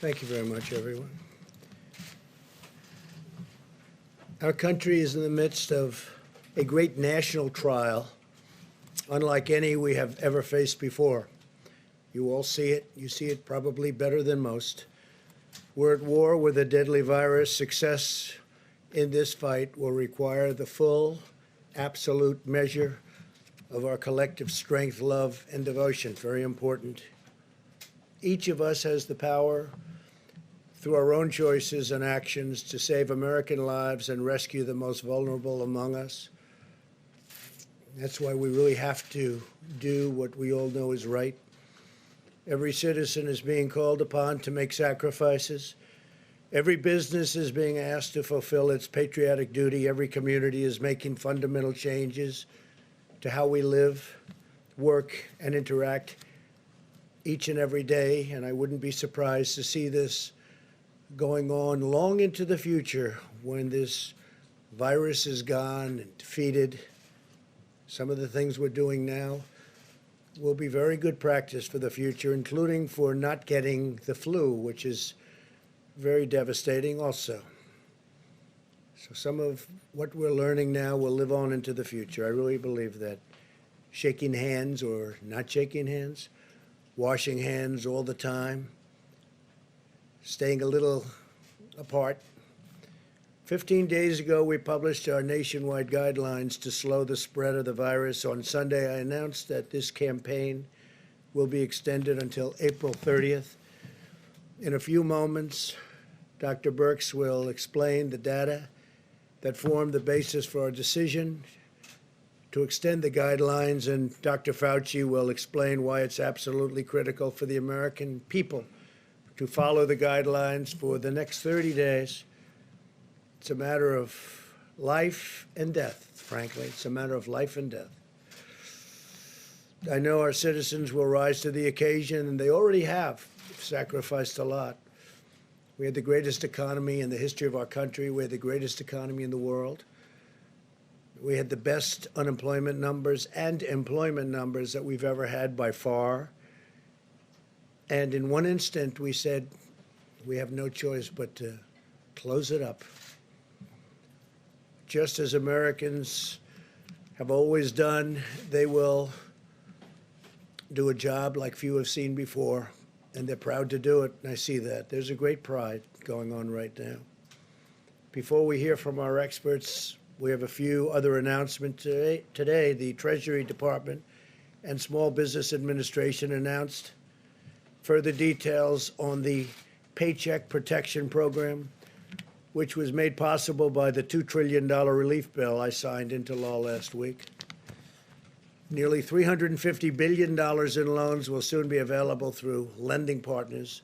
Thank you very much, everyone. Our country is in the midst of a great national trial, unlike any we have ever faced before. You all see it. You see it probably better than most. We're at war with a deadly virus. Success in this fight will require the full, absolute measure of our collective strength, love, and devotion. Very important. Each of us has the power, through our own choices and actions, to save American lives and rescue the most vulnerable among us. That's why we really have to do what we all know is right. Every citizen is being called upon to make sacrifices. Every business is being asked to fulfill its patriotic duty. Every community is making fundamental changes to how we live, work, and interact each and every day. And I wouldn't be surprised to see this going on long into the future when this virus is gone and defeated. Some of the things we're doing now will be very good practice for the future, including for not getting the flu, which is very devastating also. So some of what we're learning now will live on into the future. I really believe that. Shaking hands or not shaking hands, washing hands all the time, staying a little apart. 15 days ago, we published our nationwide guidelines to slow the spread of the virus. On Sunday, I announced that this campaign will be extended until April 30th. In a few moments, Dr. Birx will explain the data that formed the basis for our decision to extend the guidelines, and Dr. Fauci will explain why it's absolutely critical for the American people to follow the guidelines for the next 30 days. It's a matter of life and death, frankly. It's a matter of life and death. I know our citizens will rise to the occasion, and they already have sacrificed a lot. We had the greatest economy in the history of our country. We had the greatest economy in the world. We had the best unemployment numbers and employment numbers that we've ever had by far. And in one instant, we said, we have no choice but to close it up. Just as Americans have always done, they will do a job like few have seen before, and they're proud to do it, and I see that. There's a great pride going on right now. Before we hear from our experts, we have a few other announcements today. The Treasury Department and Small Business Administration announced further details on the Paycheck Protection Program, which was made possible by the $2 trillion relief bill I signed into law last week. Nearly $350 billion in loans will soon be available through lending partners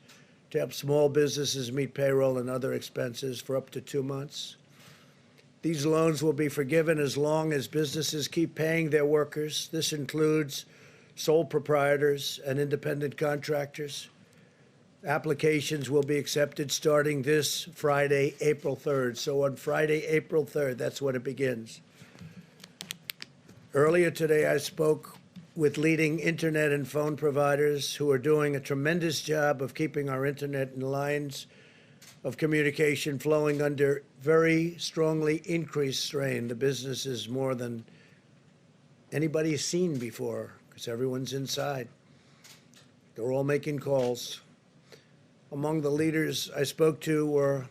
to help small businesses meet payroll and other expenses for up to 2 months. These loans will be forgiven as long as businesses keep paying their workers. This includes sole proprietors and independent contractors. Applications will be accepted starting this Friday, April 3rd. So on Friday, April 3rd, that's when it begins. Earlier today, I spoke with leading internet and phone providers who are doing a tremendous job of keeping our internet and lines of communication flowing under very strongly increased strain. The business is more than anybody's seen before because everyone's inside. They're all making calls. Among the leaders I spoke to were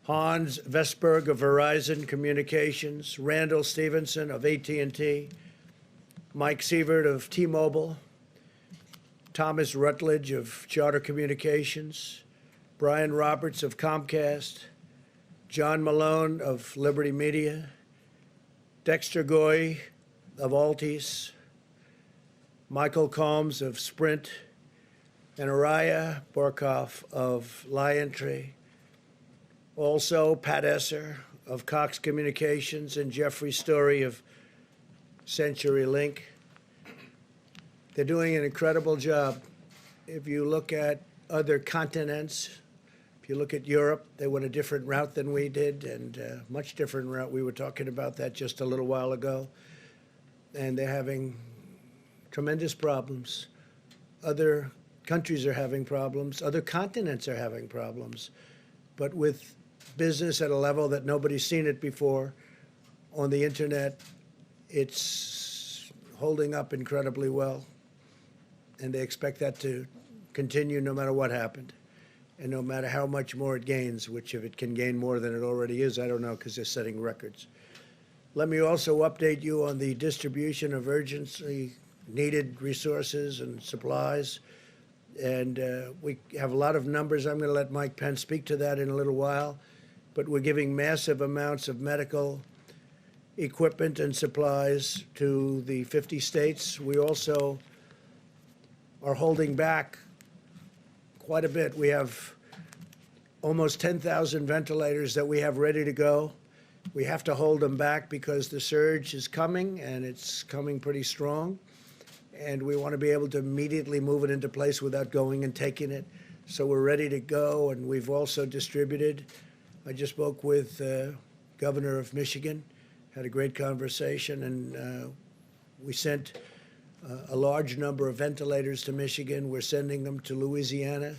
Hans Vestberg of Verizon Communications, Randall Stevenson of AT&T, Mike Sievert of T-Mobile, Thomas Rutledge of Charter Communications, Brian Roberts of Comcast, John Malone of Liberty Media, Dexter Goy of Altice, Michael Combs of Sprint, and Araya Borkoff of Lion-Tree. Also, Pat Esser of Cox Communications and Jeffrey Story of CenturyLink. They're doing an incredible job. If you look at other continents, if you look at Europe, they went a different route than we did, and much different route. We were talking about that just a little while ago. And they're having tremendous problems. Other countries are having problems. Other continents are having problems. But with business at a level that nobody's seen it before, on the internet, it's holding up incredibly well. And they expect that to continue no matter what happened. And no matter how much more it gains, which if it can gain more than it already is, I don't know, because they're setting records. Let me also update you on the distribution of urgently needed resources and supplies. And we have a lot of numbers. I'm going to let Mike Pence speak to that in a little while. But we're giving massive amounts of medical equipment and supplies to the 50 states. We also are holding back quite a bit. We have almost 10,000 ventilators that we have ready to go. We have to hold them back because the surge is coming, and it's coming pretty strong. And we want to be able to immediately move it into place without going and taking it. So we're ready to go, and we've also distributed. I just spoke with Governor of Michigan, had a great conversation, and we sent a large number of ventilators to Michigan. We're sending them to Louisiana.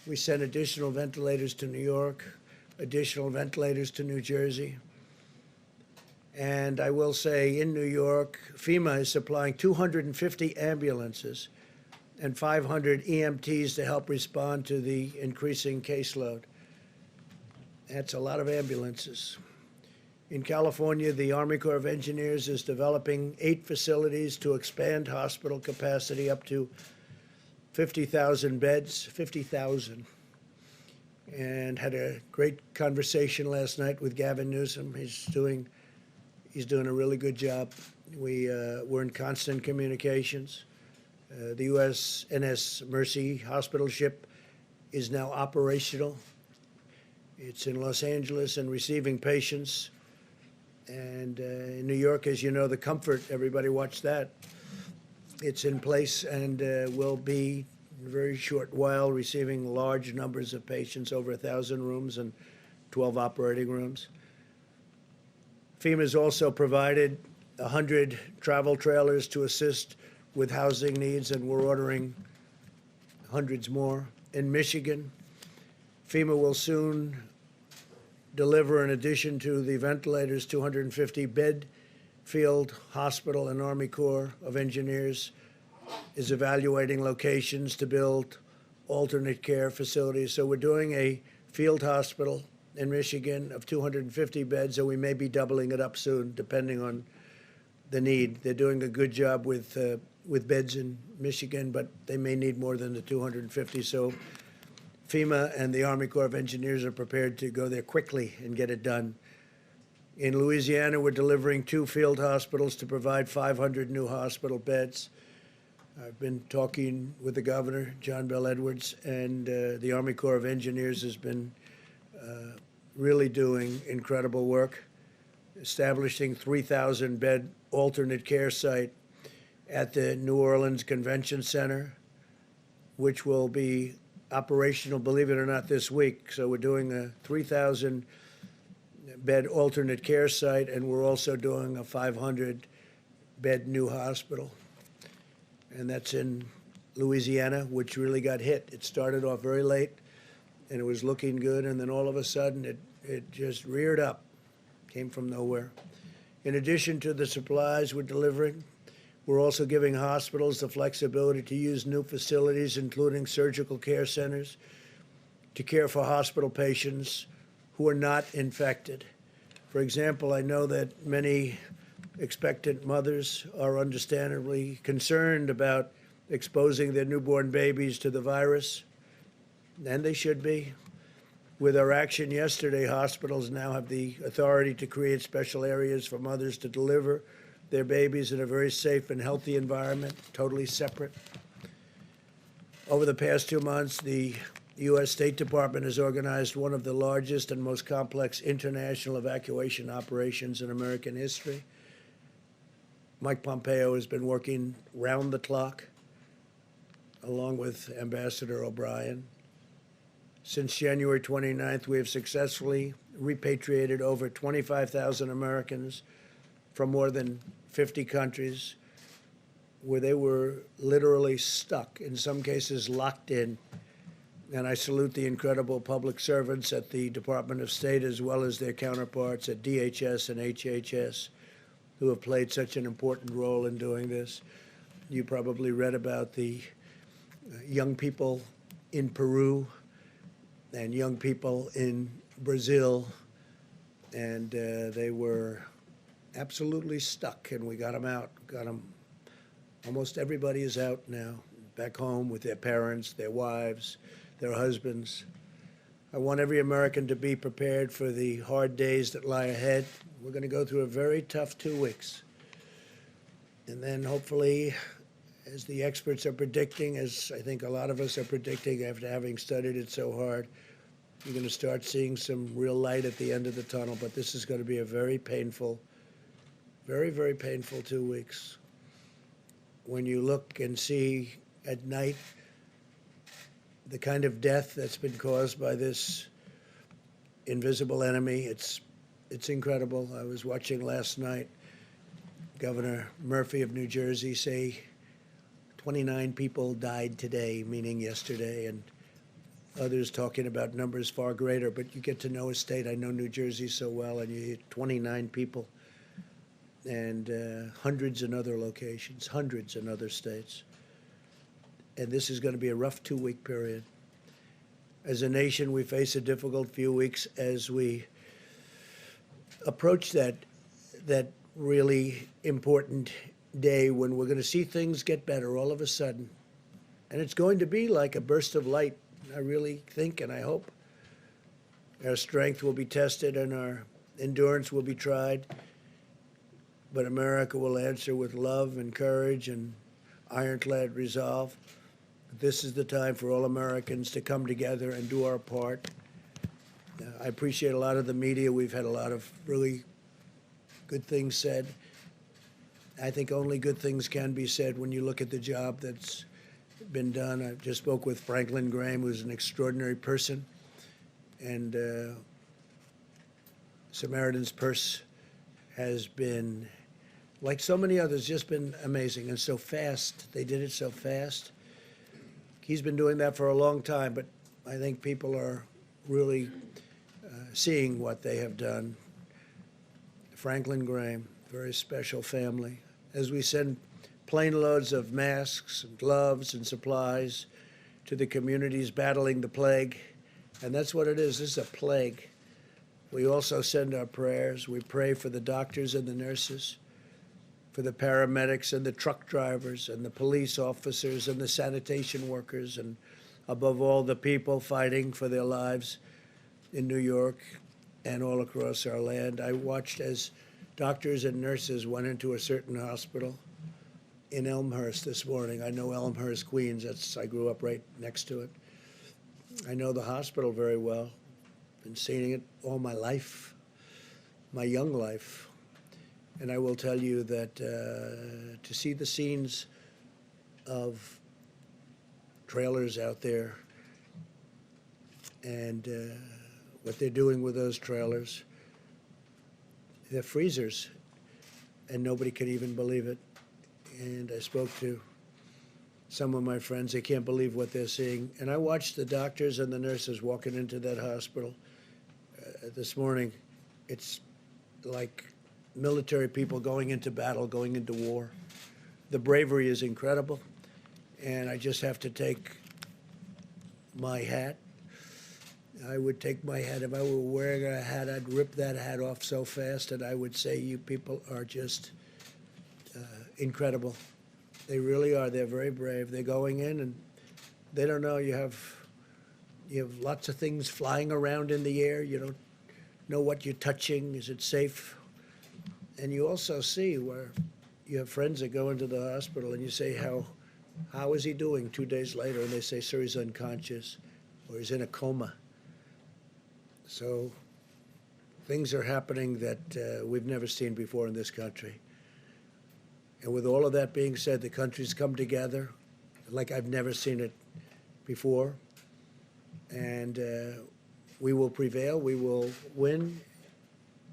We sent additional ventilators to New York, additional ventilators to New Jersey. And I will say in New York, Fema is supplying 250 ambulances and 500 EMTs to help respond to the increasing caseload. That's a lot of ambulances. In California, the Army Corps of Engineers is developing 8 facilities to expand hospital capacity up to 50,000 beds, 50,000. And had a great conversation last night with Gavin Newsom. He's doing a really good job. We're in constant communications. The USNS Mercy hospital ship is now operational. It's in Los Angeles and receiving patients. And in New York, as you know, the Comfort, everybody watched that. It's in place and will be in a very short while receiving large numbers of patients, over 1,000 rooms and 12 operating rooms. FEMA has also provided 100 travel trailers to assist with housing needs, and we're ordering hundreds more. In Michigan, FEMA will soon deliver, in addition to the ventilators, 250-bed field hospital, and Army Corps of Engineers is evaluating locations to build alternate care facilities. So we're doing a field hospital in Michigan of 250 beds, and we may be doubling it up soon, depending on the need. They're doing a good job with beds in Michigan, but they may need more than the 250. So FEMA and the Army Corps of Engineers are prepared to go there quickly and get it done. In Louisiana, we're delivering 2 field hospitals to provide 500 new hospital beds. I've been talking with the governor, John Bell Edwards, and the Army Corps of Engineers has been really doing incredible work, establishing 3,000-bed alternate care site at the New Orleans Convention Center, which will be operational, believe it or not, this week. So we're doing a 3,000-bed alternate care site, and we're also doing a 500-bed new hospital. And that's in Louisiana, which really got hit. It started off very late, and it was looking good, and then all of a sudden it just reared up, came from nowhere. In addition to the supplies we're delivering, we're also giving hospitals the flexibility to use new facilities, including surgical care centers, to care for hospital patients who are not infected. For example, I know that many expectant mothers are understandably concerned about exposing their newborn babies to the virus, and they should be. With our action yesterday, hospitals now have the authority to create special areas for mothers to deliver their babies in a very safe and healthy environment, totally separate. Over the past 2 months, the U.S. State Department has organized one of the largest and most complex international evacuation operations in American history. Mike Pompeo has been working round the clock, along with Ambassador O'Brien. Since January 29th, we have successfully repatriated over 25,000 Americans from more than 50 countries. where they were literally stuck, in some cases locked in. And I salute the incredible public servants at the Department of State as well as their counterparts at DHS and HHS who have played such an important role in doing this. You probably read about the young people in Peru and young people in Brazil, and they were absolutely stuck, and we got them out, got them. Almost everybody is out now, back home with their parents, their wives, their husbands. I want every American to be prepared for the hard days that lie ahead. We're going to go through a very tough 2 weeks. And then hopefully, as the experts are predicting, as I think a lot of us are predicting after having studied it so hard, you're going to start seeing some real light at the end of the tunnel. But this is going to be a very painful, very, very painful 2 weeks. When you look and see at night the kind of death that's been caused by this invisible enemy, it's incredible. I was watching last night Governor Murphy of New Jersey say 29 people died today, meaning yesterday, and others talking about numbers far greater. But you get to know a state. I know New Jersey so well, and you hear 29 people, and hundreds in other locations, hundreds in other states. And this is going to be a rough 2-week period. As a nation, we face a difficult few weeks as we approach that really important day when we're going to see things get better all of a sudden. And it's going to be like a burst of light, I really think and I hope. Our strength will be tested and our endurance will be tried. But America will answer with love and courage and ironclad resolve. This is the time for all Americans to come together and do our part. I appreciate a lot of the media. We've had a lot of really good things said. I think only good things can be said when you look at the job that's been done. I just spoke with Franklin Graham, who's an extraordinary person. And Samaritan's Purse has been, like so many others, just been amazing and so fast. They did it so fast. He's been doing that for a long time, but I think people are really seeing what they have done. Franklin Graham, very special family. As we send plane loads of masks and gloves and supplies to the communities battling the plague, and that's what it is. This is a plague. We also send our prayers. We pray for the doctors and the nurses, for the paramedics and the truck drivers and the police officers and the sanitation workers, and above all, the people fighting for their lives in New York and all across our land. I watched as doctors and nurses went into a certain hospital in Elmhurst this morning. I know Elmhurst, Queens. I grew up right next to it. I know the hospital very well. Been seeing it all my life, my young life. And I will tell you that to see the scenes of trailers out there and what they're doing with those trailers, they're freezers, and nobody could even believe it. And I spoke to some of my friends. They can't believe what they're seeing. And I watched the doctors and the nurses walking into that hospital this morning. It's like military people going into battle, going into war. The bravery is incredible, and I just have to take my hat. I would take my hat. If I were wearing a hat, I'd rip that hat off so fast, and I would say you people are just incredible. They really are. They're very brave. They're going in, and they don't know. You have lots of things flying around in the air. You don't know what you're touching. Is it safe? And you also see where you have friends that go into the hospital and you say, how is he doing 2 days later? And they say, sir, he's unconscious or he's in a coma. So things are happening that we've never seen before in this country. And with all of that being said, the country's come together like I've never seen it before. And we will prevail, we will win,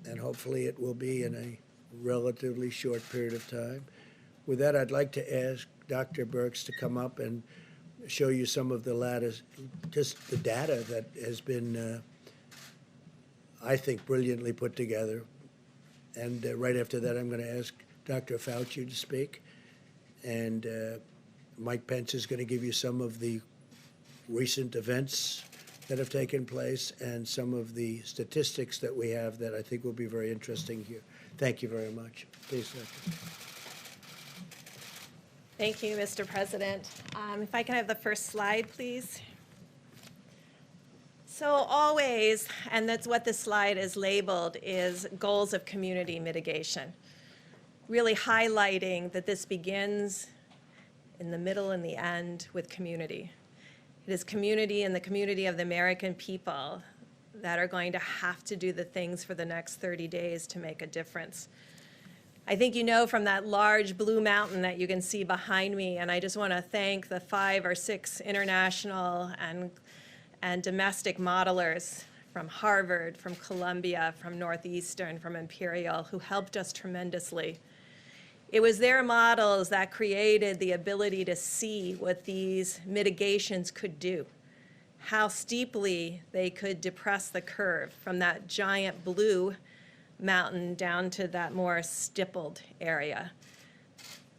and hopefully it will be in a relatively short period of time. With that, I'd like to ask Dr. Birx to come up and show you some of the latest, just the data that has been, I think, brilliantly put together. And right after that, I'm going to ask Dr. Fauci to speak. And Mike Pence is going to give you some of the recent events that have taken place and some of the statistics that we have that I think will be very interesting here. Thank you very much. Please, Dr. Thank you, Mr. President. If I can have the first slide, please. So always, and that's what this slide is labeled, is goals of community mitigation, really highlighting that this begins in the middle and the end with community. It is community and the community of the American people that are going to have to do the things for the next 30 days to make a difference. I think you know from that large blue mountain that you can see behind me, and I just want to thank the 5 or 6 international and domestic modelers from Harvard, from Columbia, from Northeastern, from Imperial, who helped us tremendously. It was their models that created the ability to see what these mitigations could do, how steeply they could depress the curve from that giant blue mountain down to that more stippled area.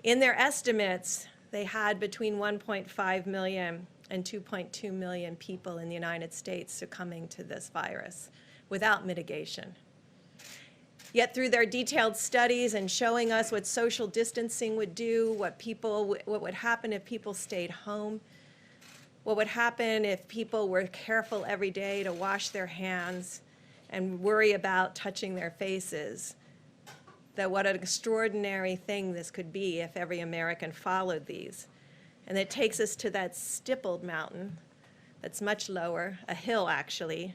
In their estimates, they had between 1.5 million and 2.2 million people in the United States succumbing to this virus without mitigation. Yet through their detailed studies and showing us what social distancing would do, what would happen if people stayed home, what would happen if people were careful every day to wash their hands and worry about touching their faces, that what an extraordinary thing this could be if every American followed these. And it takes us to that stippled mountain that's much lower, a hill actually,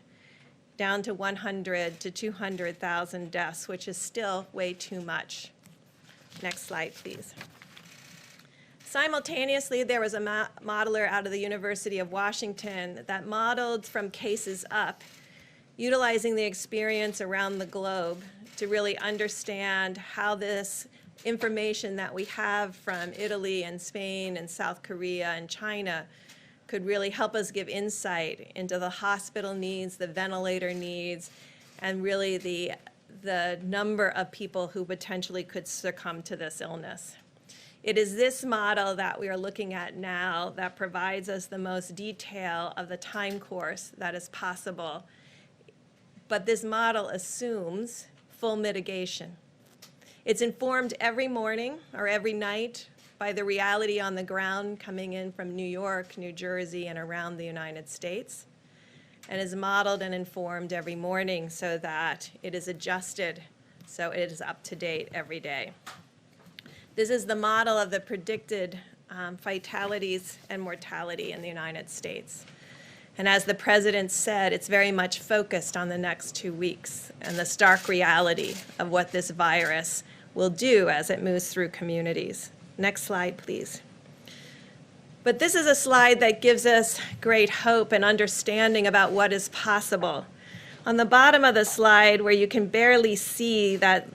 down to 100 to 200,000 deaths, which is still way too much. Next slide, please. Simultaneously, there was a modeler out of the University of Washington that modeled from cases up, utilizing the experience around the globe to really understand how this information that we have from Italy and Spain and South Korea and China could really help us give insight into the hospital needs, the ventilator needs, and really the number of people who potentially could succumb to this illness. It is this model that we are looking at now that provides us the most detail of the time course that is possible. But this model assumes full mitigation. It's informed every morning or every night by the reality on the ground coming in from New York, New Jersey, and around the United States, and is modeled and informed every morning so that it is adjusted so it is up to date every day. This is the model of the predicted fatalities and mortality in the United States. And as the President said, it's very much focused on the next 2 weeks and the stark reality of what this virus will do as it moves through communities. Next slide, please. But this is a slide that gives us great hope and understanding about what is possible. On the bottom of the slide, where you can barely see that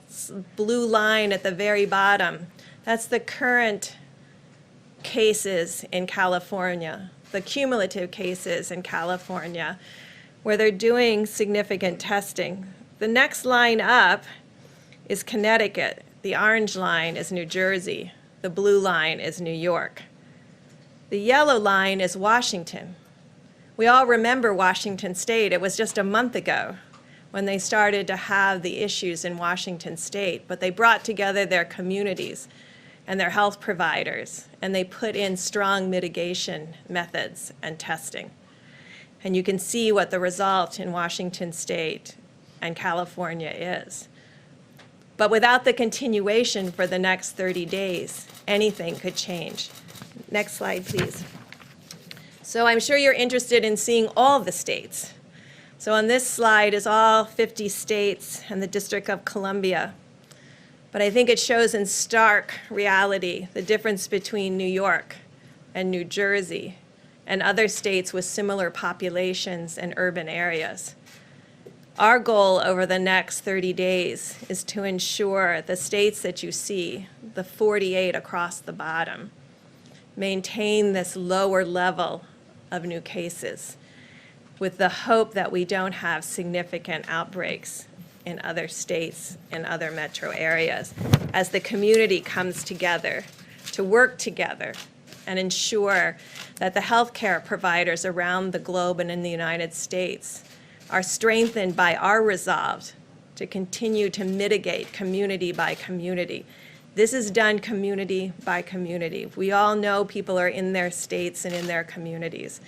blue line at the very bottom, that's the current cases in California, the cumulative cases in California, where they're doing significant testing. The next line up is Connecticut. The orange line is New Jersey. The blue line is New York. The yellow line is Washington. We all remember Washington State. It was just a month ago when they started to have the issues in Washington State, but they brought together their communities and their health providers, and they put in strong mitigation methods and testing. And you can see what the result in Washington State and California is. But without the continuation for the next 30 days, anything could change. Next slide, please. So I'm sure you're interested in seeing all the states. So on this slide is all 50 states and the District of Columbia. But I think it shows in stark reality the difference between New York and New Jersey and other states with similar populations and urban areas. Our goal over the next 30 days is to ensure the states that you see, the 48 across the bottom, maintain this lower level of new cases with the hope that we don't have significant outbreaks in other states and other metro areas as the community comes together to work together and ensure that the healthcare providers around the globe and in the United States are strengthened by our resolve to continue to mitigate community by community. This is done community by community. We all know people are in their states and in their communities.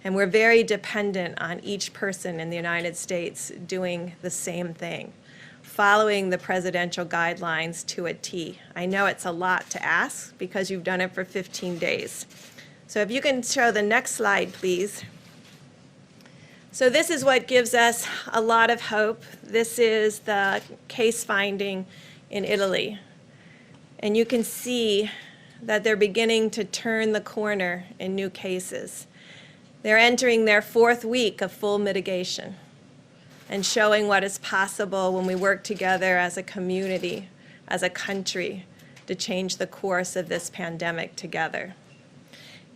And we're very dependent on each person in the United States doing the same thing, following the presidential guidelines to a T. I know it's a lot to ask because you've done it for 15 days. So if you can show the next slide, please. So this is what gives us a lot of hope. This is the case finding in Italy. And you can see that they're beginning to turn the corner in new cases. They're entering their 4th week of full mitigation and showing what is possible when we work together as a community, as a country, to change the course of this pandemic together.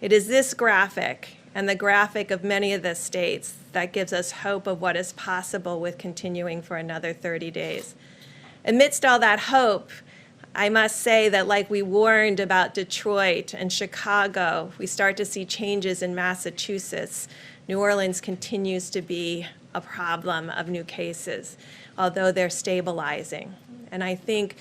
It is this graphic and the graphic of many of the states that gives us hope of what is possible with continuing for another 30 days. Amidst all that hope, I must say that like we warned about Detroit and Chicago, we start to see changes in Massachusetts. New Orleans continues to be a problem of new cases, although they're stabilizing. And I think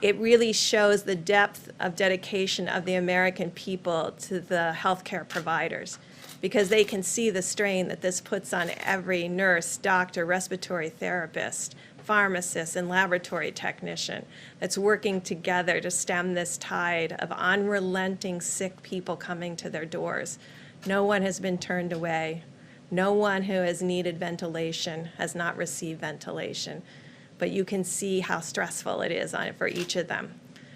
it really shows the depth of dedication of the American people to the healthcare providers, because they can see the strain that this puts on every nurse, doctor, respiratory therapist, pharmacist, and laboratory technician that's working together to stem this tide of unrelenting sick people coming to their doors. No one has been turned away. No one who has needed ventilation has not received ventilation. But you can see how stressful it is for each of them.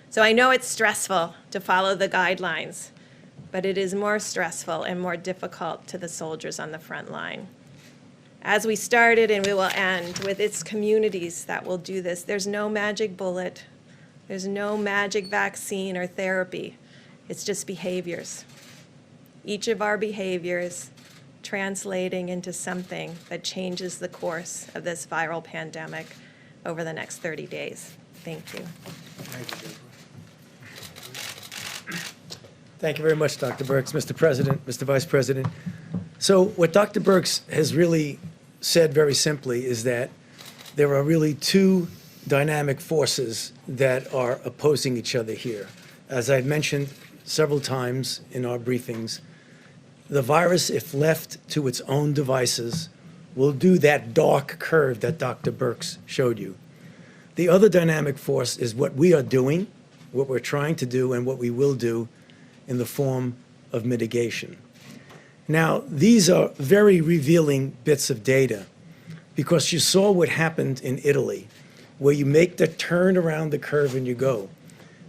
So I know it's stressful to follow the guidelines, but it is more stressful and more difficult to the soldiers on the front line. As we started, and we will end, with its communities that will do this, there's no magic bullet. There's no magic vaccine or therapy. It's just behaviors. Each of our behaviors translating into something that changes the course of this viral pandemic over the next 30 days. Thank you. Thank you very much, Dr. Birx. Mr. President, Mr. Vice President. So what Dr. Birx has really said very simply is that there are really two dynamic forces that are opposing each other here. As I've mentioned several times in our briefings, the virus, if left to its own devices, will do that dark curve that Dr. Birx showed you. The other dynamic force is what we are doing, what we're trying to do, and what we will do in the form of mitigation. Now, these are very revealing bits of data because you saw what happened in Italy, where you make the turn around the curve and you go.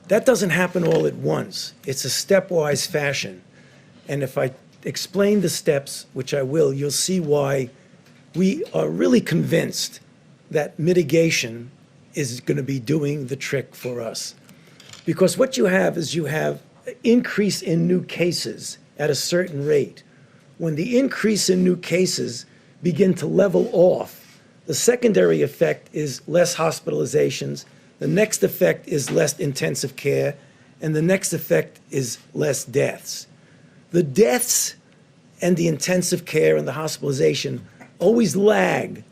That doesn't happen all at once. It's a stepwise fashion. And if I explain the steps, which I will, you'll see why we are really convinced that mitigation is going to be doing the trick for us. Because what you have is you have an increase in new cases at a certain rate. When the increase in new cases begin to level off, the secondary effect is less hospitalizations, the next effect is less intensive care, and the next effect is less deaths. The deaths and the intensive care and the hospitalization always lag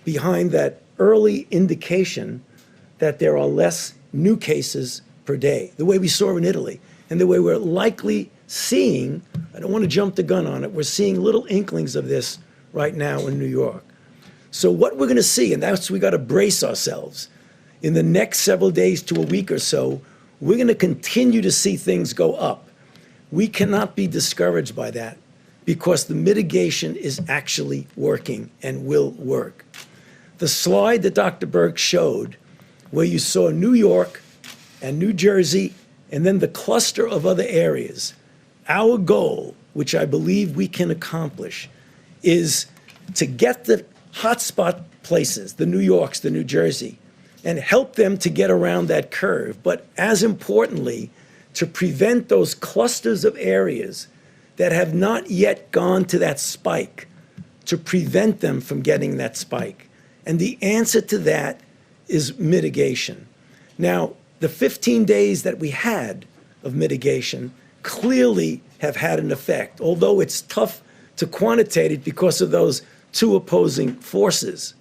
behind that early indication that there are less new cases per day, the way we saw in Italy, and the way we're likely seeing, I don't want to jump the gun on it, we're seeing little inklings of this right now in New York. So what we're going to see, and that's we got to brace ourselves, in the next several days to a week or so, we're going to continue to see things go up. We cannot be discouraged by that because the mitigation is actually working and will work. The slide that Dr. Birx showed, where you saw New York and New Jersey, and then the cluster of other areas, our goal, which I believe we can accomplish, is to get the hotspot places, the New Yorks, the New Jersey, and help them to get around that curve. But as importantly, to prevent those clusters of areas that have not yet gone to that spike, to prevent them from getting that spike. And the answer to that is mitigation. Now, the 15 days that we had of mitigation clearly have had an effect, although it's tough to quantitate it because of those two opposing forces.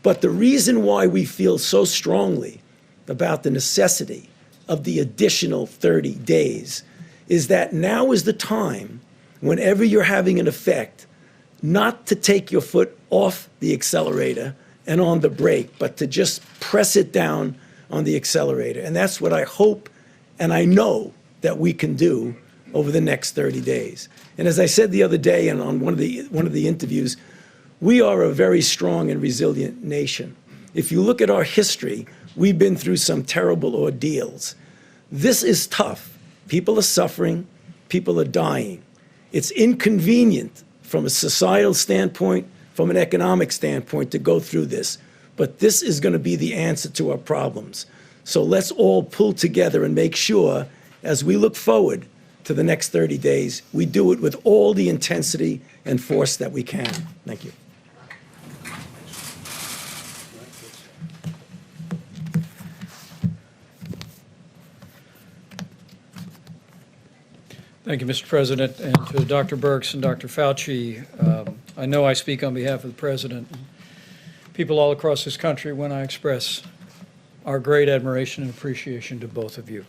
But the reason why we feel so strongly about the necessity of the additional 30 days is that now is the time, whenever you're having an effect, not to take your foot off the accelerator and on the brake, but to just press it down on the accelerator. And that's what I hope and I know that we can do over the next 30 days. And as I said the other day and on one of the interviews, we are a very strong and resilient nation. If you look at our history, we've been through some terrible ordeals. This is tough. People are suffering. People are dying. It's inconvenient from a societal standpoint, from an economic standpoint, to go through this. But this is going to be the answer to our problems. So let's all pull together and make sure, as we look forward to the next 30 days, we do it with all the intensity and force that we can. Thank you. Thank you, Mr. President, and to Dr. Birx and Dr. Fauci. I know I speak on behalf of the President and people all across this country when I express our great admiration and appreciation to both of you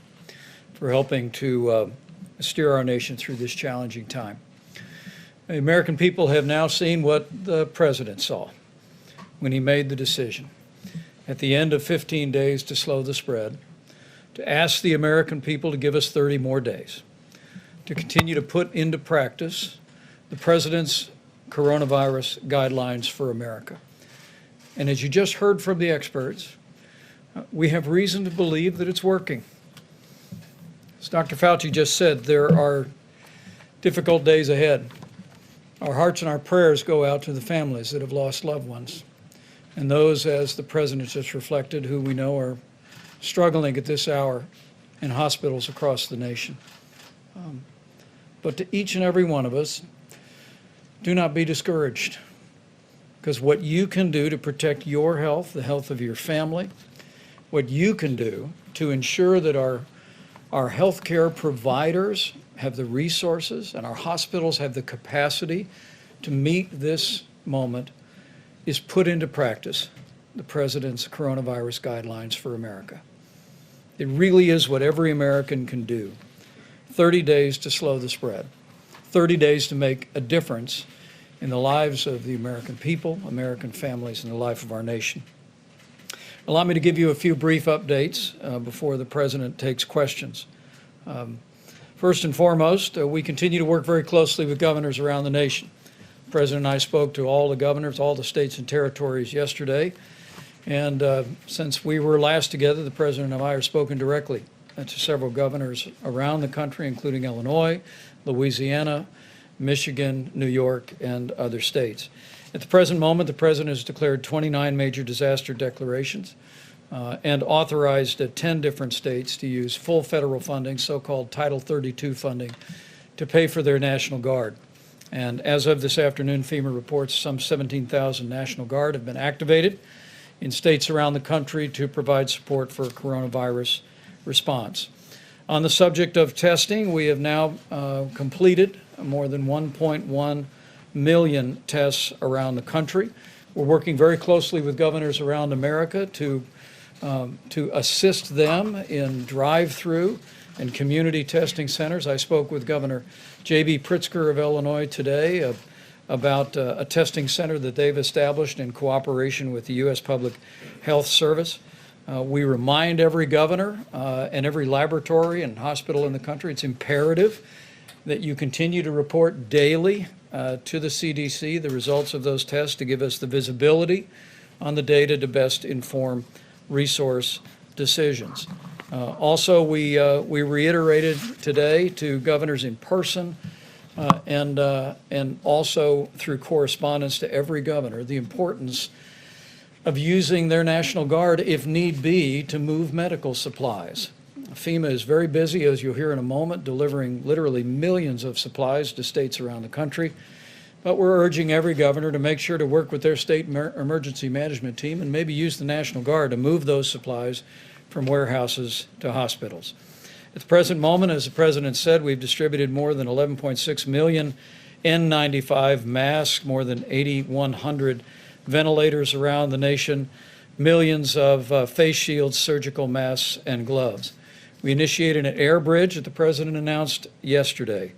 for helping to steer our nation through this challenging time. The American people have now seen what the President saw when he made the decision at the end of 15 days to slow the spread, to ask the American people to give us 30 more days, to continue to put into practice the President's coronavirus guidelines for America. And as you just heard from the experts, we have reason to believe that it's working. As Dr. Fauci just said, there are difficult days ahead. Our hearts and our prayers go out to the families that have lost loved ones, and those, as the President just reflected, who we know are struggling at this hour in hospitals across the nation. But to each and every one of us, do not be discouraged, because what you can do to protect your health, the health of your family, what you can do to ensure that our healthcare providers have the resources and our hospitals have the capacity to meet this moment is put into practice the President's coronavirus guidelines for America. It really is what every American can do. 30 days to slow the spread, 30 days to make a difference in the lives of the American people, American families, and the life of our nation. Allow me to give you a few brief updates before the President takes questions. First and foremost, we continue to work very closely with governors around the nation. The President and I spoke to all the governors, all the states and territories yesterday, and since we were last together, the President and I have spoken directly to several governors around the country, including Illinois, Louisiana, Michigan, New York, and other states. At the present moment, the President has declared 29 major disaster declarations and authorized 10 different states to use full federal funding, so-called Title 32 funding, to pay for their National Guard. And as of this afternoon, FEMA reports some 17,000 National Guard have been activated in states around the country to provide support for coronavirus response. On the subject of testing, we have now completed more than 1.1 million tests around the country. We're working very closely with governors around America to assist them in drive-through and community testing centers. I spoke with Governor J.B. Pritzker of Illinois today about a testing center that they've established in cooperation with the U.S. Public Health Service. We remind every governor and every laboratory and hospital in the country it's imperative that you continue to report daily to the CDC the results of those tests to give us the visibility on the data to best inform resource decisions. Also, we reiterated today to governors in person and also through correspondence to every governor the importance of using their National Guard, if need be, to move medical supplies. FEMA is very busy, as you'll hear in a moment, delivering literally millions of supplies to states around the country. But we're urging every governor to make sure to work with their state emergency management team and maybe use the National Guard to move those supplies from warehouses to hospitals. At the present moment, as the President said, we've distributed more than 11.6 million N95 masks, more than 8,100 ventilators around the nation, millions of face shields, surgical masks, and gloves. We initiated an air bridge that the President announced yesterday.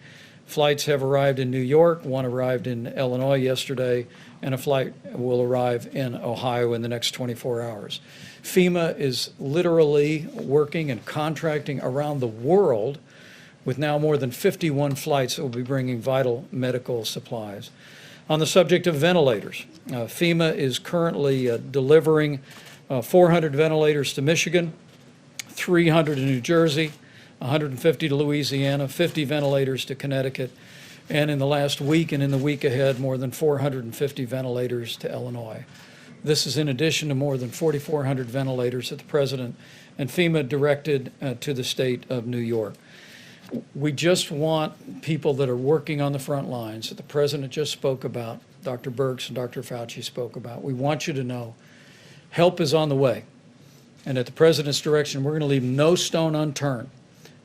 Flights have arrived in New York, one arrived in Illinois yesterday, and a flight will arrive in Ohio in the next 24 hours. FEMA is literally working and contracting around the world with now more than 51 flights that will be bringing vital medical supplies. On the subject of ventilators, FEMA is currently delivering 400 ventilators to Michigan, 300 to New Jersey, 150 to Louisiana, 50 ventilators to Connecticut, and in the last week and in the week ahead, more than 450 ventilators to Illinois. This is in addition to more than 4,400 ventilators that the President and FEMA directed to the state of New York. We just want people that are working on the front lines that the President just spoke about, Dr. Birx and Dr. Fauci spoke about. We want you to know help is on the way. And at the President's direction, we're going to leave no stone unturned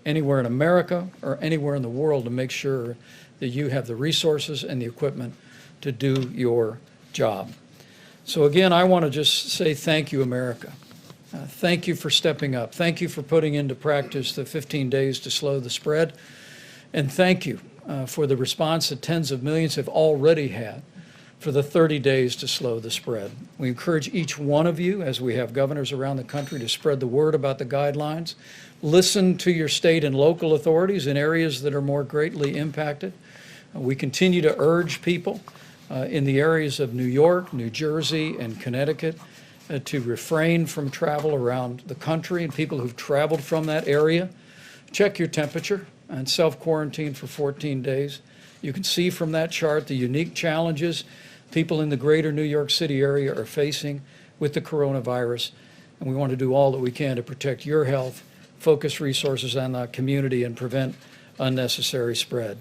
anywhere in America or anywhere in the world to make sure that you have the resources and the equipment to do your job. So again, I want to just say thank you, America. Thank you for stepping up. Thank you for putting into practice the 15 days to slow the spread. And thank you for the response that tens of millions have already had for the 30 days to slow the spread. We encourage each one of you, as we have governors around the country, to spread the word about the guidelines. Listen to your state and local authorities in areas that are more greatly impacted. We continue to urge people in the areas of New York, New Jersey, and Connecticut to refrain from travel around the country, and people who've traveled from that area, check your temperature and self-quarantine for 14 days. You can see from that chart the unique challenges people in the greater New York City area are facing with the coronavirus, and we want to do all that we can to protect your health, focus resources on the community, and prevent unnecessary spread.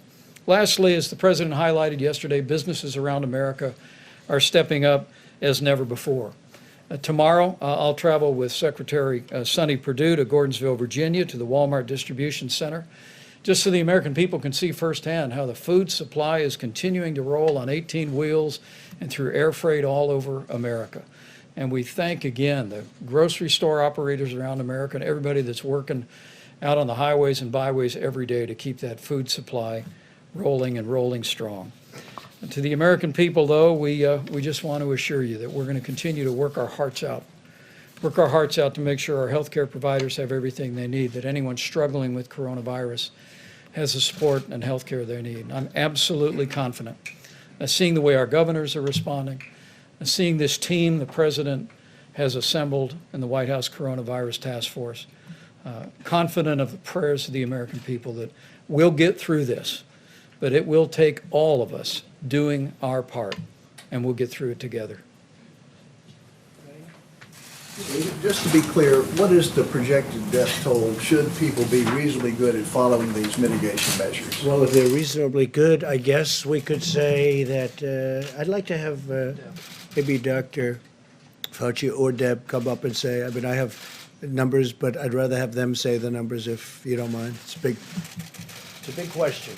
Lastly, as the President highlighted yesterday, businesses around America are stepping up as never before. Tomorrow, I'll travel with Secretary Sonny Perdue to Gordonsville, Virginia, to the Walmart Distribution Center, just so the American people can see firsthand how the food supply is continuing to roll on 18 wheels and through air freight all over America. And we thank again the grocery store operators around America and everybody that's working out on the highways and byways every day to keep that food supply rolling and rolling strong. And to the American people, though, we just want to assure you that we're going to continue to work our hearts out to make sure our healthcare providers have everything they need, that anyone struggling with coronavirus has the support and healthcare they need. I'm absolutely confident. Seeing the way our governors are responding, seeing this team the President has assembled in the White House Coronavirus Task Force, confident of the prayers of the American people that we'll get through this, but it will take all of us doing our part, and we'll get through it together. Just to be clear, what is the projected death toll should people be reasonably good at following these mitigation measures? Well, if they're reasonably good, I guess we could say that I'd like to have maybe Dr. Fauci or Deb come up and say, I mean, I have numbers, but I'd rather have them say the numbers if you don't mind. It's a big question.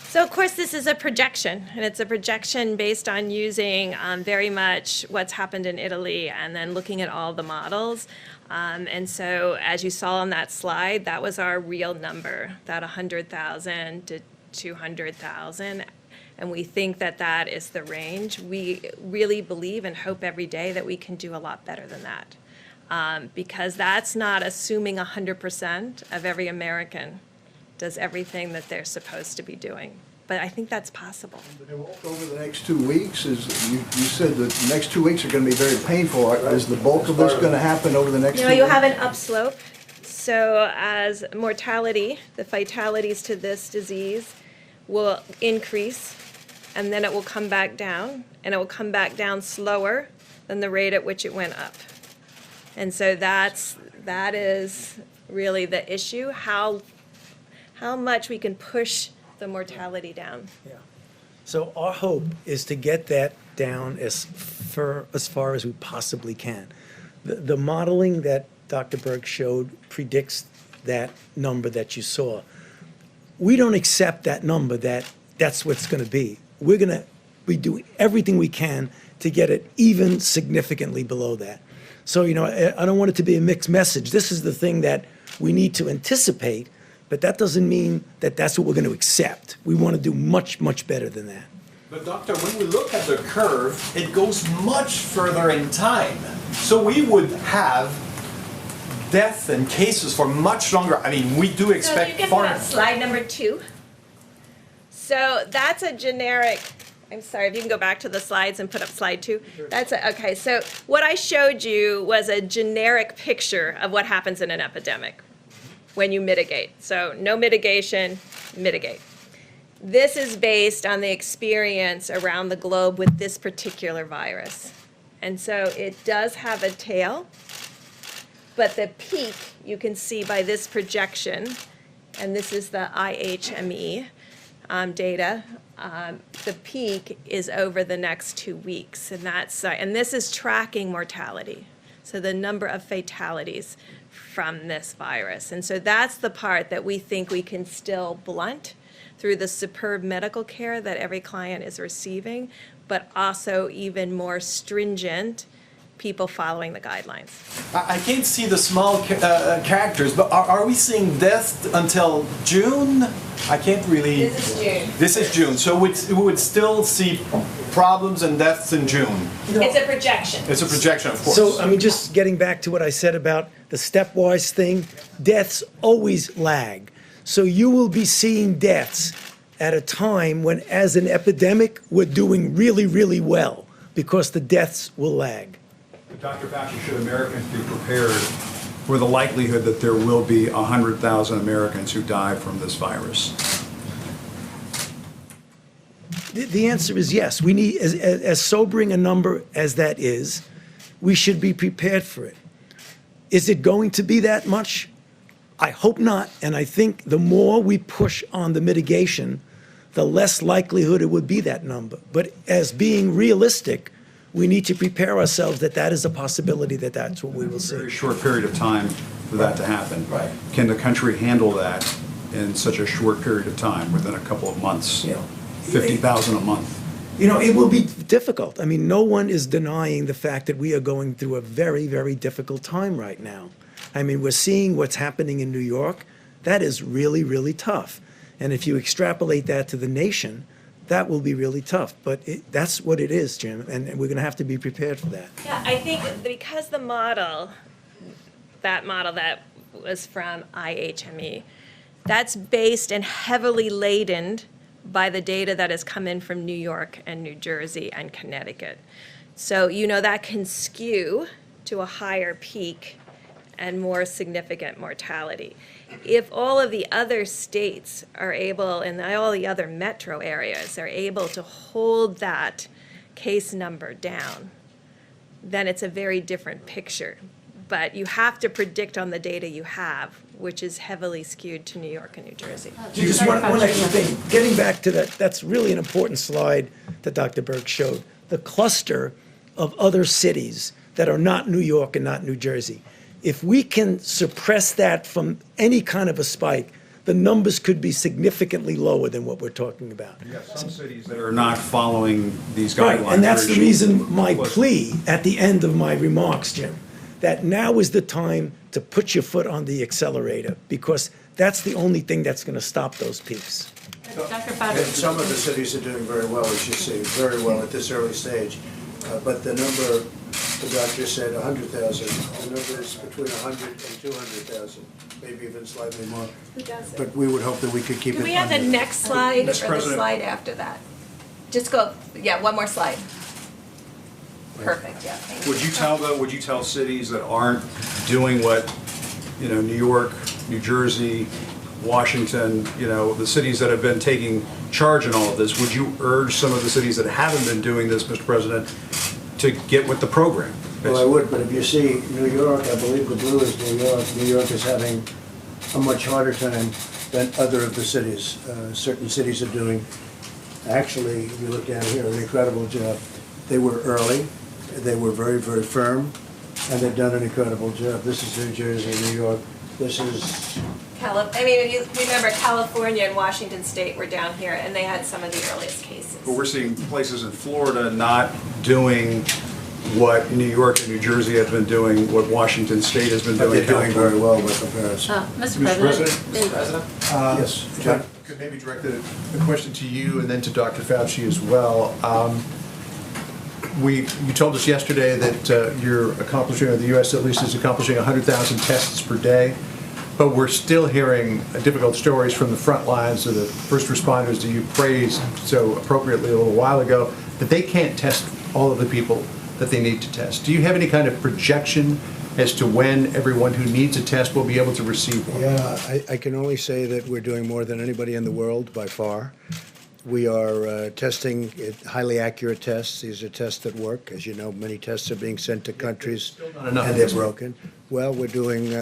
So of course, this is a projection, and it's a projection based on using very much what's happened in Italy and then looking at all the models. And so as you saw on that slide, that was our real number, that 100,000 to 200,000. And we think that that is the range. We really believe and hope every day that we can do a lot better than that. Because that's not assuming 100% of every American does everything that they're supposed to be doing. But I think that's possible. Over the next 2 weeks, you said that the next 2 weeks are going to be very painful. Is the bulk of this going to happen over the next 2 weeks? You have an upslope. So as mortality, the fatalities to this disease will increase, and then it will come back down, and it will come back down slower than the rate at which it went up. And so that is really the issue, how much we can push the mortality down. So our hope is to get that down as far as we possibly can. The modeling that Dr. Berg showed predicts that number that you saw. We don't accept that number that's what's going to be. We're going to be doing everything we can to get it even significantly below that. So, I don't want it to be a mixed message. This is the thing that we need to anticipate, but that doesn't mean that that's what we're going to accept. We want to do much, much better than that. But doctor, when we look at the curve, it goes much further in time. So we would have death and cases for much longer. I mean, we do expect So you can put up slide number 2. So that's a generic, I'm sorry, if you can go back to the slides and put up slide 2. Okay, so what I showed you was a generic picture of what happens in an epidemic when you mitigate. So no mitigation, mitigate. This is based on the experience around the globe with this particular virus. And so it does have a tail, but the peak you can see by this projection, and this is the IHME data, the peak is over the next 2 weeks, and this is tracking mortality, so the number of fatalities from this virus. And so that's the part that we think we can still blunt through the superb medical care that every client is receiving, but also even more stringent people following the guidelines. I can't see the small characters, but are we seeing death until June? I can't really. This is June. This is June, so we would still see problems and deaths in June. It's a projection. It's a projection, of course. So, just getting back to what I said about the stepwise thing, deaths always lag. So you will be seeing deaths at a time when, as an epidemic, we're doing really, really well, because the deaths will lag. Dr. Fauci, should Americans be prepared for the likelihood that there will be 100,000 Americans who die from this virus? The answer is yes. We need, as sobering a number as that is, we should be prepared for it. Is it going to be that much? I hope not, and I think the more we push on the mitigation, the less likelihood it would be that number. But as being realistic, we need to prepare ourselves that that is a possibility, that that's what we will see. A very short period of time for that to happen. Right. Can the country handle that in such a short period of time, within a couple of months? 50,000 a month. It will be difficult. No one is denying the fact that we are going through a very, very difficult time right now. We're seeing what's happening in New York. That is really, really tough. And if you extrapolate that to the nation, that will be really tough. But that's what it is, Jim, and we're going to have to be prepared for that. Yeah, I think because the model that was from IHME, that's based and heavily laden by the data that has come in from New York and New Jersey and Connecticut. So, that can skew to a higher peak and more significant mortality. If all of the other states are able, and all the other metro areas are able to hold that case number down, then it's a very different picture. But you have to predict on the data you have, which is heavily skewed to New York and New Jersey. Just one extra thing. Getting back to that, that's really an important slide that Dr. Berg showed. The cluster of other cities that are not New York and not New Jersey. If we can suppress that from any kind of a spike, the numbers could be significantly lower than what we're talking about. You have some cities that are not following these Right, guidelines. and that's the very reason my close. plea at the end of my remarks, Jim, that now is the time to put your foot on the accelerator, because that's the only thing that's going to stop those peaks. Dr. And Fauci. some of the cities are doing very well, as you see, very well at this early stage. But the number, the doctor said 100,000, the number is between 100 and 200,000, maybe even slightly more. But we would hope that we could keep it Can we have the under. next slide or Mr. the President. slide after that? Just go, one more slide. Perfect, yeah, thank you. Would you tell cities that aren't doing what, New York, New Jersey, Washington, the cities that have been taking charge in all of this, would you urge some of the cities that haven't been doing this, Mr. President, to get with the program. Well, I would, but if you see New York, I believe the blue is New York. New York is having a much harder time than other of the cities. Certain cities are doing, actually, if you look down here, an incredible job. They were early, they were very, very firm, and they've done an incredible job. This is New Jersey, New York. This is, I mean, if you remember, California and Washington State were down here, and they had some of the earliest cases. But we're seeing places in Florida not doing what New York and New Jersey have been doing, what Washington State has been but doing. they're doing very well with comparison. Mr. Mr. President. President? Yes, John? Could maybe direct a question to you and then to Dr. Fauci as well. You told us yesterday that you're accomplishing, or the U.S. at least is accomplishing 100,000 tests per day, but we're still hearing difficult stories from the front lines of the first responders that you praised so appropriately a little while ago, that they can't test all of the people that they need to test. Do you have any kind of projection as to when everyone who needs a test will be able to receive one? Yeah, I can only say that we're doing more than anybody in the world by far. We are testing highly accurate tests. These are tests that work. As you know, many tests are being sent to countries and they're broken. Well, we're doing,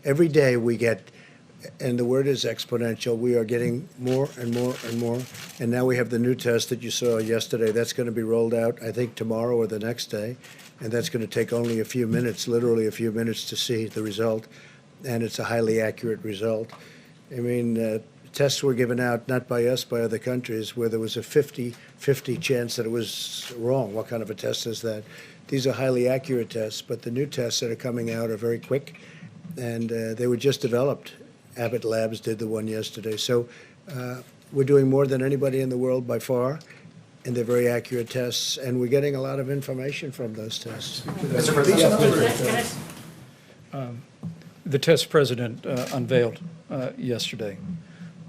every day we get, and the word is exponential, we are getting more and more and more. And now we have the new test that you saw yesterday. That's going to be rolled out, I think, tomorrow or the next day. And that's going to take only a few minutes, literally a few minutes to see the result. And it's a highly accurate result. I mean, tests were given out not by us, by other countries, where there was a 50-50 chance that it was wrong. What kind of a test is that? These are highly accurate tests, but the new tests that are coming out are very quick, and they were just developed. Abbott Labs did the one yesterday. So we're doing more than anybody in the world by far, and they're very accurate tests, and we're getting a lot of information from those tests. The test president unveiled yesterday,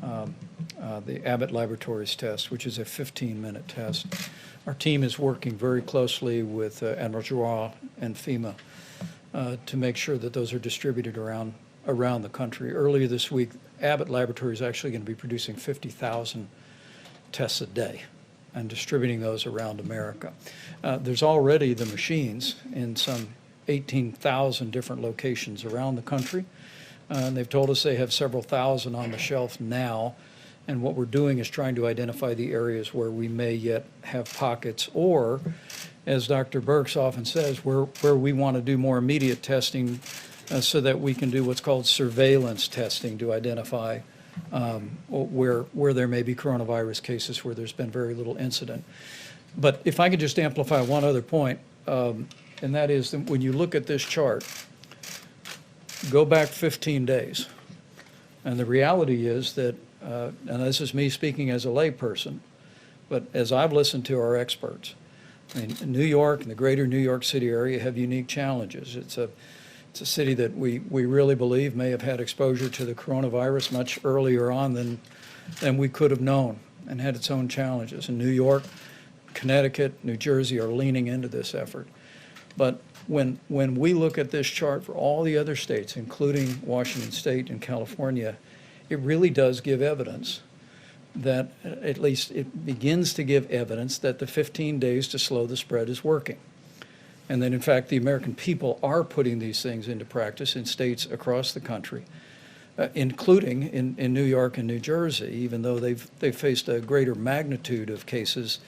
the Abbott Laboratories test, which is a 15-minute test. Our team is working very closely with Admiral Giroir and Fema to make sure that those are distributed around the country. Earlier this week, Abbott Laboratories is actually going to be producing 50,000 tests a day and distributing those around America. There's already the machines in some 18,000 different locations around the country. And they've told us they have several thousand on the shelf now. And what we're doing is trying to identify the areas where we may yet have pockets, or, as Dr. Birx often says, where we want to do more immediate testing so that we can do what's called surveillance testing to identify where there may be coronavirus cases where there's been very little incident. But if I could just amplify one other point, and that is that when you look at this chart, go back 15 days. And the reality is that, and this is me speaking as a layperson, but as I've listened to our experts, I mean, New York and the greater New York City area have unique challenges. It's a city that we really believe may have had exposure to the coronavirus much earlier on than we could have known, and had its own challenges. And New York, Connecticut, New Jersey are leaning into this effort. But when we look at this chart for all the other states, including Washington State and California, it really does give evidence that, at least it begins to give evidence that the 15 days to slow the spread is working. And that, in fact, the American people are putting these things into practice in states across the country, including in New York and New Jersey, even though they've faced a greater magnitude of cases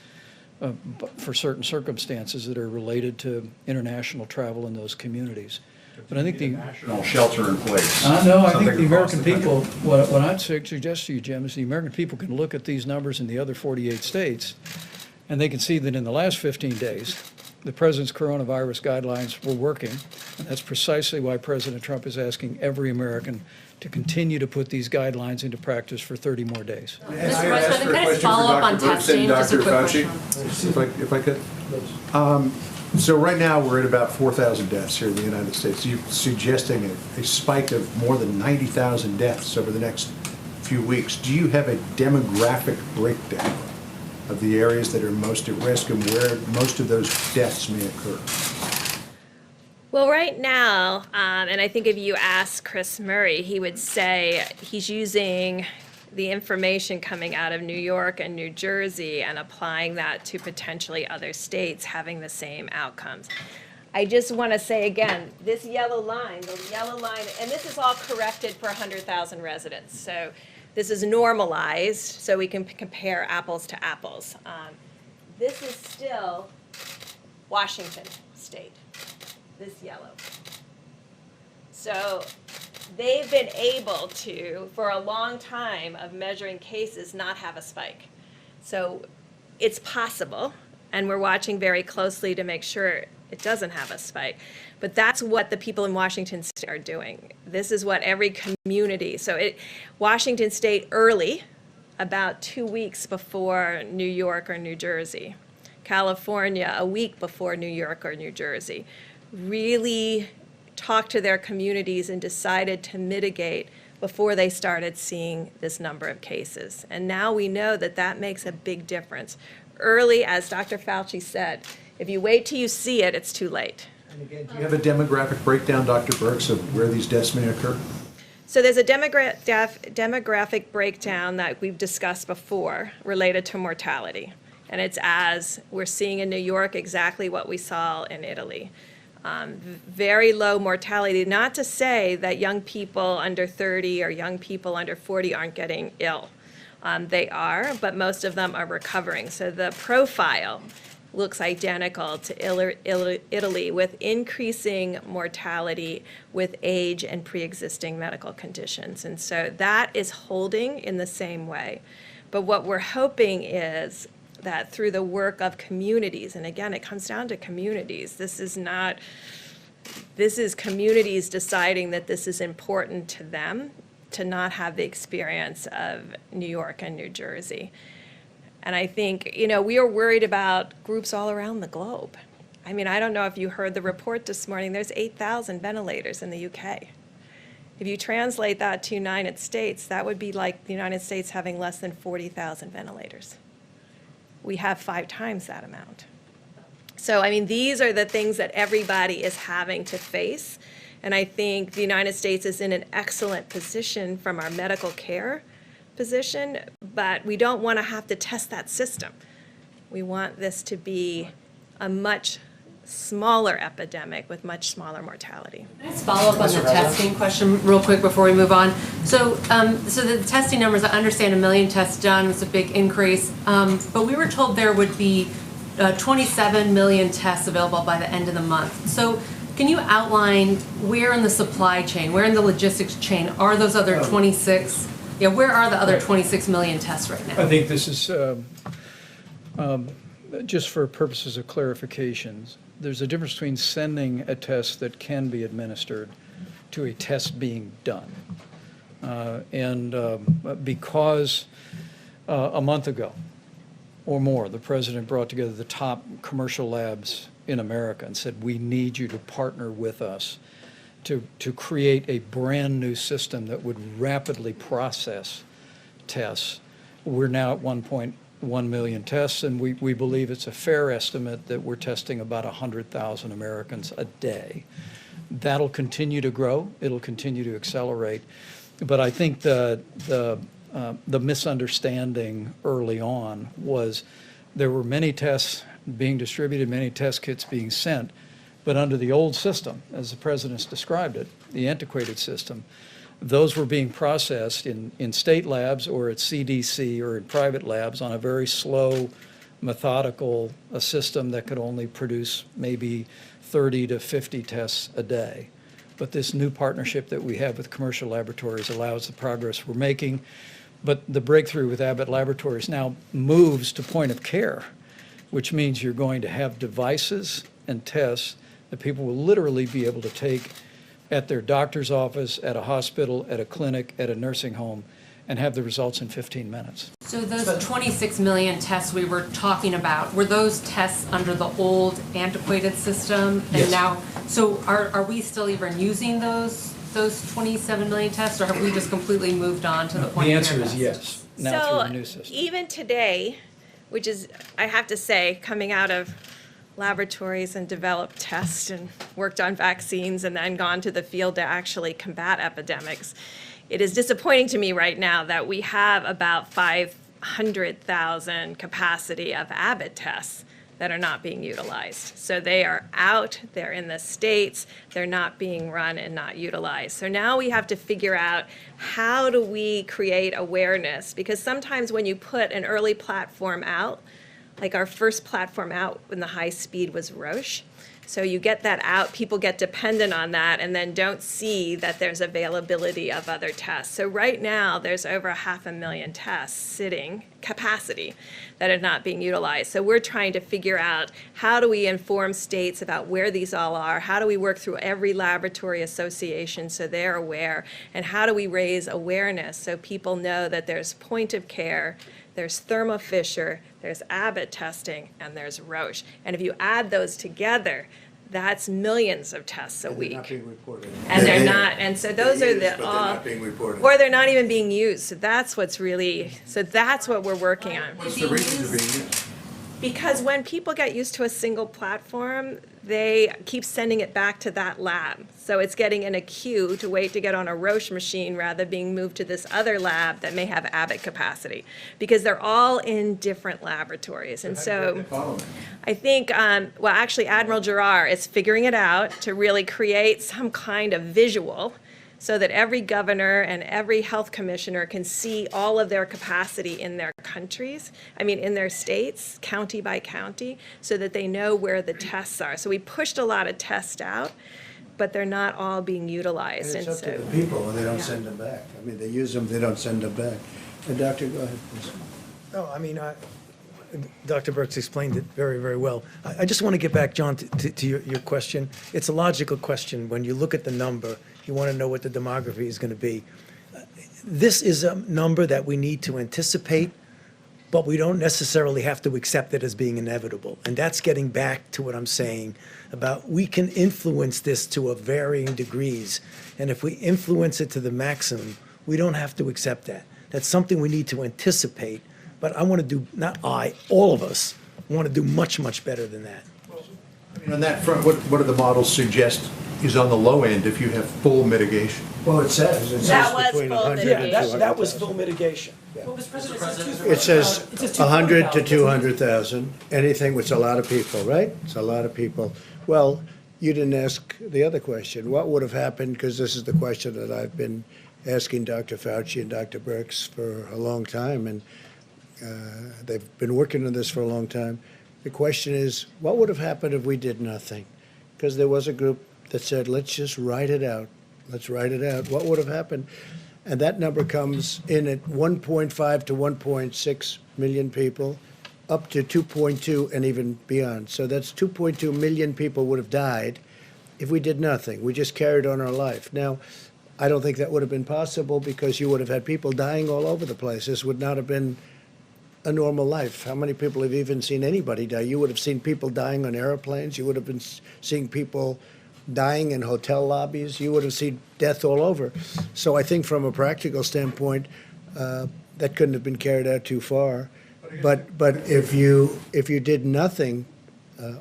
for certain circumstances that are related to international travel in those communities. But I think the National shelter in place. no, I think Something the across American the people, country. what I'd suggest to you, Jim, is the American people can look at these numbers in the other 48 states, and they can see that in the last 15 days, the president's coronavirus guidelines were working, and that's precisely why President Trump is asking every American to continue to put these guidelines into practice for 30 more days. Mr. President, can I just follow up on testing? Just a quick question. If I could. So right now, we're at about 4,000 deaths here in the United States. You're suggesting a spike of more than 90,000 deaths over the next few weeks. Do you have a demographic breakdown of the areas that are most at risk and where most of those deaths may occur? Well, right now, and I think if you ask Chris Murray, he would say he's using the information coming out of New York and New Jersey and applying that to potentially other states having the same outcomes. I just want to say again, this yellow line, and this is all corrected for 100,000 residents. So this is normalized so we can compare apples to apples. This is still Washington State, this yellow. So they've been able to, for a long time of measuring cases, not have a spike. So it's possible, and we're watching very closely to make sure it doesn't have a spike. But that's what the people in Washington State are doing. This is what every community, Washington State early, about 2 weeks before New York or New Jersey. California, a week before New York or New Jersey. Really talked to their communities and decided to mitigate before they started seeing this number of cases. And now we know that that makes a big difference. Early, as Dr. Fauci said, if you wait till you see it, it's too late. And again, do you have a demographic breakdown, Dr. Burks, of where these deaths may occur? So there's a demographic breakdown that we've discussed before related to mortality. And it's as we're seeing in New York exactly what we saw in Italy. Very low mortality, not to say that young people under 30 or young people under 40 aren't getting ill. They are, but most of them are recovering. So the profile looks identical to Italy with increasing mortality with age and pre-existing medical conditions. And so that is holding in the same way. But what we're hoping is that through the work of communities, and again, it comes down to communities. This is communities deciding that this is important to them to not have the experience of New York and New Jersey. And I think, we are worried about groups all around the globe. I mean, I don't know if you heard the report this morning, there's 8,000 ventilators in the UK. If you translate that to United States, that would be like the United States having less than 40,000 ventilators. We have 5 times that amount. So, I mean, these are the things that everybody is having to face. And I think the United States is in an excellent position from our medical care position, but we don't want to have to test that system. We want this to be a much smaller epidemic with much smaller mortality. Can I just follow up on the testing question real quick before we move on? So the testing numbers, I understand 1 million tests done was a big increase, but we were told there would be 27 million tests available by the end of the month. So can you outline where in the supply chain, where in the logistics chain are those other 26? Yeah, where are the other 26 million tests right now? I think this is, just for purposes of clarifications, there's a difference between sending a test that can be administered to a test being done. Because a month ago or more, the president brought together the top commercial labs in America and said, we need you to partner with us to create a brand new system that would rapidly process tests. We're now at 1.1 million tests, and we believe it's a fair estimate that we're testing about 100,000 Americans a day. That'll continue to grow. It'll continue to accelerate. But I think the misunderstanding early on was there were many tests being distributed, many test kits being sent, but under the old system, as the president's described it, the antiquated system, those were being processed in state labs or at CDC or in private labs on a very slow, methodical system that could only produce maybe 30 to 50 tests a day. But this new partnership that we have with commercial laboratories allows the progress we're making. But the breakthrough with Abbott Laboratories now moves to point of care, which means you're going to have devices and tests that people will literally be able to take at their doctor's office, at a hospital, at a clinic, at a nursing home, and have the results in 15 minutes. So those 26 million tests we were talking about, were those tests under the old antiquated system? And Yes. now, so are we still even using those 27 million tests, or have we just completely moved on to the point The of answer care is tests? yes, now through the new system. Even today, which is, I have to say, coming out of laboratories and developed tests and worked on vaccines and then gone to the field to actually combat epidemics, it is disappointing to me right now that we have about 500,000 capacity of Abbott tests that are not being utilized. So they are out, they're in the states, they're not being run and not utilized. So now we have to figure out, how do we create awareness? Because sometimes when you put an early platform out, like our first platform out in the high speed was Roche. So you get that out, people get dependent on that, and then don't see that there's availability of other tests. So right now, there's over 500,000 tests sitting, capacity, that are not being utilized. So we're trying to figure out, how do we inform states about where these all are? How do we work through every laboratory association so they're aware? And how do we raise awareness so people know that there's point of care, there's Thermo Fisher, there's Abbott testing, and there's Roche. And if you add those together, that's millions of tests a week. They're not being reported. And they're not, and so those They're are used, the, but they're not being reported. or they're not even being used. So that's what's really, so that's what we're working on. What's the reason for being used? Because when people get used to a single platform, they keep sending it back to that lab. So it's getting in a queue to wait to get on a Roche machine rather than being moved to this other lab that may have Abbott capacity, because they're all in different laboratories. And so I think, well, actually, Admiral Giroir is figuring it out to really create some kind of visual so that every governor and every health commissioner can see all of their capacity in their countries, in their states, county by county, so that they know where the tests are. So we pushed a lot of tests out, but they're not all being utilized. And it's up to the people, and they don't send them back. They use them, they don't send them back. And Doctor, go ahead, please. No, Dr. Birx explained it very, very well. I just want to get back, John, to your question. It's a logical question. When you look at the number, you want to know what the demography is going to be. This is a number that we need to anticipate, but we don't necessarily have to accept it as being inevitable. And that's getting back to what I'm saying about, we can influence this to a varying degrees. And if we influence it to the maximum, we don't have to accept that. That's something we need to anticipate. But I want to do, all of us want to do much, much better than that. On that front, what do the models suggest is on the low end if you have full mitigation? Well, it says That was between full 100 and mitigation. 200,000. That was full mitigation. It says 100 to 200,000, anything, which is a lot of people, right? It's a lot of people. Well, you didn't ask the other question. What would have happened, because this is the question that I've been asking Dr. Fauci and Dr. Birx for a long time, and they've been working on this for a long time. The question is, what would have happened if we did nothing? Because there was a group that said, let's just write it out. Let's write it out. What would have happened? And that number comes in at 1.5 to 1.6 million people, up to 2.2 and even beyond. So that's 2.2 million people would have died if we did nothing. We just carried on our life. Now, I don't think that would have been possible, because you would have had people dying all over the place. This would not have been a normal life. How many people have even seen anybody die? You would have seen people dying on airplanes. You would have been seeing people dying in hotel lobbies. You would have seen death all over. So I think from a practical standpoint, that couldn't have been carried out too far. But if you did nothing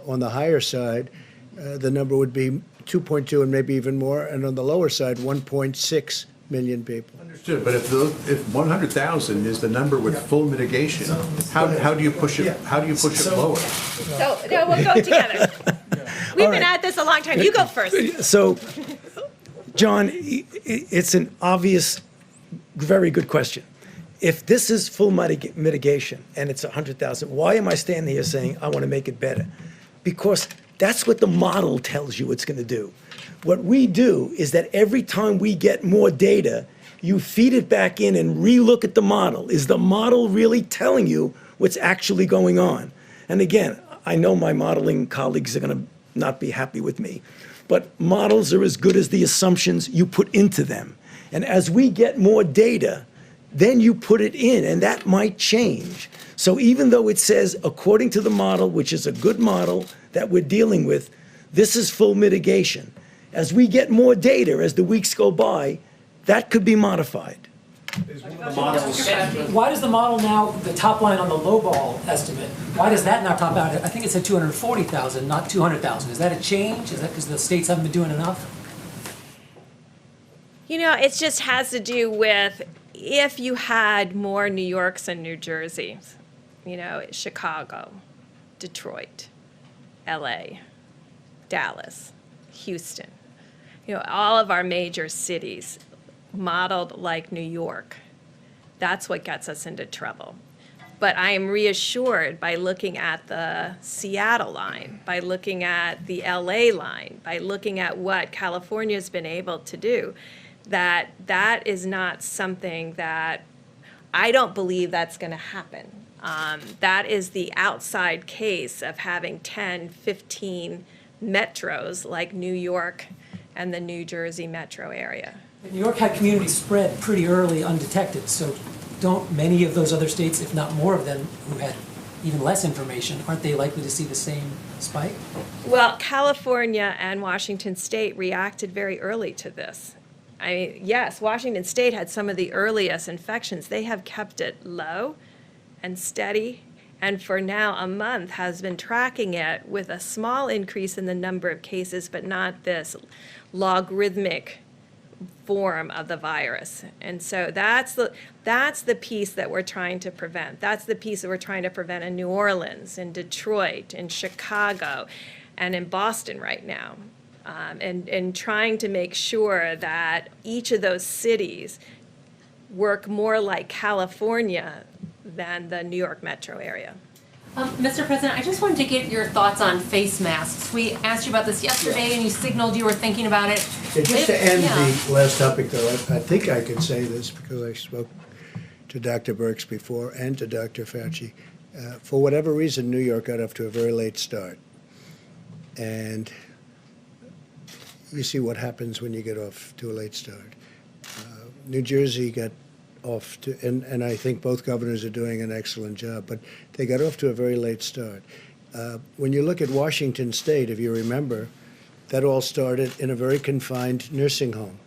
on the higher side, the number would be 2.2 and maybe even more, and on the lower side, 1.6 million people. Understood, but if 100,000 is the number with full mitigation, how do you push it? How do you push it lower? So, no, we'll go together. We've been at this a long time. You go first. So, John, it's an obvious, very good question. If this is full mitigation and it's 100,000, why am I standing here saying I want to make it better? Because that's what the model tells you it's going to do. What we do is that every time we get more data, you feed it back in and relook at the model. Is the model really telling you what's actually going on? And again, I know my modeling colleagues are going to not be happy with me, but models are as good as the assumptions you put into them. And as we get more data, then you put it in, and that might change. So even though it says, according to the model, which is a good model that we're dealing with, this is full mitigation. As we get more data, as the weeks go by, that could be modified. Why does the model now, the top line on the lowball estimate, why does that not top out? I think it said 240,000, not 200,000. Is that a change? Is that because the states haven't been doing enough? It just has to do with if you had more New Yorks and New Jerseys, Chicago, Detroit, LA, Dallas, Houston, all of our major cities modeled like New York. That's what gets us into trouble. But I am reassured by looking at the Seattle line, by looking at the LA line, by looking at what California's been able to do, that is not something that I don't believe that's going to happen. That is the outside case of having 10, 15 metros like New York and the New Jersey metro area. New York had community spread pretty early undetected, so don't many of those other states, if not more of them, who had even less information, aren't they likely to see the same spike? Well, California and Washington State reacted very early to this. Yes, Washington State had some of the earliest infections. They have kept it low and steady, and for now a month has been tracking it with a small increase in the number of cases, but not this logarithmic form of the virus. And so that's the piece that we're trying to prevent. That's the piece that we're trying to prevent in New Orleans, in Detroit, in Chicago, and in Boston right now. And trying to make sure that each of those cities work more like California than the New York metro area. Mr. President, I just wanted to get your thoughts on face masks. We asked you about this yesterday, and you signaled you were thinking about it. Yeah, just to end the last topic, though, I think I can say this because I spoke to Dr. Birx before and to Dr. Fauci. For whatever reason, New York got off to a very late start. And you see what happens when you get off to a late start. New Jersey got off to, and I think both governors are doing an excellent job, but they got off to a very late start. When you look at Washington State, if you remember, that all started in a very confined nursing home.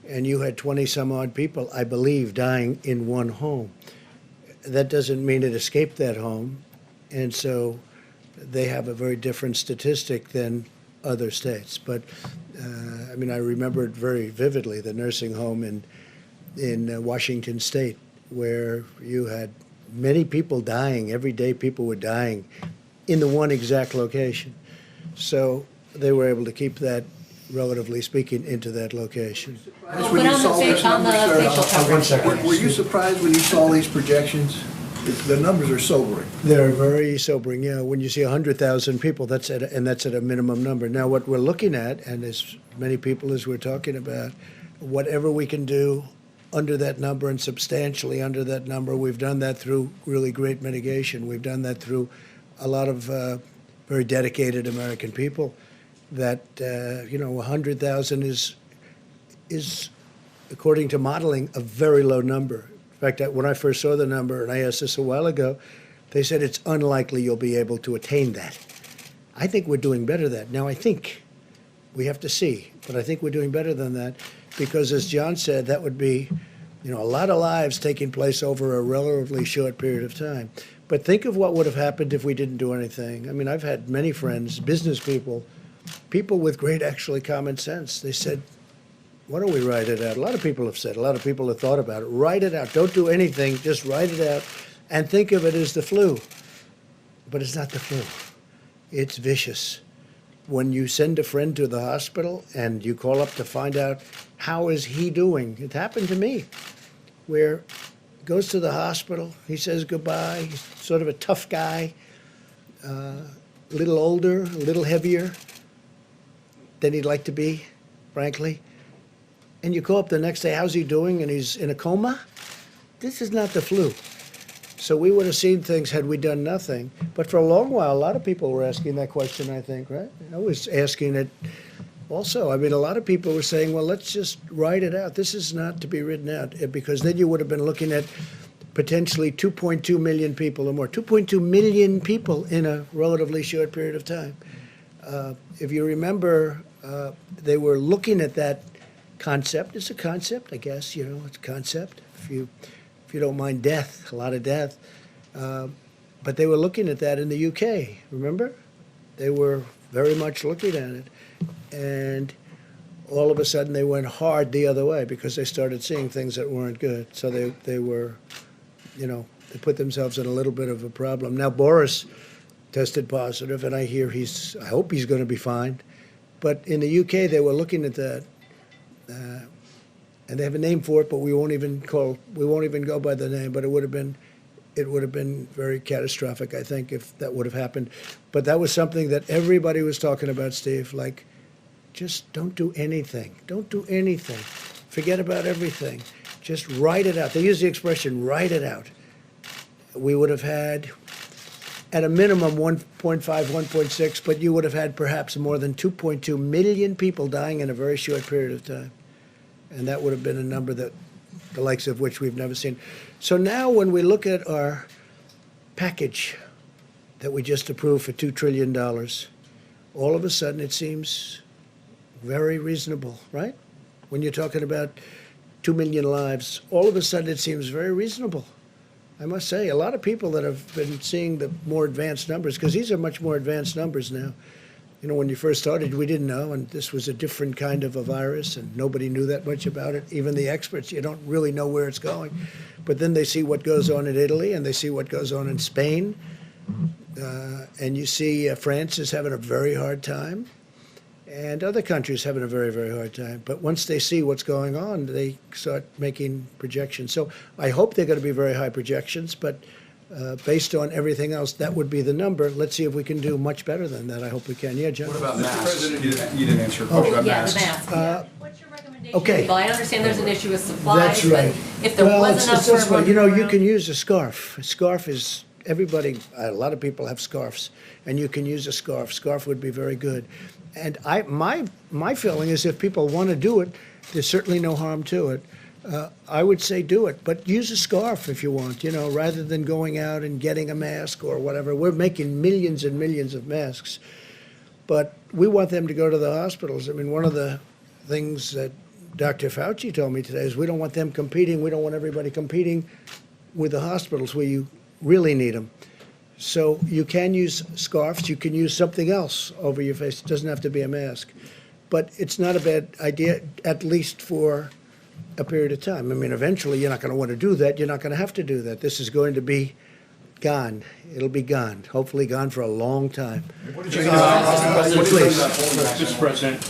And you had 20-some-odd people, I believe, dying in one home. That doesn't mean it escaped that home, and so they have a very different statistic than other states. But, I remember it very vividly, the nursing home in Washington State, where you had many people dying. Every day people were dying in the one exact location. So they were able to keep that, relatively speaking, into that location. When you saw these numbers, One second. were you surprised when you saw these projections? The numbers are sobering. They're very sobering. When you see 100,000 people, that's at a minimum number. Now, what we're looking at, and as many people as we're talking about, whatever we can do under that number and substantially under that number, we've done that through really great mitigation. We've done that through a lot of very dedicated American people. That 100,000 is, according to modeling, a very low number. In fact, when I first saw the number, and I asked this a while ago, they said it's unlikely you'll be able to attain that. I think we're doing better than that. Now, I think we have to see, but I think we're doing better than that because, as John said, that would be, a lot of lives taking place over a relatively short period of time. But think of what would have happened if we didn't do anything. I've had many friends, business people with great, actually, common sense. They said, why don't we write it out? A lot of people have said, a lot of people have thought about it. Write it out. Don't do anything. Just write it out and think of it as the flu. But it's not the flu. It's vicious. When you send a friend to the hospital and you call up to find out how is he doing, it happened to me, where he goes to the hospital, he says goodbye, he's sort of a tough guy, a little older, a little heavier than he'd like to be, frankly. And you call up the next day, how's he doing? And he's in a coma? This is not the flu. So we would have seen things had we done nothing. But for a long while, a lot of people were asking that question, I think, right? I was asking it also. A lot of people were saying, well, let's just write it out. This is not to be written out, because then you would have been looking at potentially 2.2 million people or more. 2.2 million people in a relatively short period of time. If you remember, they were looking at that concept. It's a concept, I guess, it's a concept. If you don't mind death, a lot of death. But they were looking at that in the UK, remember? They were very much looking at it. And all of a sudden they went hard the other way because they started seeing things that weren't good. So they were, they put themselves in a little bit of a problem. Now Boris tested positive, and I hear I hope he's going to be fine. But in the UK, they were looking at that, and they have a name for it, but we won't even go by the name. But it would have been very catastrophic, I think, if that would have happened. But that was something that everybody was talking about, Steve. Like, just don't do anything. Don't do anything. Forget about everything. Just write it out. They use the expression, write it out. We would have had, at a minimum, 1.5, 1.6, but you would have had perhaps more than 2.2 million people dying in a very short period of time. And that would have been a number that the likes of which we've never seen. So now when we look at our package that we just approved for $2 trillion, all of a sudden it seems very reasonable, right? When you're talking about 2 million lives, all of a sudden it seems very reasonable. I must say, a lot of people that have been seeing the more advanced numbers, because these are much more advanced numbers now. When you first started, we didn't know, and this was a different kind of a virus, and nobody knew that much about it. Even the experts, you don't really know where it's going. But then they see what goes on in Italy, and they see what goes on in Spain. And you see France is having a very hard time, and other countries having a very, very hard time. But once they see what's going on, they start making projections. So I hope they're going to be very high projections, but based on everything else, that would be the number. Let's see if we can do much better than that. I hope we can. Yeah, John? What about masks? You didn't answer a question about Yeah, the masks. mask. What's your recommendation? okay. Well, I understand there's an issue with supplies, That's right. but if there was enough for this way. everyone to You go can around- use a scarf. A scarf is, everybody, a lot of people have scarves, and you can use a scarf. Scarf would be very good. And my feeling is if people want to do it, there's certainly no harm to it. I would say do it, but use a scarf if you want, rather than going out and getting a mask or whatever. We're making millions and millions of masks, but we want them to go to the hospitals. I mean, one of the things that Dr. Fauci told me today is we don't want them competing. We don't want everybody competing with the hospitals where you really need them. So you can use scarves. You can use something else over your face. It doesn't have to be a mask. But it's not a bad idea, at least for a period of time. I mean, eventually you're not going to want to do that. You're not going to have to do that. This is going to be gone. It'll be gone. Hopefully gone for a long time. Mr. President,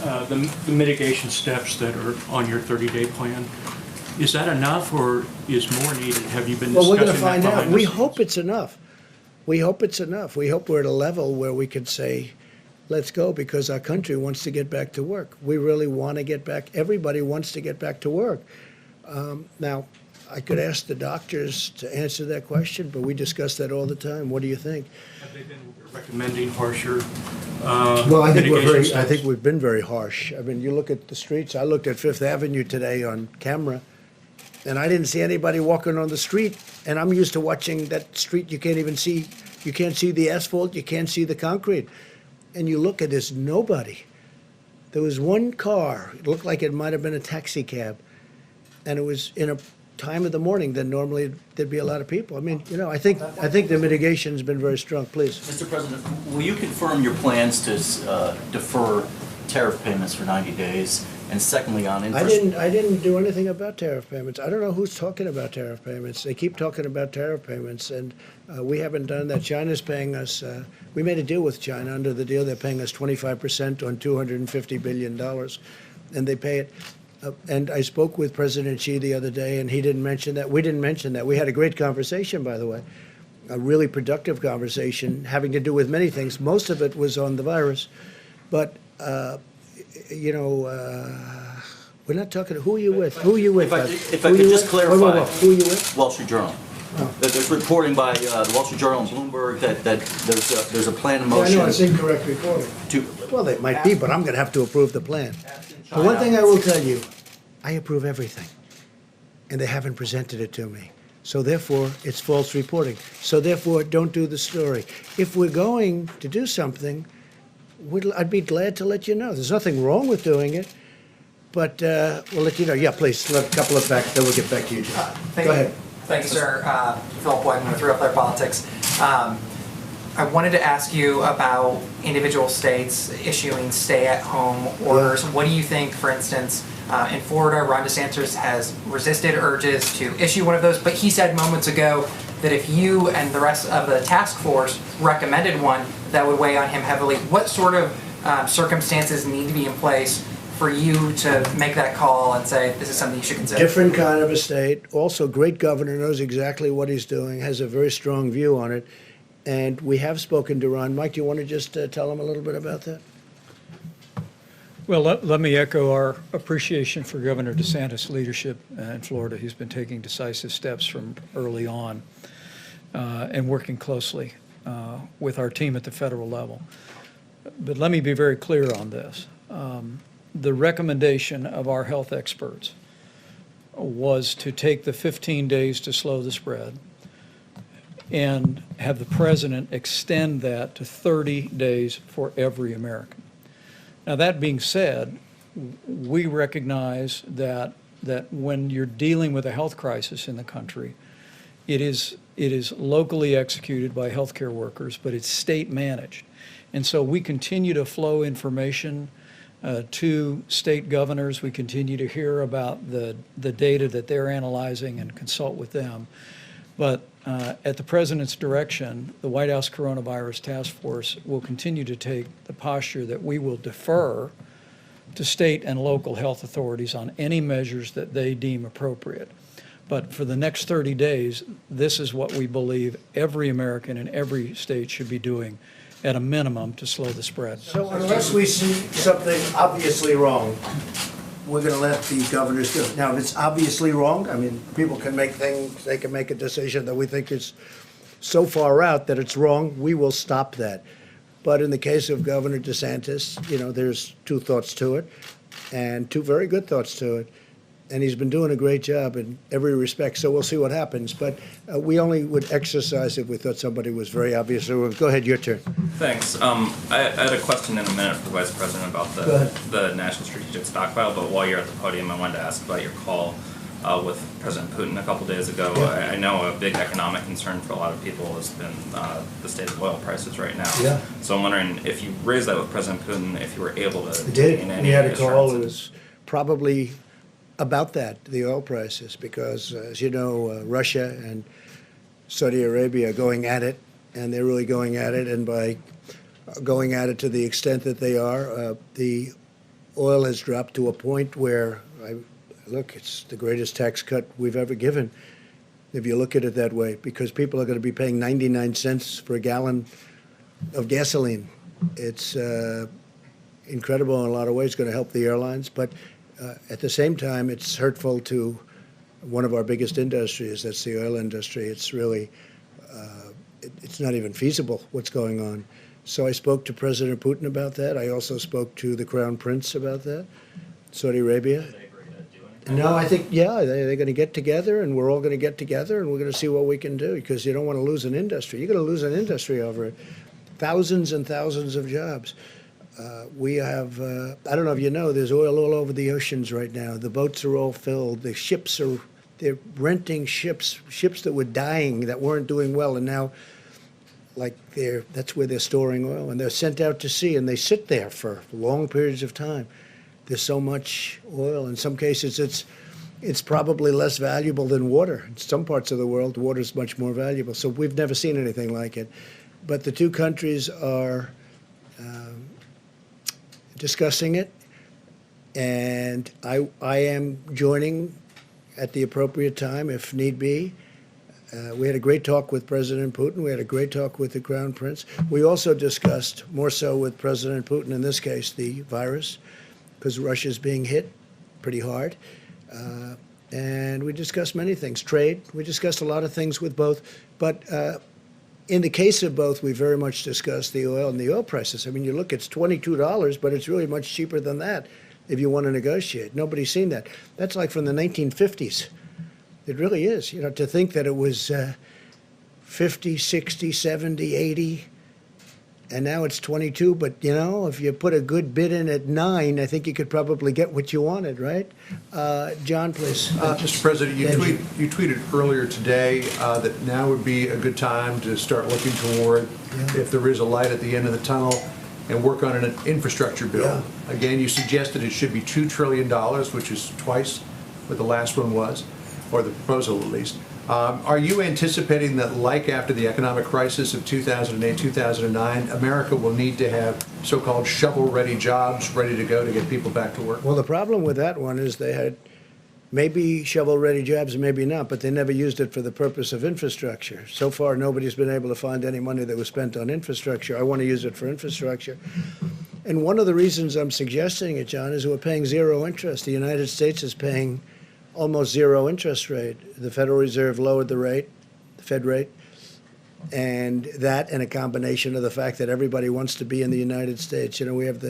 the mitigation steps that are on your 30-day plan, is that enough or is more needed? Have you been Well, discussing we're going to that find out. behind the We scenes? hope it's enough. We hope it's enough. We hope we're at a level where we could say, let's go, because our country wants to get back to work. We really want to get back. Everybody wants to get back to work. Now, I could ask the doctors to answer that question, but we discuss that all the time. What do you think? Have they been recommending harsher Well, I mitigation steps? think we've been very harsh. I mean, you look at the streets. I looked at Fifth Avenue today on camera, and I didn't see anybody walking on the street. And I'm used to watching that street. You can't even see. You can't see the asphalt. You can't see the concrete. And you look at this, nobody. There was one car. It looked like it might have been a taxi cab, and it was in a time of the morning that normally there'd be a lot of people. I mean, I think the mitigation's been very strong. Please. Mr. President, will you confirm your plans to defer tariff payments for 90 days? And secondly, on I didn't do anything about tariff payments. I don't know who's talking about tariff payments. They keep talking about tariff payments, and we haven't done that. China's paying us. We made a deal with China. Under the deal, they're paying us 25% on $250 billion, and they pay it. And I spoke with President Xi the other day, and he didn't mention that. We didn't mention that. We had a great conversation, by the way, a really productive conversation having to do with many things. Most of it was on the virus, but we're not talking. Who are you with? Who are you with? If I could just clarify. Whoa. Who are you with? Wall Street Journal. That there's reporting by the Wall Street Journal and Bloomberg that there's a plan in Yeah, I motion. know it's incorrect reporting. To Well, they might be, but I'm going to have to approve the plan. The one thing I will tell you, I approve everything, and they haven't presented it to me. So therefore, it's false reporting. So therefore, don't do the story. If we're going to do something, I'd be glad to let you know. There's nothing wrong with doing it, but we'll let you know. Yeah, please, let a couple of back, then we'll get back to you, Jim. Go ahead. Thank you, sir. Philip Whiteman with Real Clear Politics. I wanted to ask you about individual states issuing stay-at-home orders. What do you think, for instance, in Florida, Ron DeSantis has resisted urges to issue one of those, but he said moments ago that if you and the rest of the task force recommended one, that would weigh on him heavily. What sort of circumstances need to be in place for you to make that call and say this is something you should consider? Different kind of a state. Also, great governor, knows exactly what he's doing, has a very strong view on it. And we have spoken to Ron. Mike, do you want to just tell him a little bit about that? Well, let me echo our appreciation for Governor DeSantis' leadership in Florida. He's been taking decisive steps from early on and working closely with our team at the federal level. But let me be very clear on this. The recommendation of our health experts was to take the 15 days to slow the spread and have the president extend that to 30 days for every American. Now, that being said, we recognize that when you're dealing with a health crisis in the country, it is locally executed by healthcare workers, but it's state managed. And so we continue to flow information to state governors. We continue to hear about the data that they're analyzing and consult with them. But at the president's direction, the White House Coronavirus Task Force will continue to take the posture that we will defer to state and local health authorities on any measures that they deem appropriate. But for the next 30 days, this is what we believe every American in every state should be doing at a minimum to slow the spread. So unless we see something obviously wrong, we're going to let the governors do it. Now, if it's obviously wrong, I mean, people can make things, they can make a decision that we think is so far out that it's wrong, we will stop that. But in the case of Governor DeSantis, you know, there's two thoughts to it, and two very good thoughts to it. And he's been doing a great job in every respect, so we'll see what happens. But we only would exercise if we thought somebody was very obvious. So go ahead, your turn. Thanks. I had a question in a minute for the Vice President about the National Strategic Stockpile, but while you're at the podium, I wanted to ask about your call with President Putin a couple days ago. Yeah. I know a big economic concern for a lot of people has been the state of oil prices right now. Yeah. So I'm wondering if you raised that with President Putin, if you were able to gain any We had a call. It assurances. was probably about that, the oil prices, because as you know, Russia and Saudi Arabia are going at it, and they're really going at it, and by going at it to the extent that they are, the oil has dropped to a point where, look, it's the greatest tax cut we've ever given, if you look at it that way, because people are going to be paying 99 cents for a gallon of gasoline. It's incredible in a lot of ways. It's going to help the airlines, but at the same time, it's hurtful to one of our biggest industries, that's the oil industry. It's really, it's not even feasible what's going on. So I spoke to President Putin about that. I also spoke to the Crown Prince about that, Saudi Arabia. Did they agree to do anything? No, I think, yeah, they're going to get together, and we're all going to get together, and we're going to see what we can do, because you don't want to lose an industry. You're going to lose an industry over it. Thousands and thousands of jobs. We have, I don't know if you know, there's oil all over the oceans right now. The boats are all filled. The ships are, they're renting ships that were dying, that weren't doing well, and now, like, that's where they're storing oil, and they're sent out to sea, and they sit there for long periods of time. There's so much oil. In some cases, it's probably less valuable than water. In some parts of the world, water is much more valuable. So we've never seen anything like it. But the two countries are discussing it, and I am joining at the appropriate time if need be. We had a great talk with President Putin. We had a great talk with the Crown Prince. We also discussed, more so with President Putin in this case, the virus, because Russia's being hit pretty hard. And we discussed many things. Trade, we discussed a lot of things with both. But in the case of both, we very much discussed the oil and the oil prices. I mean, you look, it's $22, but it's really much cheaper than that if you want to negotiate. Nobody's seen that. That's like from the 1950s. It really is. You know, to think that it was 50, 60, 70, 80 and now it's 22, but you know, if you put a good bid in at 9, I think you could probably get what you wanted, right? John, please. Mr. President, you tweeted earlier today that now would be a good time to start looking toward, if there is a light at the end of the tunnel, and work on an infrastructure bill. Yeah. Again, you suggested it should be $2 trillion, which is twice what the last one was, or the proposal at least. Are you anticipating that, like after the economic crisis of 2008, 2009, America will need to have so-called shovel-ready jobs ready to go to get people back to work? Well, the problem with that one is they had maybe shovel-ready jobs, maybe not, but they never used it for the purpose of infrastructure. So far, nobody's been able to find any money that was spent on infrastructure. I want to use it for infrastructure. And one of the reasons I'm suggesting it, John, is we're paying 0 interest. The United States is paying almost 0 interest rate. The Federal Reserve lowered the rate, the Fed rate, and that and a combination of the fact that everybody wants to be in the United States. You know, we have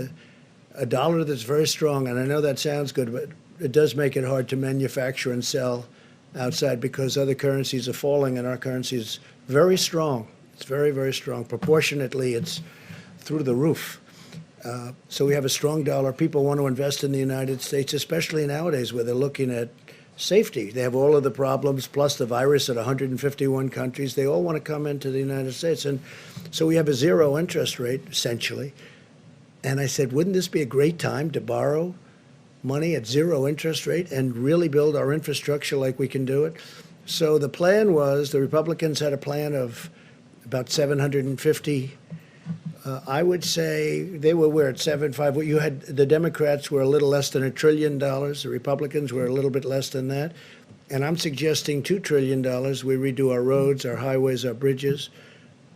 a dollar that's very strong, and I know that sounds good, but it does make it hard to manufacture and sell outside because other currencies are falling and our currency is very strong. It's very, very strong. Proportionately, it's through the roof. So we have a strong dollar. People want to invest in the United States, especially nowadays where they're looking at safety. They have all of the problems, plus the virus at 151 countries. They all want to come into the United States. And so we have a 0 interest rate, essentially. And I said, wouldn't this be a great time to borrow money at 0 interest rate and really build our infrastructure like we can do it? So the plan was, the Republicans had a plan of about 750. I would say they were at 7.5. You had the Democrats were a little less than $1 trillion. The Republicans were a little bit less than that. And I'm suggesting $2 trillion. We redo our roads, our highways, our bridges.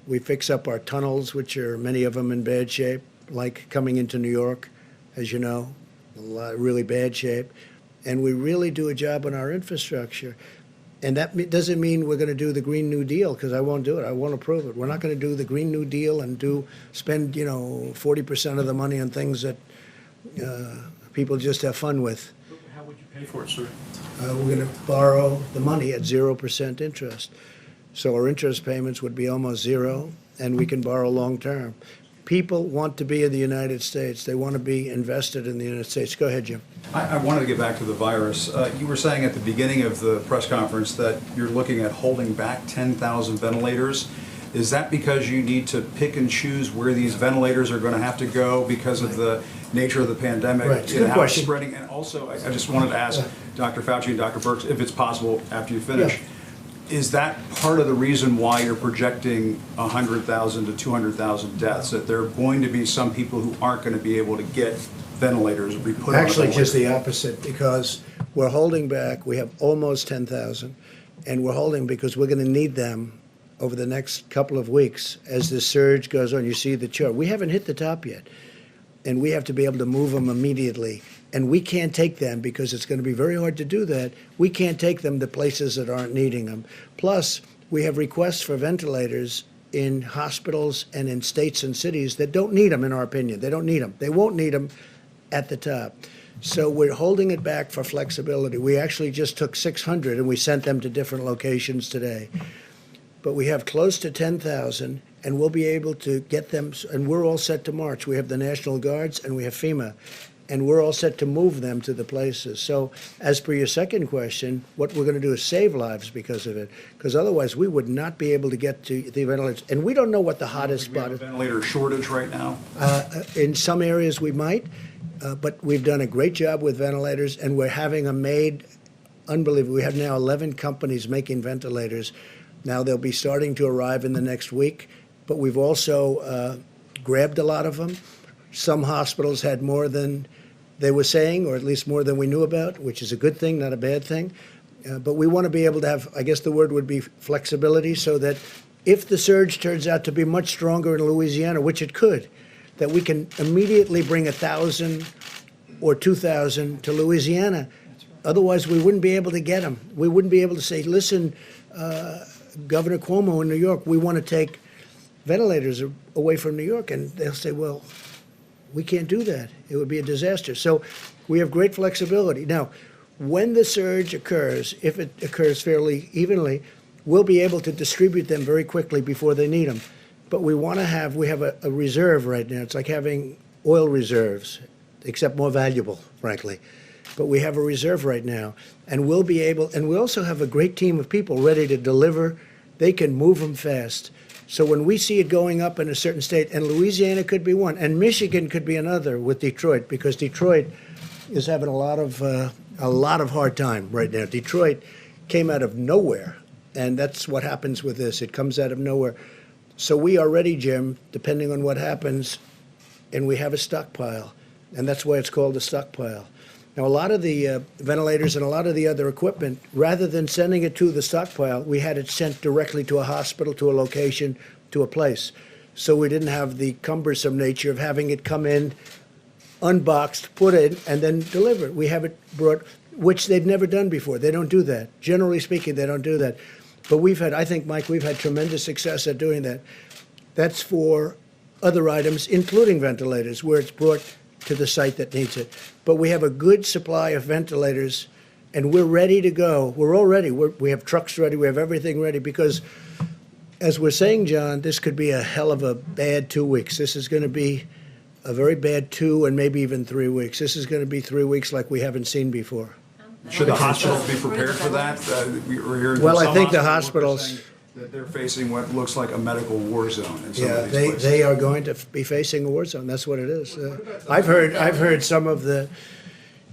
We fix up our tunnels, which are many of them in bad shape, like coming into New York, as you know, really bad shape. And we really do a job on our infrastructure. And that doesn't mean we're going to do the Green New Deal, because I won't do it. I won't approve it. We're not going to do the Green New Deal and spend 40% of the money on things that people just have fun with. How would you pay for it, sir? We're going to borrow the money at 0% interest. So our interest payments would be almost 0, and we can borrow long term. People want to be in the United States. They want to be invested in the United States. Go ahead, Jim. I wanted to get back to the virus. You were saying at the beginning of the press conference that you're looking at holding back 10,000 ventilators. Is that because you need to pick and choose where these ventilators are going to have to go because of the nature of the pandemic? Right. Good how question. it's spreading? And also, I just wanted to ask Dr. Fauci and Dr. Birx, if it's possible after you finish, is that part of the reason why you're projecting 100,000 to 200,000 deaths, that there are going to be some people who aren't going to be able to get ventilators or be put on a Actually, ventilator? just the opposite, because we're holding back. We have almost 10,000, and we're holding because we're going to need them over the next couple of weeks as the surge goes on. You see the chart. We haven't hit the top yet, and we have to be able to move them immediately. And we can't take them, because it's going to be very hard to do that. We can't take them to places that aren't needing them. Plus, we have requests for ventilators in hospitals and in states and cities that don't need them, in our opinion. They don't need them. They won't need them at the top. So we're holding it back for flexibility. We actually just took 600 and we sent them to different locations today. But we have close to 10,000, and we'll be able to get them, and we're all set to march. We have the National Guards and we have Fema, and we're all set to move them to the places. So as per your second question, what we're going to do is save lives because of it, because otherwise we would not be able to get to the ventilators. And we don't know what the hottest spot is. Ventilator shortage right now? In some areas we might, but we've done a great job with ventilators, and we're having them made unbelievable. We have now 11 companies making ventilators. Now they'll be starting to arrive in the next week, but we've also grabbed a lot of them. Some hospitals had more than they were saying, or at least more than we knew about, which is a good thing, not a bad thing. But we want to be able to have, I guess the word would be flexibility, so that if the surge turns out to be much stronger in Louisiana, which it could, that we can immediately bring 1,000 or 2,000 to Louisiana. Otherwise, we wouldn't be able to get them. We wouldn't be able to say, listen, Governor Cuomo in New York, we want to take ventilators away from New York. And they'll say, well, we can't do that. It would be a disaster. So we have great flexibility. Now, when the surge occurs, if it occurs fairly evenly, we'll be able to distribute them very quickly before they need them. But we have a reserve right now. It's like having oil reserves, except more valuable, frankly. But we have a reserve right now, and we'll be able, and we also have a great team of people ready to deliver. They can move them fast. So when we see it going up in a certain state, and Louisiana could be one, and Michigan could be another with Detroit, because Detroit is having a lot of hard time right now. Detroit came out of nowhere, and that's what happens with this. It comes out of nowhere. So we are ready, Jim, depending on what happens, and we have a stockpile, and that's why it's called a stockpile. Now, a lot of the ventilators and a lot of the other equipment, rather than sending it to the stockpile, we had it sent directly to a hospital, to a location, to a place. So we didn't have the cumbersome nature of having it come in, unboxed, put in, and then delivered. We have it brought, which they've never done before. They don't do that. Generally speaking, they don't do that. But I think, Mike, we've had tremendous success at doing that. That's for other items, including ventilators, where it's brought to the site that needs it. But we have a good supply of ventilators, and we're ready to go. We're all ready. We have trucks ready. We have everything ready, because, as we're saying, John, this could be a hell of a bad 2 weeks. This is going to be a very bad 2 and maybe even 3 weeks. This is going to be 3 weeks like we haven't seen before. Should the hospitals be prepared for that? We're hearing from Well, I some think the hospital workers hospitals- saying that they're facing what looks like a medical war zone in some Yeah, of these places. they are going to be facing a war zone. That's what it is. I've heard some of the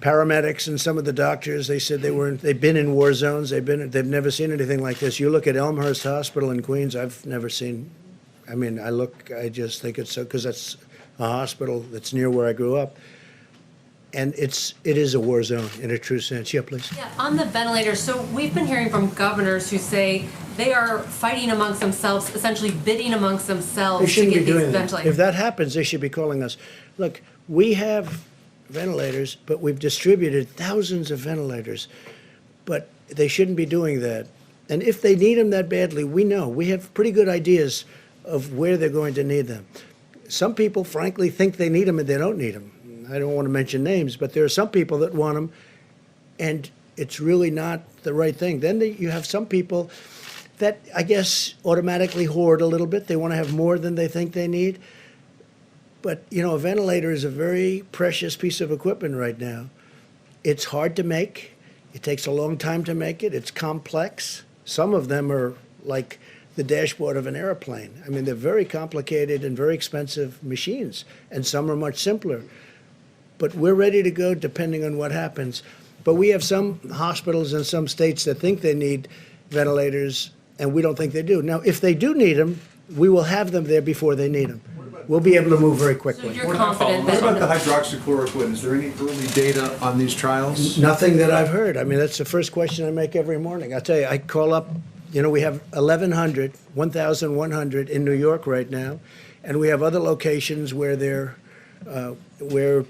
paramedics and some of the doctors. They said they've been in war zones. They've never seen anything like this. You look at Elmhurst Hospital in Queens. I've never seen. I mean, I just think it's so, because that's a hospital that's near where I grew up. And it is a war zone in a true sense. Yeah, please. Yeah, on the ventilators, so we've been hearing from governors who say they are fighting amongst themselves, essentially bidding amongst They themselves to shouldn't get be these doing that. ventilators. If that happens, they should be calling us. Look, we have ventilators, but we've distributed thousands of ventilators. But they shouldn't be doing that. And if they need them that badly, we know. We have pretty good ideas of where they're going to need them. Some people, frankly, think they need them and they don't need them. I don't want to mention names, but there are some people that want them, and it's really not the right thing. Then you have some people that, I guess, automatically hoard a little bit. They want to have more than they think they need. But, a ventilator is a very precious piece of equipment right now. It's hard to make. It takes a long time to make it. It's complex. Some of them are like the dashboard of an airplane. I mean, they're very complicated and very expensive machines, and some are much simpler. But we're ready to go depending on what happens. But we have some hospitals in some states that think they need ventilators, and we don't think they do. Now, if they do need them, we will have them there before they need them. We'll be able to move very quickly. So you're confident What about the that, hydroxychloroquine? Is there any early data on these trials? Nothing that I've heard. I mean, that's the first question I make every morning. I tell you, I call up, we have 1,100 in New York right now, and we have other locations where where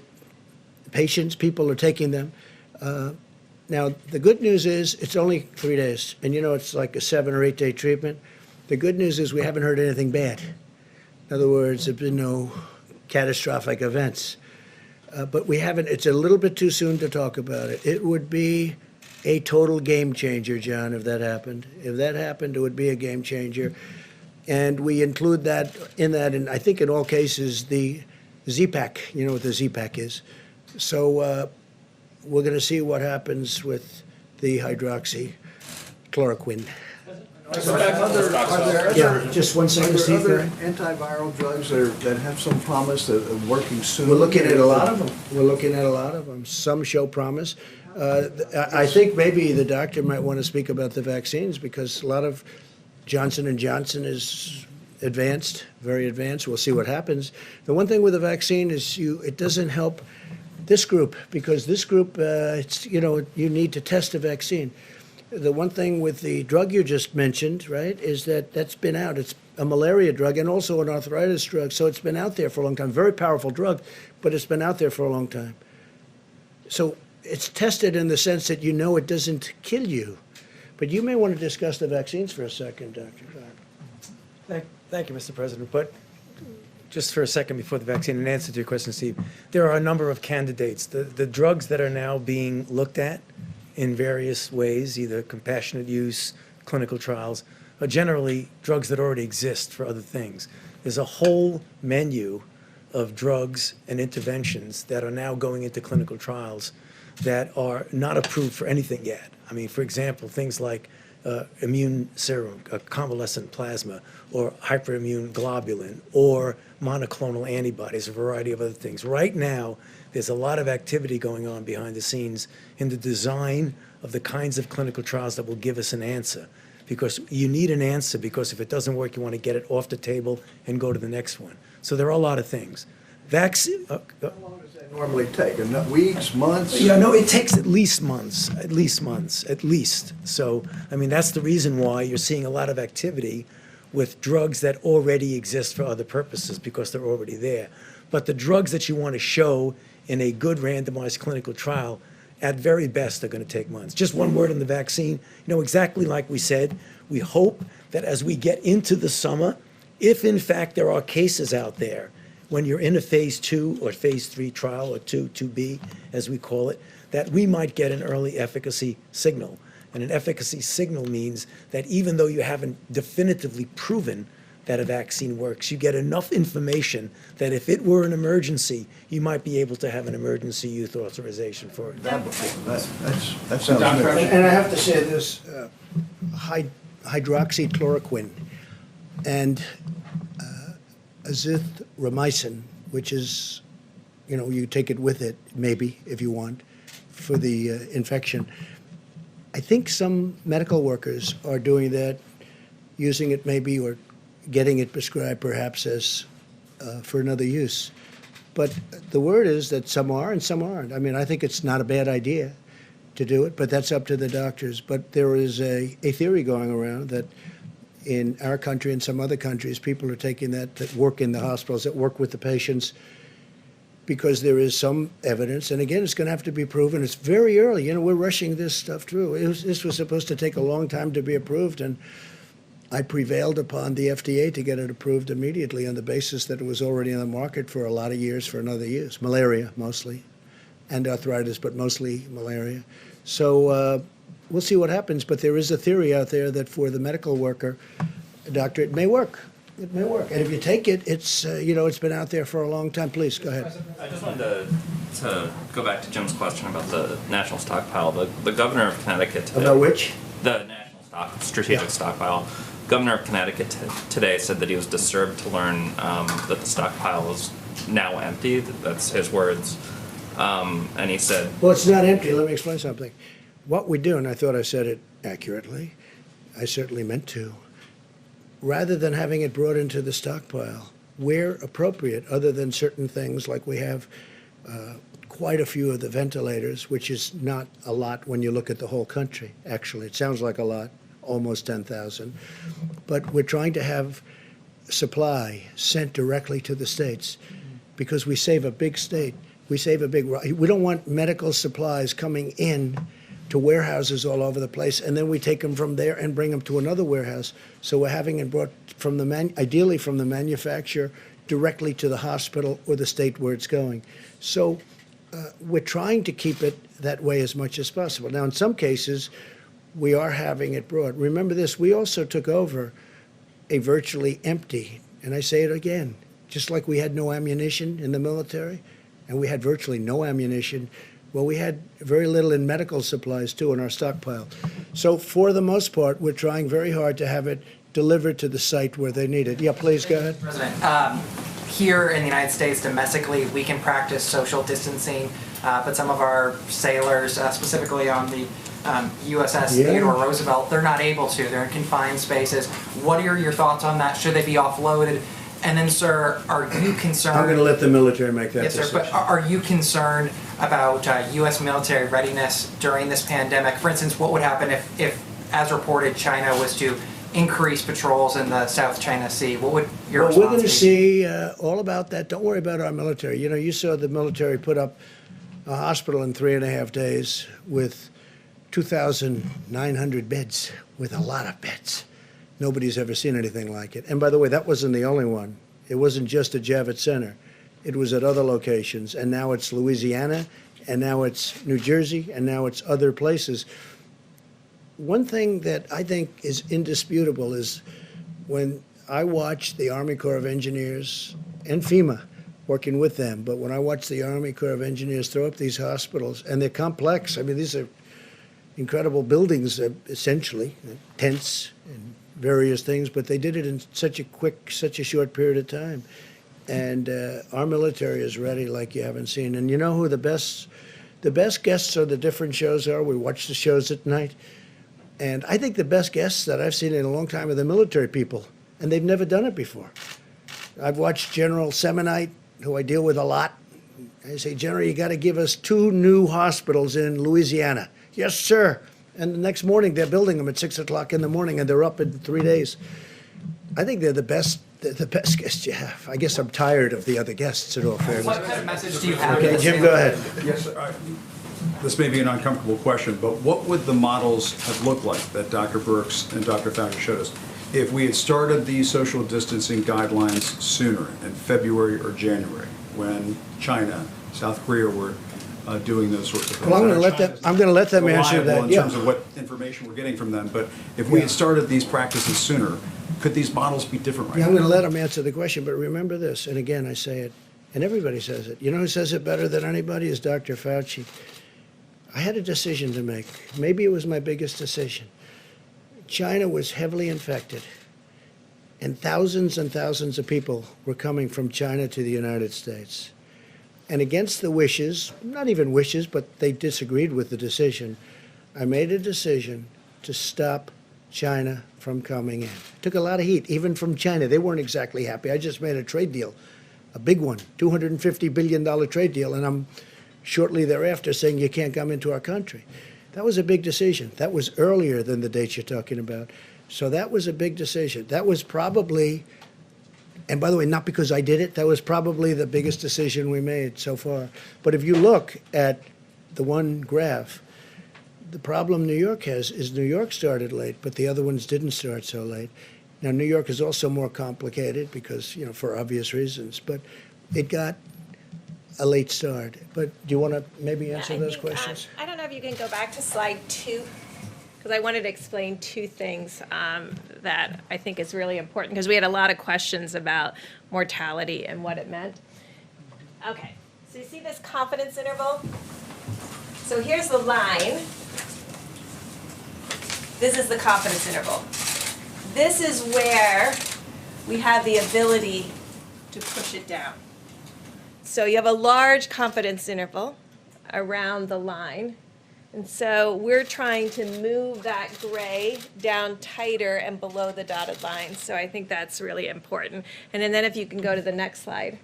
people are taking them. Now, the good news is it's only 3 days, and it's like a 7 or 8 day treatment. The good news is we haven't heard anything bad. In other words, there have been no catastrophic events. But we haven't, it's a little bit too soon to talk about it. It would be a total game changer, John, if that happened. If that happened, it would be a game changer. And we include that, and I think in all cases, the Z-Pack, you know what the Z-Pack is. So we're going to see what happens with the hydroxychloroquine. Yeah, just 1 second, Steve. Are there other antiviral drugs that have some promise of working soon? We're looking at a lot of them. Some show promise. I think maybe the doctor might want to speak about the vaccines, because a lot of Johnson & Johnson is advanced, very advanced. We'll see what happens. The one thing with the vaccine is it doesn't help this group, because this group, you need to test a vaccine. The one thing with the drug you just mentioned, right, is that's been out. It's a malaria drug and also an arthritis drug, so it's been out there for a long time. Very powerful drug, but it's been out there for a long time. So it's tested in the sense that it doesn't kill you. But you may want to discuss the vaccines for a second, Dr. Thank you, Mr. President. But just for a second before the vaccine, in answer to your question, Steve, there are a number of candidates. The drugs that are now being looked at in various ways, either compassionate use, clinical trials, are generally drugs that already exist for other things. there's a whole menu of drugs and interventions that are now going into clinical trials that are not approved for anything yet. I mean, for example, things like immune serum, convalescent plasma, or hyperimmune globulin, or monoclonal antibodies, a variety of other things. Right now, there's a lot of activity going on behind the scenes in the design of the kinds of clinical trials that will give us an answer. Because you need an answer, because if it doesn't work, you want to get it off the table and go to the next one. So there are a lot of things. Vaccine. How long does that normally take? Weeks, months? Yeah, no, it takes at least months, at least. So, I mean, that's the reason why you're seeing a lot of activity with drugs that already exist for other purposes, because they're already there. But the drugs that you want to show in a good randomized clinical trial, at very best, are going to take months. Just one word on the vaccine. You know, exactly like we said, we hope that as we get into the summer, if in fact there are cases out there, when you're in a phase 2 or phase 3 trial, or 2B, as we call it, that we might get an early efficacy signal. And an efficacy signal means that even though you haven't definitively proven that a vaccine works, you get enough information that if it were an emergency, you might be able to have an emergency use authorization for it. That sounds good. And I have to say this, hydroxychloroquine and azithromycin, which is, you know, you take it with it, maybe, if you want, for the infection. I think some medical workers are doing that, using it maybe, or getting it prescribed perhaps as for another use. But the word is that some are and some aren't. I mean, I think it's not a bad idea to do it, but that's up to the doctors. But there is a theory going around that in our country and some other countries, people are taking that work in the hospitals, that work with the patients, because there is some evidence. And again, it's going to have to be proven. It's very early. You know, we're rushing this stuff through. This was supposed to take a long time to be approved, and I prevailed upon the FDA to get it approved immediately on the basis that it was already on the market for a lot of years for another use. Malaria, mostly, and arthritis, but mostly malaria. So we'll see what happens, but there is a theory out there that for the medical worker, doctor, it may work. It may work. And if you take it, it's, you know, it's been out there for a long time. Please, go ahead. I just wanted to go back to Jim's question about the national stockpile. The governor of Connecticut today. About which? The national strategic stockpile. Governor of Connecticut today said that he was disturbed to learn that the stockpile is now empty. That's his words. And he said... Well, it's not empty. Let me explain something. What we do, and I thought I said it accurately, I certainly meant to, rather than having it brought into the stockpile, where appropriate, other than certain things like we have quite a few of the ventilators, which is not a lot when you look at the whole country, actually. It sounds like a lot, almost 10,000. But we're trying to have supply sent directly to the states because we save a big state. We don't want medical supplies coming in to warehouses all over the place, and then we take them from there and bring them to another warehouse. So we're having it brought from ideally from the manufacturer directly to the hospital or the state where it's going. So we're trying to keep it that way as much as possible. Now, in some cases, we are having it brought. Remember this, we also took over a virtually empty, and I say it again, just like we had no ammunition in the military, and we had virtually no ammunition, well, we had very little in medical supplies, too, in our stockpile. So for the most part, we're trying very hard to have it delivered to the site where they need it. Yeah, please, go ahead. President, here in the United States, domestically, we can practice social distancing, but some of our sailors, specifically on the USS Theodore Roosevelt, they're not able to. They're in confined spaces. What are your thoughts on that? Should they be offloaded? And then, sir, are you concerned... I'm going to let the military make that decision. Yes, sir, but are you concerned about U.S. military readiness during this pandemic? For instance, what would happen if, as reported, China was to increase patrols in the South China Sea? What would your response be? We're going to see all about that. Don't worry about our military. You know, you saw the military put up a hospital in 3.5 days with 2,900 beds, with a lot of beds. Nobody's ever seen anything like it. And by the way, that wasn't the only one. It wasn't just at Javits Center. It was at other locations. And now it's Louisiana, and now it's New Jersey, and now it's other places. One thing that I think is indisputable is when I watched the Army Corps of Engineers and FEMA working with them, but when I watched the Army Corps of Engineers throw up these hospitals, and they're complex, I mean, these are incredible buildings, essentially, tents and various things, but they did it in such a short period of time. And our military is ready like you haven't seen. And you know who the best guests are, the different shows are? We watch the shows at night. And I think the best guests that I've seen in a long time are the military people, and they've never done it before. I've watched General Semonite, who I deal with a lot. I say, General, you got to give us 2 new hospitals in Louisiana. Yes, sir. And the next morning, they're building them at 6 o'clock in the morning, and they're up in 3 days. I think they're the best guests you have. I guess I'm tired of the other guests, in all fairness. What kind of message do you have? Okay, Jim, go ahead. Yes, this may be an uncomfortable question, but what would the models have looked like that Dr. Birx and Dr. Fauci showed us if we had started these social distancing guidelines sooner, in February or January, when China, South Korea were doing those sorts of things? Well, I'm going to let them answer that. In terms of what information we're getting from them, but if we had started these practices sooner, could these models be different right now? I'm going to let them answer the question, but remember this, and again, I say it, and everybody says it. You know who says it better than anybody is Dr. Fauci. I had a decision to make. Maybe it was my biggest decision. China was heavily infected, and thousands of people were coming from China to the United States. And against the wishes, not even wishes, but they disagreed with the decision, I made a decision to stop China from coming in. Took a lot of heat, even from China. They weren't exactly happy. I just made a trade deal, a big one, $250 billion trade deal, and I'm shortly thereafter saying you can't come into our country. That was a big decision. That was earlier than the dates you're talking about. So that was a big decision. That was probably, and by the way, not because I did it, that was probably the biggest decision we made so far. But if you look at the one graph, the problem New York has is New York started late, but the other ones didn't start so late. Now, New York is also more complicated because, you know, for obvious reasons, but it got a late start. But do you want to maybe answer those questions? I don't know if you can go back to slide 2, because I wanted to explain 2 things that I think is really important, because we had a lot of questions about mortality and what it meant. Okay, so you see this confidence interval? So here's the line. This is the confidence interval. This is where we have the ability to push it down. So you have a large confidence interval around the line. And so we're trying to move that gray down tighter and below the dotted line. So I think that's really important. And then if you can go to the next slide.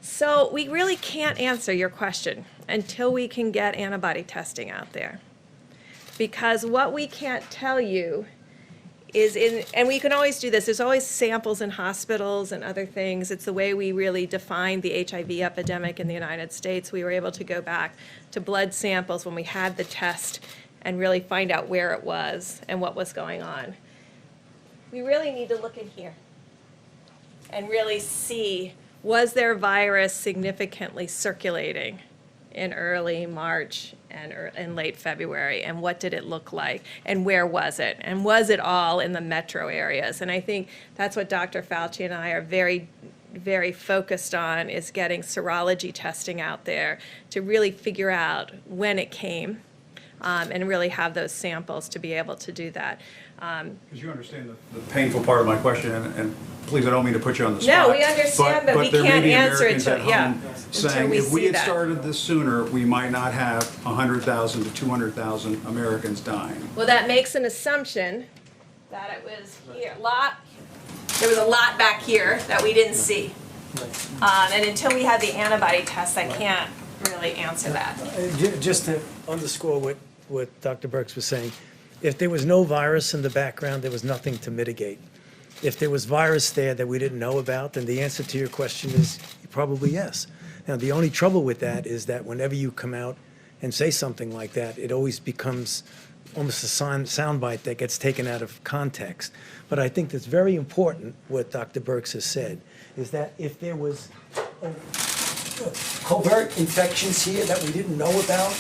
So we really can't answer your question until we can get antibody testing out there. Because what we can't tell you is and we can always do this, there's always samples in hospitals and other things. It's the way we really defined the HIV epidemic in the United States. We were able to go back to blood samples when we had the test and really find out where it was and what was going on. We really need to look in here and really see, was there virus significantly circulating in early March and in late February, and what did it look like, and where was it, and was it all in the metro areas? And I think that's what Dr. Fauci and I are very, very focused on, is getting serology testing out there to really figure out when it came, and really have those samples to be able to do that. Because you understand the painful part of my question, and please, I don't mean to put you on the spot. No, we understand, but we can't answer it until, saying if we had started this sooner, we might not have 100,000 to 200,000 Americans dying. Well, that makes an assumption that it was here, there was a lot back here that we didn't see. And until we have the antibody test, I can't really answer that. Just to underscore what Dr. Birx was saying, if there was no virus in the background, there was nothing to mitigate. If there was virus there that we didn't know about, then the answer to your question is probably yes. Now, the only trouble with that is that whenever you come out and say something like that, it always becomes almost a soundbite that gets taken out of context. But I think that's very important, what Dr. Birx has said, is that if there was covert infections here that we didn't know about,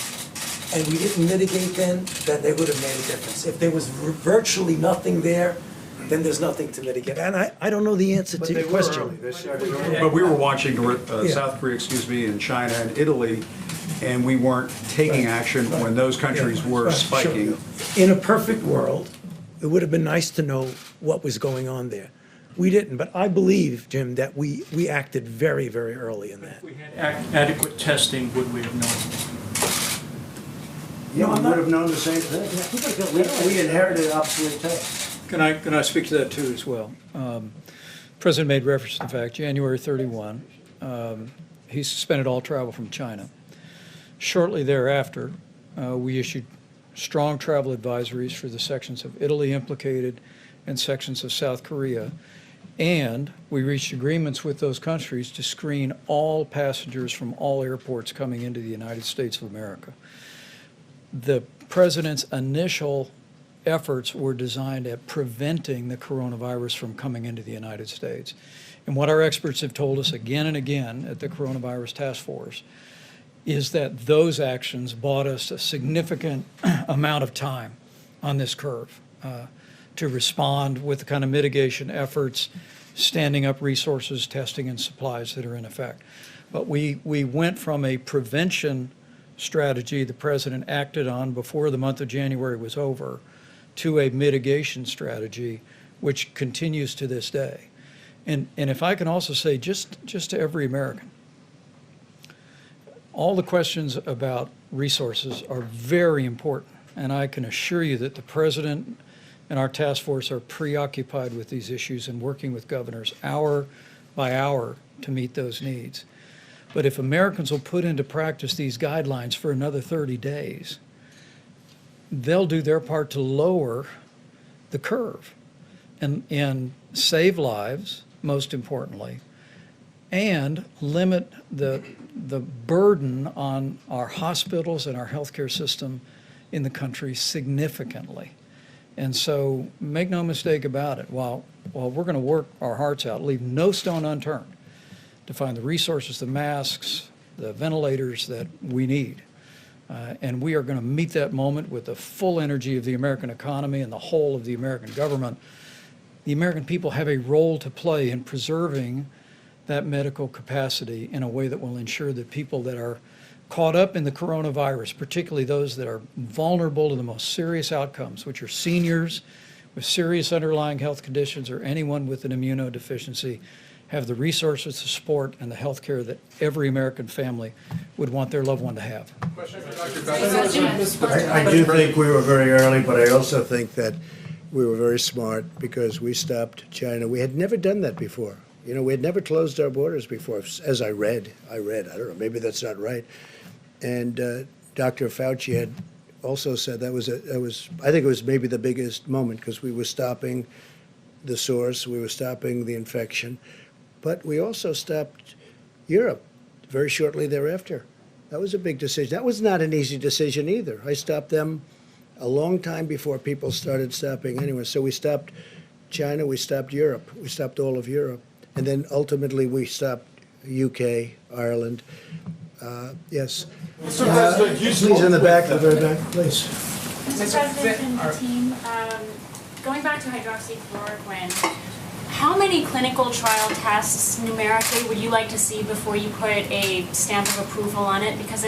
and we didn't mitigate then, that they would have made a difference. If there was virtually nothing there, then there's nothing to mitigate. And I don't know the answer But to they your were question. early. They started early. But we were watching Yeah. South Korea, and China and Italy, and we weren't taking action when those countries were Right, spiking. sure. In a perfect world, it would have been nice to know what was going on there. We didn't, but I believe, Jim, that we acted very, very early in that. If we had adequate testing, would we have known? Yeah, we would have known the same thing. We inherited obsolete tests. Can I speak to that too as well? President made reference to the fact, January 31, he suspended all travel from China. Shortly thereafter, we issued strong travel advisories for the sections of Italy implicated and sections of South Korea. And we reached agreements with those countries to screen all passengers from all airports coming into the United States of America. The president's initial efforts were designed at preventing the coronavirus from coming into the United States. And what our experts have told us again and again at the Coronavirus Task Force is that those actions bought us a significant amount of time on this curve to respond with the kind of mitigation efforts, standing up resources, testing, and supplies that are in effect. But we went from a prevention strategy the president acted on before the month of January was over to a mitigation strategy, which continues to this day. And if I can also say, just to every American, all the questions about resources are very important, and I can assure you that the president and our task force are preoccupied with these issues and working with governors hour by hour to meet those needs. But if Americans will put into practice these guidelines for another 30 days, they'll do their part to lower the curve and save lives, most importantly, and limit the burden on our hospitals and our healthcare system in the country significantly. And so make no mistake about it, while we're going to work our hearts out, leave no stone unturned to find the resources, the masks, the ventilators that we need. And we are going to meet that moment with the full energy of the American economy and the whole of the American government. The American people have a role to play in preserving that medical capacity in a way that will ensure that people that are caught up in the coronavirus, particularly those that are vulnerable to the most serious outcomes, which are seniors with serious underlying health conditions or anyone with an immunodeficiency, have the resources, the support, and the health care that every American family would want their loved one to have. I do think we were very early, but I also think that we were very smart because we stopped China. We had never done that before. You know, we had never closed our borders before, as I read, I don't know, maybe that's not right. And Dr. Fauci had also said I think it was maybe the biggest moment because we were stopping the source, we were stopping the infection, but we also stopped Europe very shortly thereafter. That was a big decision. That was not an easy decision either. I stopped them a long time before people started stopping anyway. So we stopped China, we stopped Europe, we stopped all of Europe. And then ultimately we stopped UK, Ireland. Yes. Please in the back, the very back, please. Mr. President and the team, going back to hydroxychloroquine, how many clinical trial tests numerically would you like to see before you put a stamp of approval on it? Because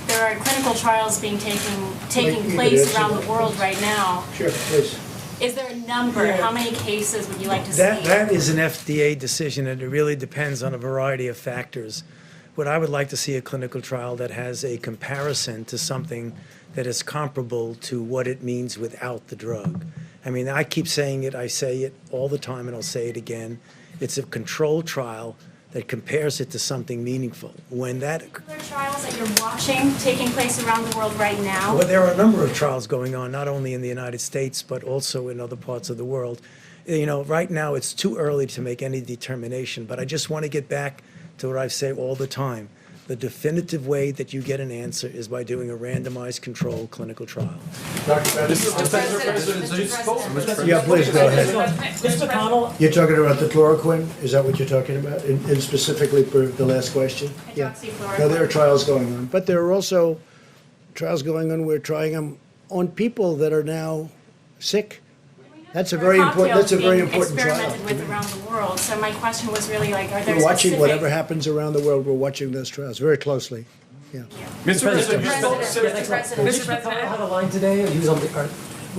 there are clinical trials being taking place around the world right now. Sure, please. Is there a number? Yeah. How many cases would you like to see? That is an FDA decision, and it really depends on a variety of factors. What I would like to see a clinical trial that has a comparison to something that is comparable to what it means without the drug. I mean, I keep saying it, I say it all the time, and I'll say it again. It's a controlled trial that compares it to something meaningful. When that... Are there trials that you're watching taking place around the world right now? Well, there are a number of trials going on, not only in the United States, but also in other parts of the world. You know, right now it's too early to make any determination, but I just want to get back to what I say all the time. The definitive way that you get an answer is by doing a randomized controlled clinical trial. Yeah, please go ahead. Mr. Connell, You're talking about the chloroquine? Is that what you're talking about? And specifically for the last question? Yeah. No, there are trials going on. But there are also trials going on. We're trying them on people that are now sick. That's a very important. That's a very cocktails important being trial. experimented with around the world. So my question was really like, are there We're watching specific? whatever happens around the world. We're watching those trials very closely. Yeah. Mr. President, Mr. President. Mitch McConnell had a line today, he was on the,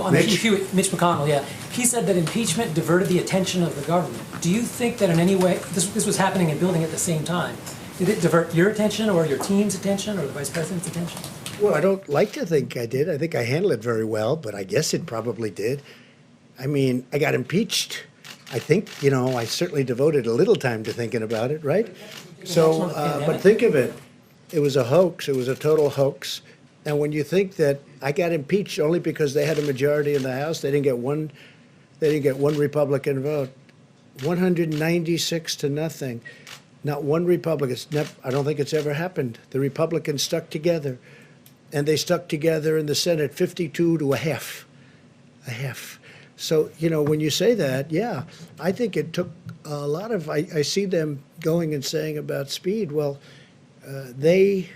on Mitch? Mitch McConnell, yeah. He said that impeachment diverted the attention of the government. Do you think that in any way, this was happening and building at the same time, did it divert your attention or your team's attention or the vice president's attention? Well, I don't like to think I did. I think I handled it very well, but I guess it probably did. I mean, I got impeached. I think, I certainly devoted a little time to thinking about it, right? So, but think of it. It was a hoax. It was a total hoax. And when you think that I got impeached only because they had a majority in the House, they didn't get one Republican vote. 196 to nothing. Not one Republican. I don't think it's ever happened. The Republicans stuck together. And they stuck together in the Senate 52 to a half. A half. So, when you say that, yeah, I think it took a lot of, I see them going and saying about speed. Well, they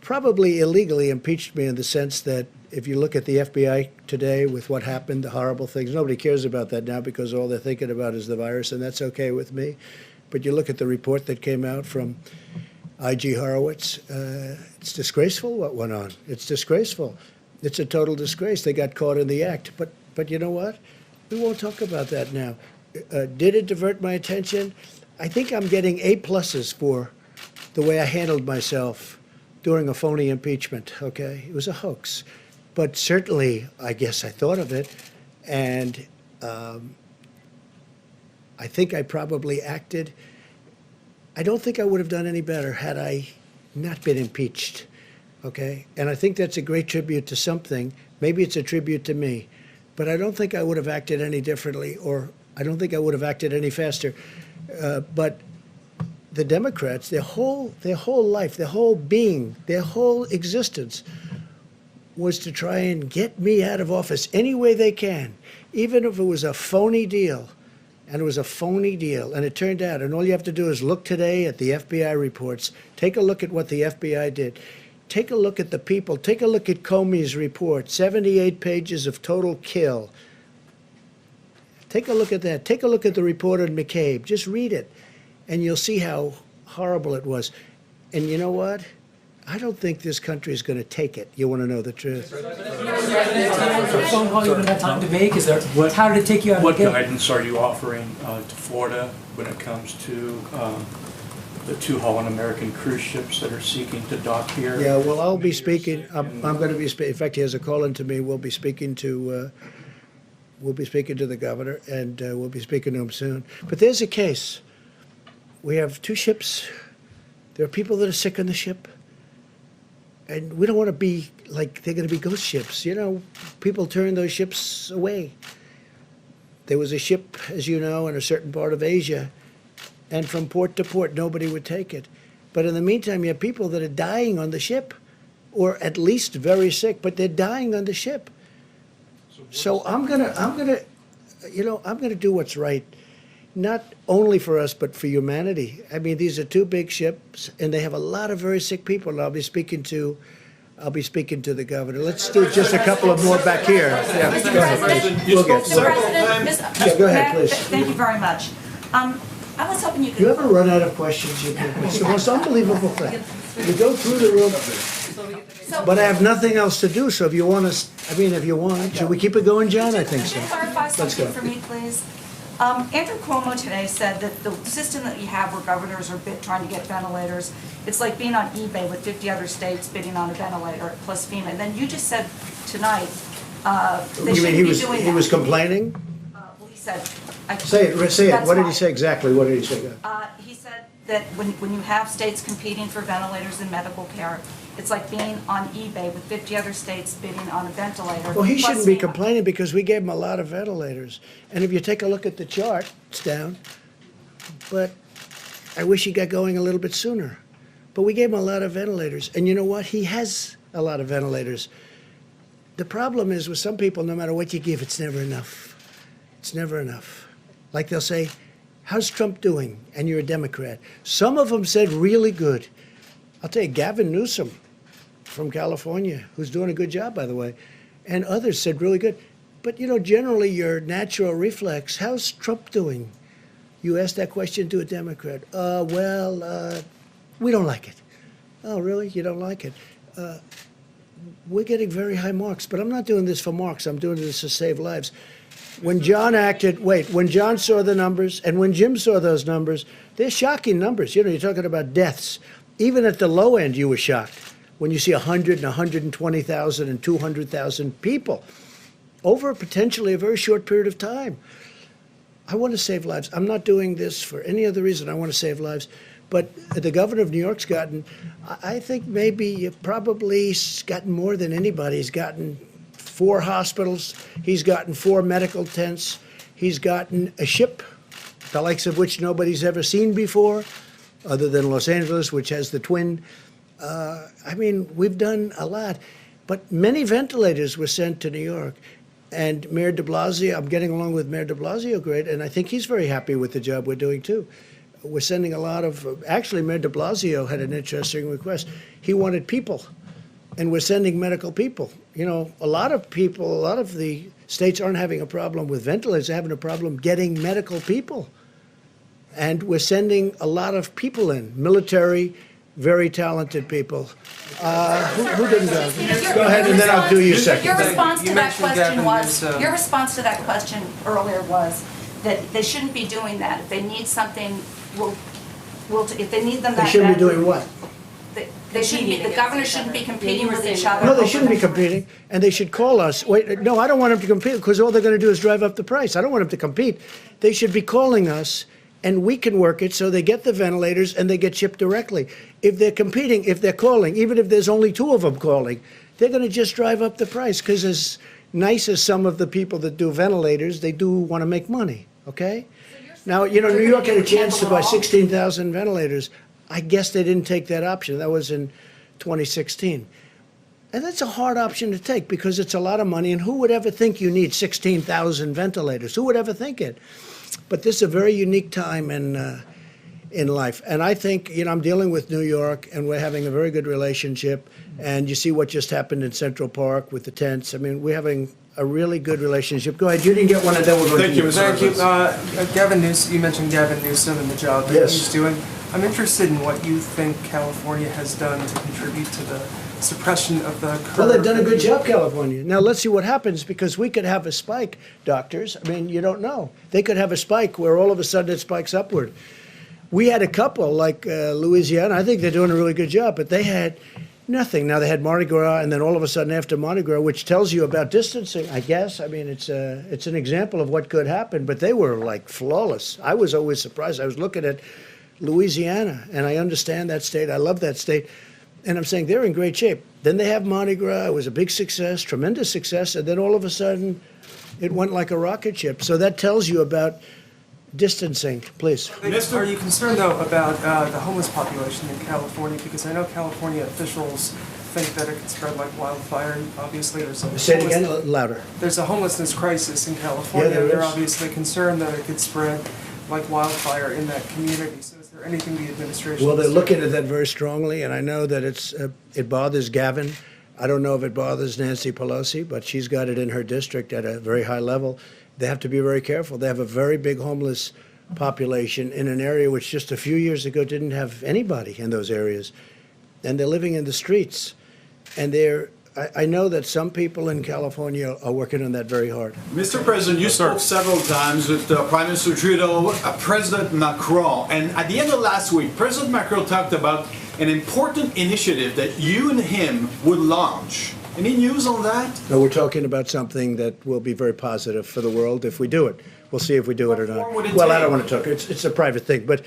probably illegally impeached me in the sense that if you look at the FBI today with what happened, the horrible things, nobody cares about that now because all they're thinking about is the virus, and that's okay with me. But you look at the report that came out from I.G. Horowitz, it's disgraceful what went on. It's disgraceful. It's a total disgrace. They got caught in the act. But you know what? We won't talk about that now. Did it divert my attention? I think I'm getting A+ for the way I handled myself during a phony impeachment, okay? It was a hoax. But certainly, I guess I thought of it, and I think I probably acted. I don't think I would have done any better had I not been impeached, okay? And I think that's a great tribute to something. Maybe it's a tribute to me. But I don't think I would have acted any differently, or I don't think I would have acted any faster. But the Democrats, their whole life, their whole being, their whole existence was to try and get me out of office any way they can, even if it was a phony deal. And it was a phony deal. And it turned out, and all you have to do is look today at the FBI reports, take a look at what the FBI did. Take a look at the people. Take a look at Comey's report, 78 pages of total kill. Take a look at that. Take a look at the report on McCabe. Just read it, and you'll see how horrible it was. And you know what? I don't think this country is going to take it. You want to know the truth? Phone call you haven't had time to make? How did it take you out of the What game? guidance are you offering to Florida when it comes to the 2 Holland American cruise ships that are seeking to dock here? Yeah, well, I'll be speaking. I'm going to be speaking. In fact, he has a call in to me. We'll be speaking to the governor, and we'll be speaking to him soon. But there's a case. We have 2 ships. There are people that are sick on the ship. And we don't want to be like they're going to be ghost ships. People turn those ships away. There was a ship, as you know, in a certain part of Asia, and from port to port, nobody would take it. But in the meantime, you have people that are dying on the ship, or at least very sick, but they're dying on the ship. So I'm gonna do what's right, not only for us, but for humanity. I mean, these are 2 big ships, and they have a lot of very sick people. And I'll be speaking to the governor. Let's do just a couple of more back here. Yeah, go ahead, please. We'll get to it. Yeah, go ahead, please. Thank you very much. I was hoping you could. You ever run out of questions? It's the most unbelievable thing. You go through the room. But I have nothing else to do, so if you want should we keep it going, John? I think so. Could you clarify Let's something go. for me, please? Andrew Cuomo today said that the system that you have where governors are trying to get ventilators, it's like being on eBay with 50 other states bidding on a ventilator plus FEMA. And then you just said tonight they You mean shouldn't be doing that. he was complaining? Well, he said. Say it. That's What did why. he say exactly? What did he say? He said that when you have states competing for ventilators in medical care, it's like being on eBay with 50 other states bidding on a ventilator. Well, he plus shouldn't be FEMA. complaining because we gave him a lot of ventilators. And if you take a look at the chart, it's down. But I wish he got going a little bit sooner. But we gave him a lot of ventilators. And you know what? He has a lot of ventilators. The problem is with some people, no matter what you give, it's never enough. It's never enough. Like they'll say, how's Trump doing? And you're a Democrat. Some of them said really good. I'll tell you, Gavin Newsom from California, who's doing a good job, by the way, and others said really good. But, generally your natural reflex, how's Trump doing? You ask that question to a Democrat. We don't like it. Oh, really? You don't like it? We're getting very high marks, but I'm not doing this for marks. I'm doing this to save lives. When John saw the numbers and when Jim saw those numbers, they're shocking numbers. You're talking about deaths. Even at the low end, you were shocked when you see 100 and 120,000 and 200,000 people over potentially a very short period of time. I want to save lives. I'm not doing this for any other reason. I want to save lives. But the governor of New York's gotten, I think maybe probably gotten more than anybody. He's gotten 4 hospitals. He's gotten 4 medical tents. He's gotten a ship, the likes of which nobody's ever seen before, other than Los Angeles, which has the twin. We've done a lot. But many ventilators were sent to New York. And Mayor de Blasio, I'm getting along with Mayor de Blasio great, and I think he's very happy with the job we're doing, too. We're sending a lot of, actually, Mayor de Blasio had an interesting request. He wanted people, and we're sending medical people. A lot of the states aren't having a problem with ventilators, they're having a problem getting medical people. And we're sending a lot of people in, military, very talented people. Who didn't go? Go ahead, and then I'll do you second. Your response to that question earlier was that they shouldn't be doing that. If they need something, if they need them that They shouldn't be doing what? They shouldn't be, the governors shouldn't be competing with each other. No, they shouldn't be competing, and they should call us. Wait, no, I don't want them to compete, because all they're going to do is drive up the price. I don't want them to compete. They should be calling us, and we can work it so they get the ventilators and they get shipped directly. If they're competing, if they're calling, even if there's only 2 of them calling, they're going to just drive up the price, because as nice as some of the people that do ventilators, they do want to make money, okay? Now, New York had a chance to buy 16,000 ventilators. I guess they didn't take that option. That was in 2016. And that's a hard option to take, because it's a lot of money, and who would ever think you need 16,000 ventilators? Who would ever think it? But this is a very unique time in life. And I think, I'm dealing with New York, and we're having a very good relationship. And you see what just happened in Central Park with the tents. We're having a really good relationship. Go ahead. You didn't get one, and then we're going to you. Thank you. Gavin Newsom, you mentioned Gavin Newsom and the job that he's doing. I'm interested in what you think California has done to contribute to the suppression of the curve. Well, they've done a good job, California. Now, let's see what happens, because we could have a spike, doctors. You don't know. They could have a spike where all of a sudden it spikes upward. We had a couple, like Louisiana. I think they're doing a really good job, but they had nothing. Now, they had Mardi Gras, and then all of a sudden after Mardi Gras, which tells you about distancing, I guess. It's an example of what could happen, but they were, flawless. I was always surprised. I was looking at Louisiana, and I understand that state. I love that state. And I'm saying they're in great shape. Then they have Mardi Gras. It was a big success, tremendous success. And then all of a sudden, it went like a rocket ship. So that tells you about distancing. Please. Are you concerned, though, about the homeless population in California? Because I know California officials think that it could spread like wildfire. Obviously, there's a Say it again, louder. There's a homelessness crisis in California. Yeah, they're obviously concerned that it could spread like wildfire in that community. So is there anything the administration Well, they're looking at that very strongly, and I know that it bothers Gavin. I don't know if it bothers Nancy Pelosi, but she's got it in her district at a very high level. They have to be very careful. They have a very big homeless population in an area which just a few years ago didn't have anybody in those areas. And they're living in the streets. And I know that some people in California are working on that very hard. Mr. President, you spoke several times with Prime Minister Trudeau, President Macron, and at the end of last week, President Macron talked about an important initiative that you and him would launch. Any news on that? No, we're talking about something that will be very positive for the world if we do it. We'll see if we do it or not. Well, I don't want to talk. It's a private thing, but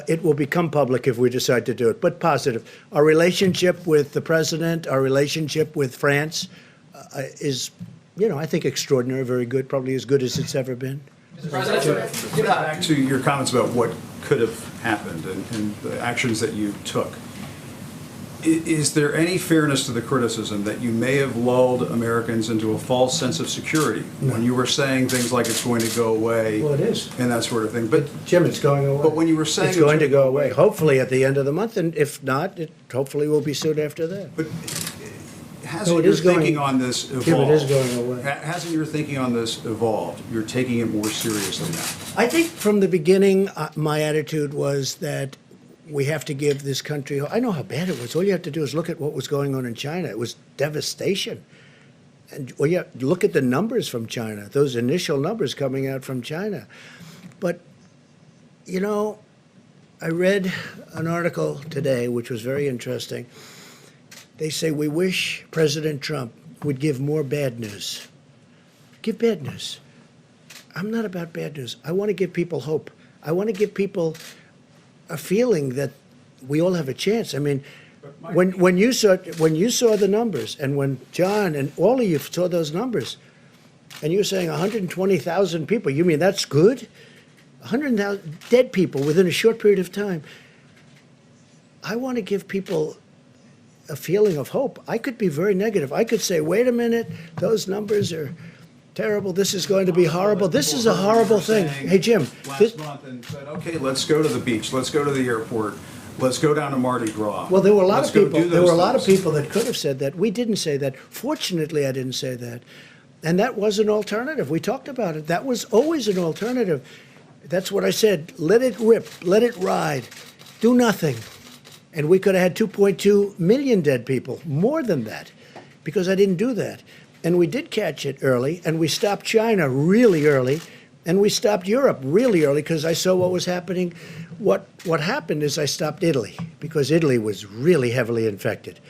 it will become public if we decide to do it. But positive. Our relationship with the president, our relationship with France is, I think extraordinary, very good, probably as good as it's ever been. Back to your comments about what could have happened and the actions that you took. Is there any fairness to the criticism that you may have lulled Americans into a false sense of security when you were saying things like it's going to go away? Well, it is. And that sort of thing. But Jim, it's going away. But when you were saying it's going to go away, hopefully at the end of the month, and if not, it hopefully will be soon after that. But Hasn't your thinking on this evolved? Yeah, it is going away. Hasn't your thinking on this evolved? You're taking it more seriously now. I think from the beginning, my attitude was that we have to give this country. I know how bad it was. All you have to do is look at what was going on in China. It was devastation. And well, yeah, look at the numbers from China, those initial numbers coming out from China. But, you know, I read an article today, which was very interesting. They say, we wish President Trump would give more bad news. Give bad news. I'm not about bad news. I want to give people hope. I want to give people a feeling that we all have a chance. I mean, when you saw the numbers, and when John and all of you saw those numbers, and you're saying 120,000 people, you mean that's good? 100,000 dead people within a short period of time. I want to give people a feeling of hope. I could be very negative. I could say, wait a minute, those numbers are terrible. This is going to be horrible. This is a horrible thing. Hey, Jim. Last month and said, okay, let's go to the beach. Let's go to the airport. Let's go down to Mardi Gras. Well, there were a lot of people. There were a lot of people that could have said that. We didn't say that. Fortunately, I didn't say that. And that was an alternative. We talked about it. That was always an alternative. That's what I said. Let it rip. Let it ride. Do nothing. And we could have had 2.2 million dead people, more than that, because I didn't do that. And we did catch it early, and we stopped China really early, and we stopped Europe really early because I saw what was happening. What happened is I stopped Italy because Italy was really heavily infected.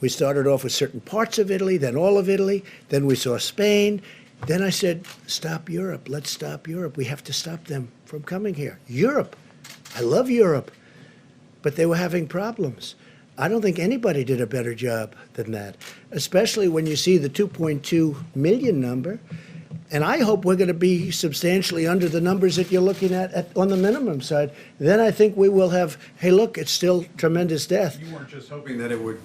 We started off with certain parts of Italy, then all of Italy, then we saw Spain. Then I said, stop Europe. Let's stop Europe. We have to stop them from coming here. Europe. I love Europe. But they were having problems. I don't think anybody did a better job than that, especially when you see the 2.2 million number. And I hope we're going to be substantially under the numbers that you're looking at on the minimum side. Then I think we will have, hey, look, it's still tremendous death. You weren't just hoping that it would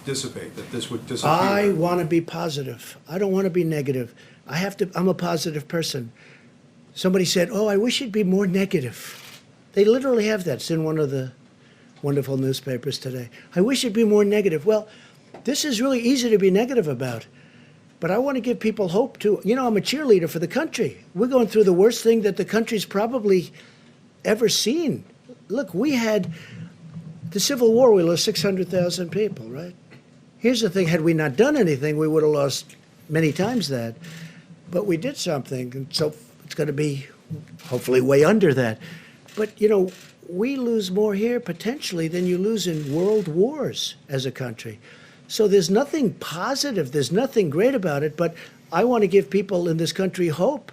dissipate, that this would disappear. I want to be positive. I don't want to be negative. I'm a positive person. Somebody said, oh, I wish you'd be more negative. They literally have that. It's in one of the wonderful newspapers today. I wish it'd be more negative. Well, this is really easy to be negative about. But I want to give people hope, too. You know, I'm a cheerleader for the country. We're going through the worst thing that the country's probably ever seen. Look, we had the Civil War, we lost 600,000 people, right? Here's the thing, had we not done anything, we would have lost many times that. But we did something, and so it's going to be hopefully way under that. But, you know, we lose more here potentially than you lose in world wars as a country. So there's nothing positive, there's nothing great about it, but I want to give people in this country hope.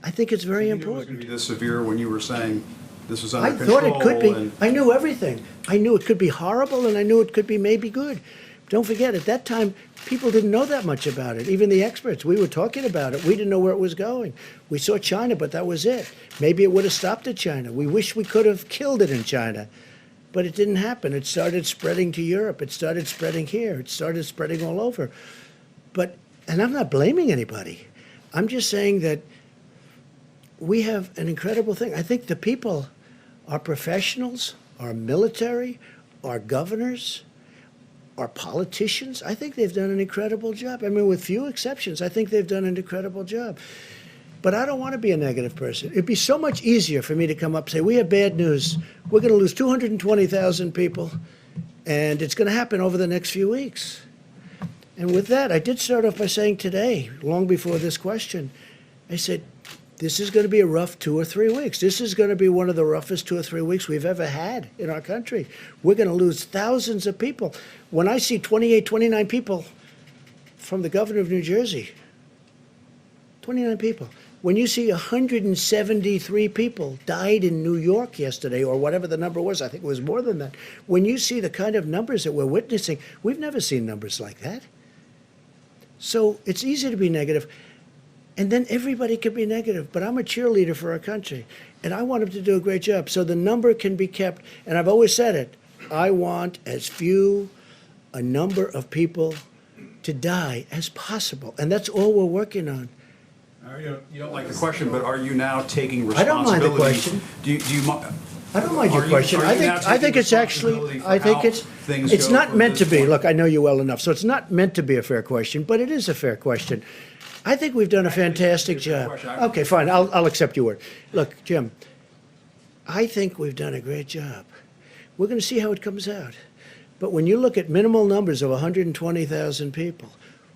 I think it's very important. It was going to be this severe when you were saying this was under I control. thought it could be. And I knew everything. I knew it could be horrible, and I knew it could be maybe good. Don't forget, at that time, people didn't know that much about it. Even the experts, we were talking about it. We didn't know where it was going. We saw China, but that was it. Maybe it would have stopped at China. We wish we could have killed it in China. But it didn't happen. It started spreading to Europe. It started spreading here. It started spreading all over. And I'm not blaming anybody. I'm just saying that we have an incredible thing. I think the people, our professionals, our military, our governors, our politicians, I think they've done an incredible job. I mean, with few exceptions, I think they've done an incredible job. But I don't want to be a negative person. It'd be so much easier for me to come up and say, we have bad news. We're going to lose 220,000 people, and it's going to happen over the next few weeks. And with that, I did start off by saying today, long before this question, I said, this is going to be a rough 2 or 3 weeks. This is going to be one of the roughest 2 or 3 weeks we've ever had in our country. We're going to lose thousands of people. When I see 28, 29 people from the governor of New Jersey, 29 people. When you see 173 people died in New York yesterday, or whatever the number was, I think it was more than that. When you see the kind of numbers that we're witnessing, we've never seen numbers like that. So it's easy to be negative. And then everybody can be negative. But I'm a cheerleader for our country. And I want them to do a great job. So the number can be kept. And I've always said it. I want as few a number of people to die as possible. And that's all we're working on. You don't like the question, but are you now taking I don't responsibility? mind the question. Do you mind? I don't mind your question. I think it's actually, I think it's not meant to be. Look, I know you well enough, so it's not meant to be a fair question, but it is a fair question. I think we've done a fantastic job. Okay, fine, I'll accept your word. Look, Jim, I think we've done a great job. We're going to see how it comes out. But when you look at minimal numbers of 120,000 people,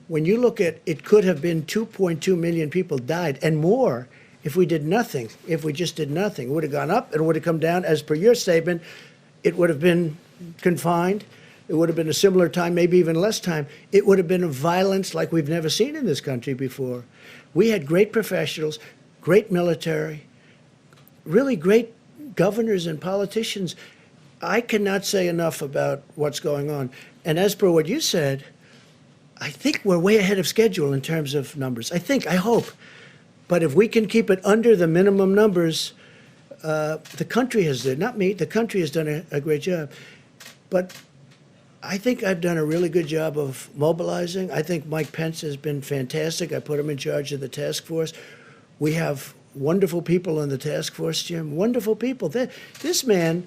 when you look at it could have been 2.2 million people died and more if we did nothing, if we just did nothing. It would have gone up, it would have come down. As per your statement, it would have been confined. It would have been a similar time, maybe even less time. It would have been a violence like we've never seen in this country before. We had great professionals, great military, really great governors and politicians. I cannot say enough about what's going on. And as per what you said, I think we're way ahead of schedule in terms of numbers. I hope. But if we can keep it under the minimum numbers, the country has done, not me, the country has done a great job. But I think I've done a really good job of mobilizing. I think Mike Pence has been fantastic. I put him in charge of the task force. We have wonderful people on the task force, Jim, wonderful people. This man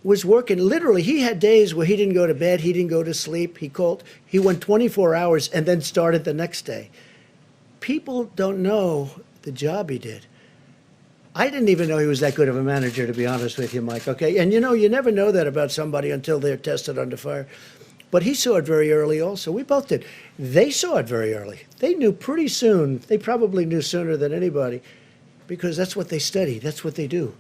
was working, literally, he had days where he didn't go to bed, he didn't go to sleep, he went 24 hours and then started the next day. People don't know the job he did. I didn't even know he was that good of a manager, to be honest with you, Mike, okay? And you know, you never know that about somebody until they're tested under fire. But he saw it very early also. We both did. They saw it very early. They knew pretty soon. They probably knew sooner than anybody because that's what they study. That's what they do.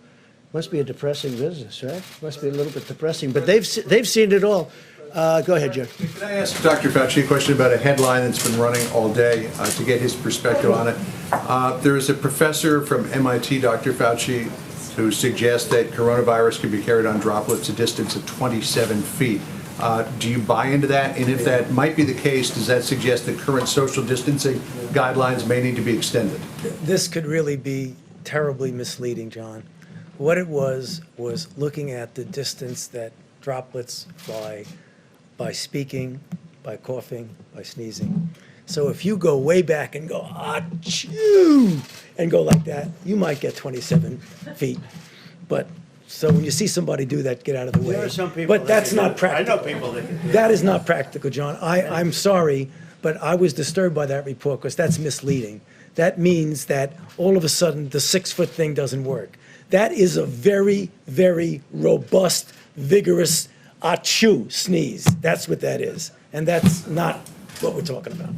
Must be a depressing business, right? Must be a little bit depressing. But they've seen it all. Go ahead, Joe. Can I ask Dr. Fauci a question about a headline that's been running all day to get his perspective on it? There is a professor from MIT, Dr. Fauci, who suggests that coronavirus can be carried on droplets a distance of 27 feet. Do you buy into that? And if that might be the case, does that suggest that current social distancing guidelines may need to be extended? This could really be terribly misleading, John. What it was looking at the distance that droplets fly by speaking, by coughing, by sneezing. So if you go way back and go, achoo, and go like that, you might get 27 feet. But so when you see somebody do that, get out of the way. There are some people but that's not practical. I know people that can do That is not practical, John. I'm sorry, but I was disturbed by that report because that's misleading. That means that all of a sudden the 6-foot thing doesn't work. That is a very, very robust, vigorous achoo sneeze. That's what that is. And that's not what we're talking about.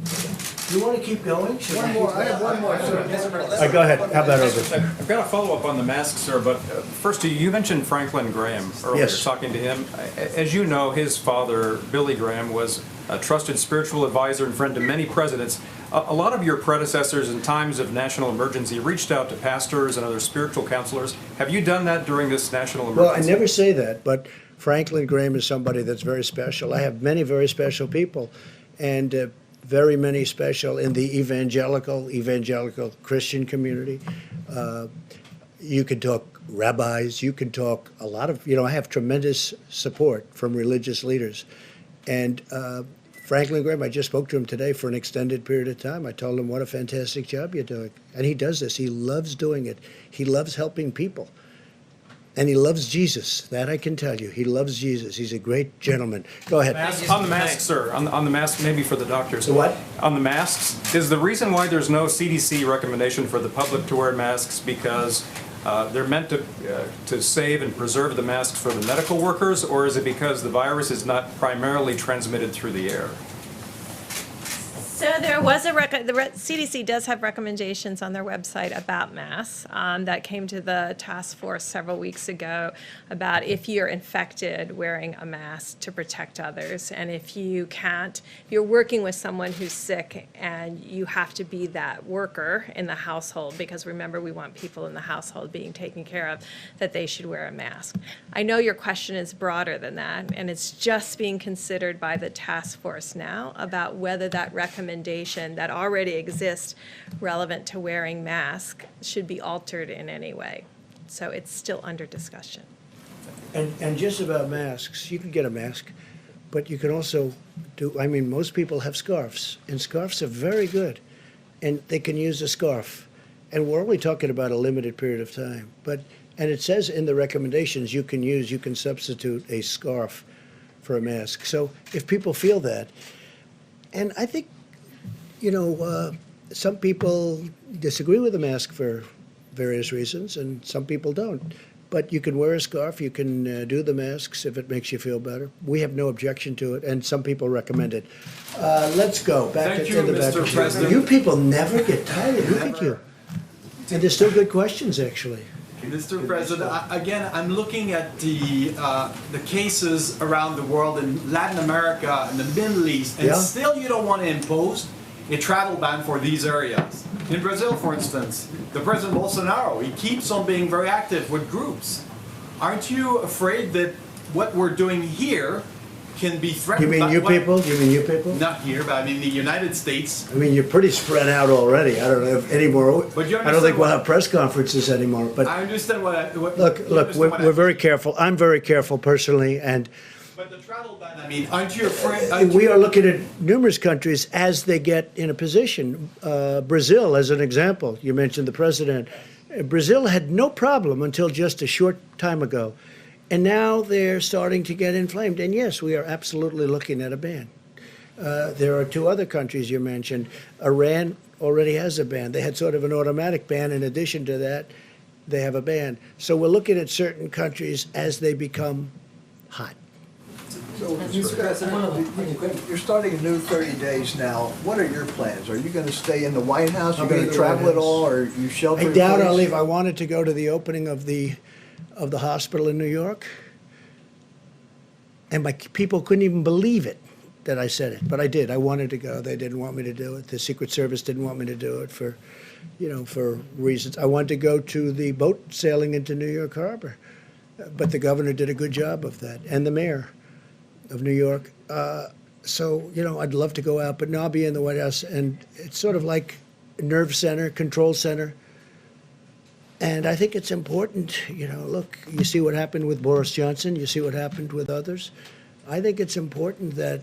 You want to keep going? One more, I have one more, sir. Go ahead. How about over? I've got a follow-up on the mask, sir, but first, you mentioned Franklin Graham earlier, Yes. talking to him. As you know, his father, Billy Graham, was a trusted spiritual advisor and friend to many presidents. A lot of your predecessors in times of national emergency reached out to pastors and other spiritual counselors. Have you done that during this national emergency? Well, I never say that, but Franklin Graham is somebody that's very special. I have many very special people, and very many special in the evangelical Christian community. You can talk rabbis, you can talk a lot of, I have tremendous support from religious leaders. And Franklin Graham, I just spoke to him today for an extended period of time. I told him what a fantastic job you're doing. And he does this. He loves doing it. He loves helping people. And he loves Jesus. That I can tell you. He loves Jesus. He's a great gentleman. Go ahead. On the masks, sir, on the masks, maybe for the doctors. The what? On the masks, is the reason why there's no CDC recommendation for the public to wear masks because they're meant to save and preserve the masks for the medical workers, or is it because the virus is not primarily transmitted through the air? So there was the CDC does have recommendations on their website about masks that came to the task force several weeks ago about if you're infected, wearing a mask to protect others. And if you can't, if you're working with someone who's sick and you have to be that worker in the household, because remember, we want people in the household being taken care of, that they should wear a mask. I know your question is broader than that, and it's just being considered by the task force now about whether that recommendation that already exists relevant to wearing masks should be altered in any way. So it's still under discussion. And just about masks, you can get a mask, but you can also most people have scarves, and scarves are very good, and they can use a scarf. And we're only talking about a limited period of time, but And it says in the recommendations you can substitute a scarf for a mask. So if people feel that, and I think, some people disagree with the mask for various reasons, and some people don't. But you can wear a scarf, you can do the masks if it makes you feel better. We have no objection to it, and some people recommend it. Let's go back Thank to you, the back. Mr. President. You people never get tired. Look at you. And there's still good questions, actually. Mr. President, again, I'm looking at the cases around the world in Latin America and the Middle East, and still you don't want to impose a travel ban for these areas. In Brazil, for instance, the President Bolsonaro, he keeps on being very active with groups. Aren't you afraid that what we're doing here can be threatened? You mean you people? You mean you people? Not here, but I mean the United States. I mean, you're pretty spread out already. I don't know if any more. But you I don't think we'll understand have press conferences anymore. But I understand what look, we're very careful. I'm very careful personally, and But the travel ban, I mean, aren't you afraid? we are looking at numerous countries as they get in a position. Brazil, as an example, you mentioned the president. Brazil had no problem until just a short time ago. And now they're starting to get inflamed. And yes, we are absolutely looking at a ban. There are two other countries you mentioned. Iran already has a ban. They had sort of an automatic ban. In addition to that, they have a ban. So we're looking at certain countries as they become hot. So, Mr. President, you're starting a new 30 days now. What are your plans? Are you going to stay in the White House? Are you going to travel at all, or you shelter I in doubt I'll place? leave. I wanted to go to the opening of the hospital in New York, and my people couldn't even believe it that I said it, but I did. I wanted to go. They didn't want me to do it. The Secret Service didn't want me to do it for reasons. I wanted to go to the boat sailing into New York Harbor, but the governor did a good job of that, and the mayor of New York. So, I'd love to go out, but no, I'll be in the White House, and it's sort of like a nerve center, control center. And I think it's important, look, you see what happened with Boris Johnson, you see what happened with others. I think it's important that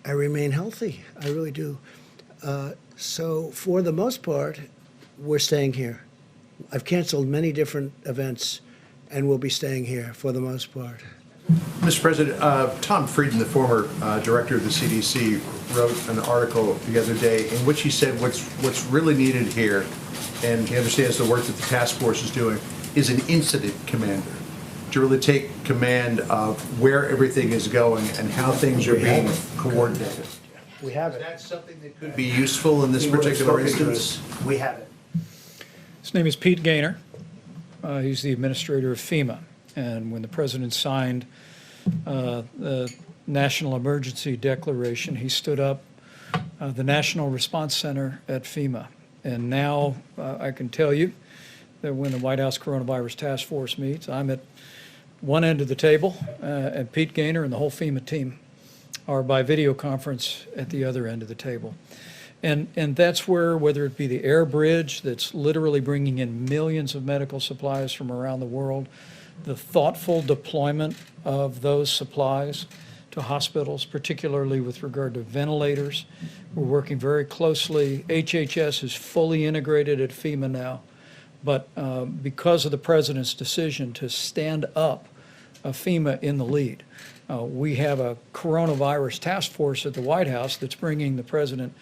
I remain healthy. I really do. So for the most part, we're staying here. I've canceled many different events, and we'll be staying here for the most part. Mr. President, Tom Frieden, the former director of the CDC, wrote an article the other day in which he said what's really needed here, and he understands the work that the task force is doing, is an incident commander to really take command of where everything is going and how things are being coordinated. We have it. Is that something that could be useful in this particular instance? We have it. His name is Pete Gaynor. He's the administrator of Fema. And when the president signed the National Emergency Declaration, he stood up the National Response Center at Fema. And now I can tell you that when the White House Coronavirus Task Force meets, I'm at one end of the table, and Pete Gaynor and the whole Fema team are by video conference at the other end of the table. And that's where, whether it be the air bridge that's literally bringing in millions of medical supplies from around the world, the thoughtful deployment of those supplies to hospitals, particularly with regard to ventilators. We're working very closely. HHS is fully integrated at Fema now, but because of the president's decision to stand up Fema in the lead, we have a coronavirus task force at the White House that's bringing the president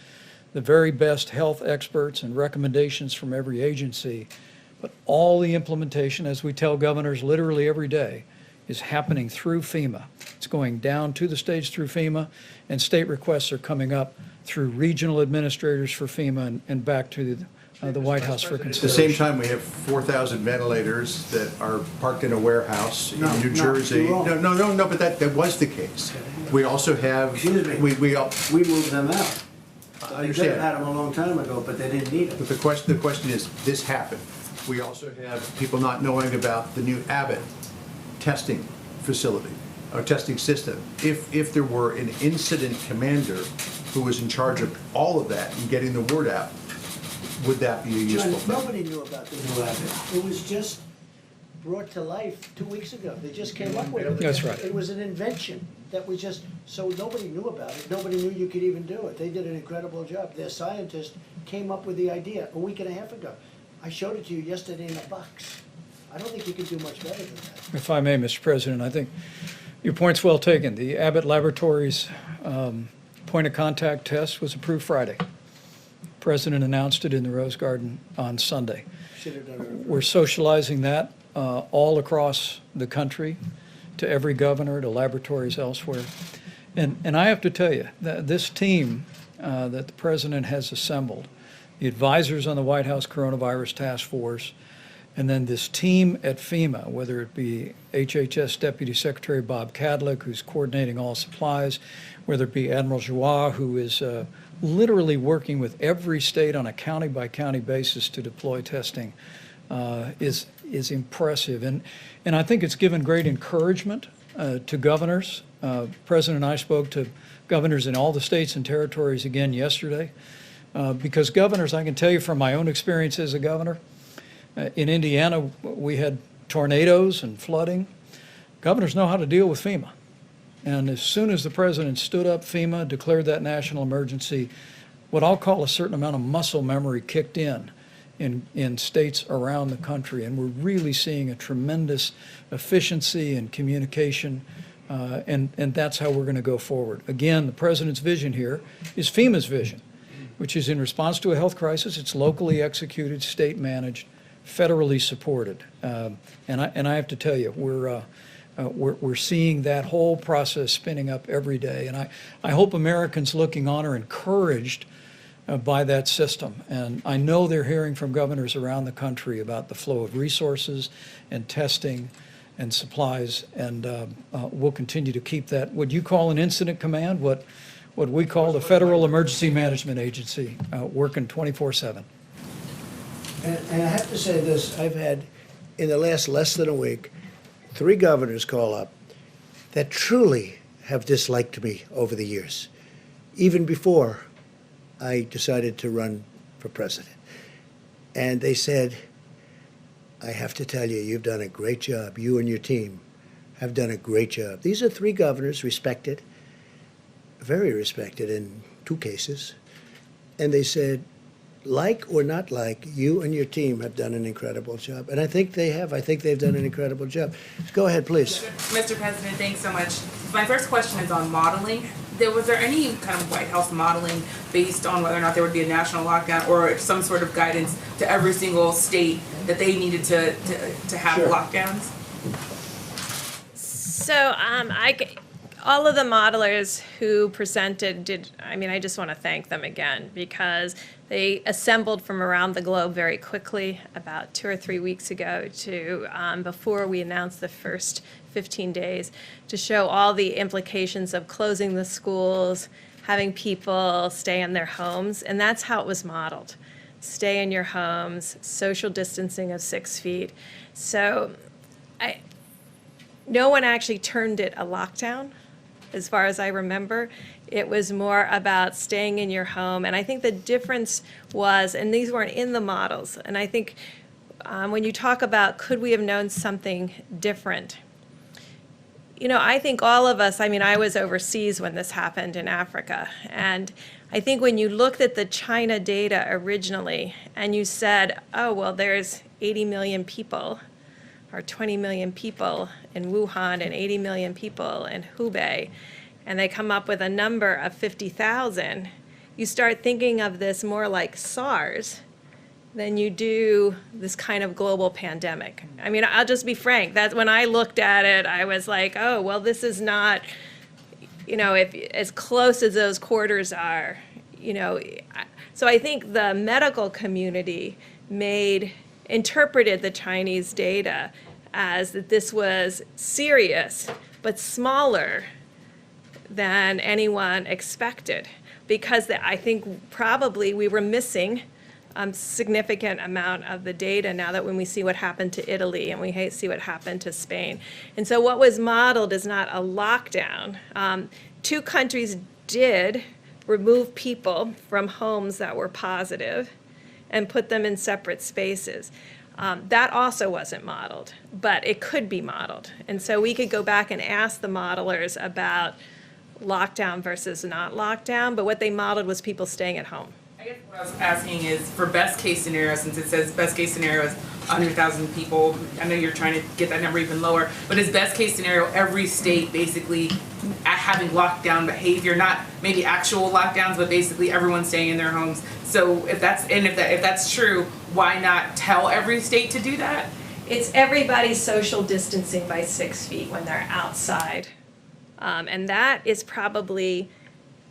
the very best health experts and recommendations from every agency. But all the implementation, as we tell governors literally every day, is happening through Fema. It's going down to the states through Fema, and state requests are coming up through regional administrators for Fema and back to the White House for consideration. At the same time, we have 4,000 ventilators that are parked in a warehouse in New Jersey. No, but that was the case. We also have, we moved them out. I They could have understand. had them a long time ago, but they didn't need them. But the question is, this happened. We also have people not knowing about the new Abbott testing facility, or testing system. If there were an incident commander who was in charge of all of that and getting the word out, would that be a useful thing? Nobody knew about the new Abbott. It was just brought to life 2 weeks ago. They just came up with it. That's right. It was an invention that was just, so nobody knew about it. Nobody knew you could even do it. They did an incredible job. Their scientists came up with the idea a week and a half ago. I showed it to you yesterday in a box. I don't think you can do much better than that. If I may, Mr. President, I think your point's well taken. The Abbott Laboratories point of contact test was approved Friday. The President announced it in the Rose Garden on Sunday. Should have done it. We're socializing that all across the country to every governor, to laboratories elsewhere. And I have to tell you, that this team that the President has assembled, the advisors on the White House Coronavirus Task Force, and then this team at FEMA, whether it be HHS Deputy Secretary Bob Kadlec, who's coordinating all supplies, whether it be Admiral Joie, who is literally working with every state on a county-by-county basis to deploy testing, is impressive. And I think it's given great encouragement to governors. President and I spoke to governors in all the states and territories again yesterday, because governors, I can tell you from my own experience as a governor, in Indiana, we had tornadoes and flooding. Governors know how to deal with FEMA. And as soon as the President stood up FEMA, declared that national emergency, what I'll call a certain amount of muscle memory kicked in states around the country. And we're really seeing a tremendous efficiency and communication, and that's how we're going to go forward. Again, the President's vision here is FEMA's vision, which is in response to a health crisis, it's locally executed, state managed, federally supported, and I have to tell you, we're seeing that whole process spinning up every day, and I hope Americans looking on are encouraged by that system. And I know they're hearing from governors around the country about the flow of resources and testing and supplies, and we'll continue to keep that, what you call an incident command, what we call the Federal Emergency Management Agency, working 24/7. And I have to say this, I've had, in the last less than a week, 3 governors call up that truly have disliked me over the years, even before I decided to run for president. And they said, I have to tell you, you've done a great job. You and your team have done a great job. These are 3 governors, respected, very respected in 2 cases. And they said, like or not like, you and your team have done an incredible job. And I think they have. I think they've done an incredible job. Go ahead, please. Mr. President, thanks so much. My first question is on modeling. Was there any kind of White House modeling based on whether or not there would be a national lockdown or some sort of guidance to every single state that they needed to have lockdowns? So all of the modelers who presented I just want to thank them again, because they assembled from around the globe very quickly about 2 or 3 weeks ago to before we announced the first 15 days to show all the implications of closing the schools, having people stay in their homes, and that's how it was modeled. Stay in your homes, social distancing of 6 feet. So no one actually termed it a lockdown, as far as I remember. It was more about staying in your home. And I think the difference was, and these weren't in the models, and I think when you talk about could we have known something different, I think all of us, I was overseas when this happened in Africa, and I think when you looked at the China data originally and you said, oh, well, there's 80 million people or 20 million people in Wuhan and 80 million people in Hubei, and they come up with a number of 50,000, you start thinking of this more like SARS than you do this kind of global pandemic. I'll just be frank, that's when I looked at it, I was like, oh, well, this is not, if as close as those quarters are, So I think the medical community interpreted the Chinese data as that this was serious, but smaller than anyone expected, because I think probably we were missing a significant amount of the data now that when we see what happened to Italy and we see what happened to Spain. And so what was modeled is not a lockdown. 2 countries did remove people from homes that were positive and put them in separate spaces. That also wasn't modeled, but it could be modeled. And so we could go back and ask the modelers about lockdown versus not lockdown, but what they modeled was people staying at home. I guess what I was asking is, for best case scenario, since it says best case scenario is 100,000 people, I know you're trying to get that number even lower, but is best case scenario every state basically having lockdown behavior, not maybe actual lockdowns, but basically everyone staying in their homes? So if that's true, why not tell every state to do that? It's everybody social distancing by 6 feet when they're outside. And that is probably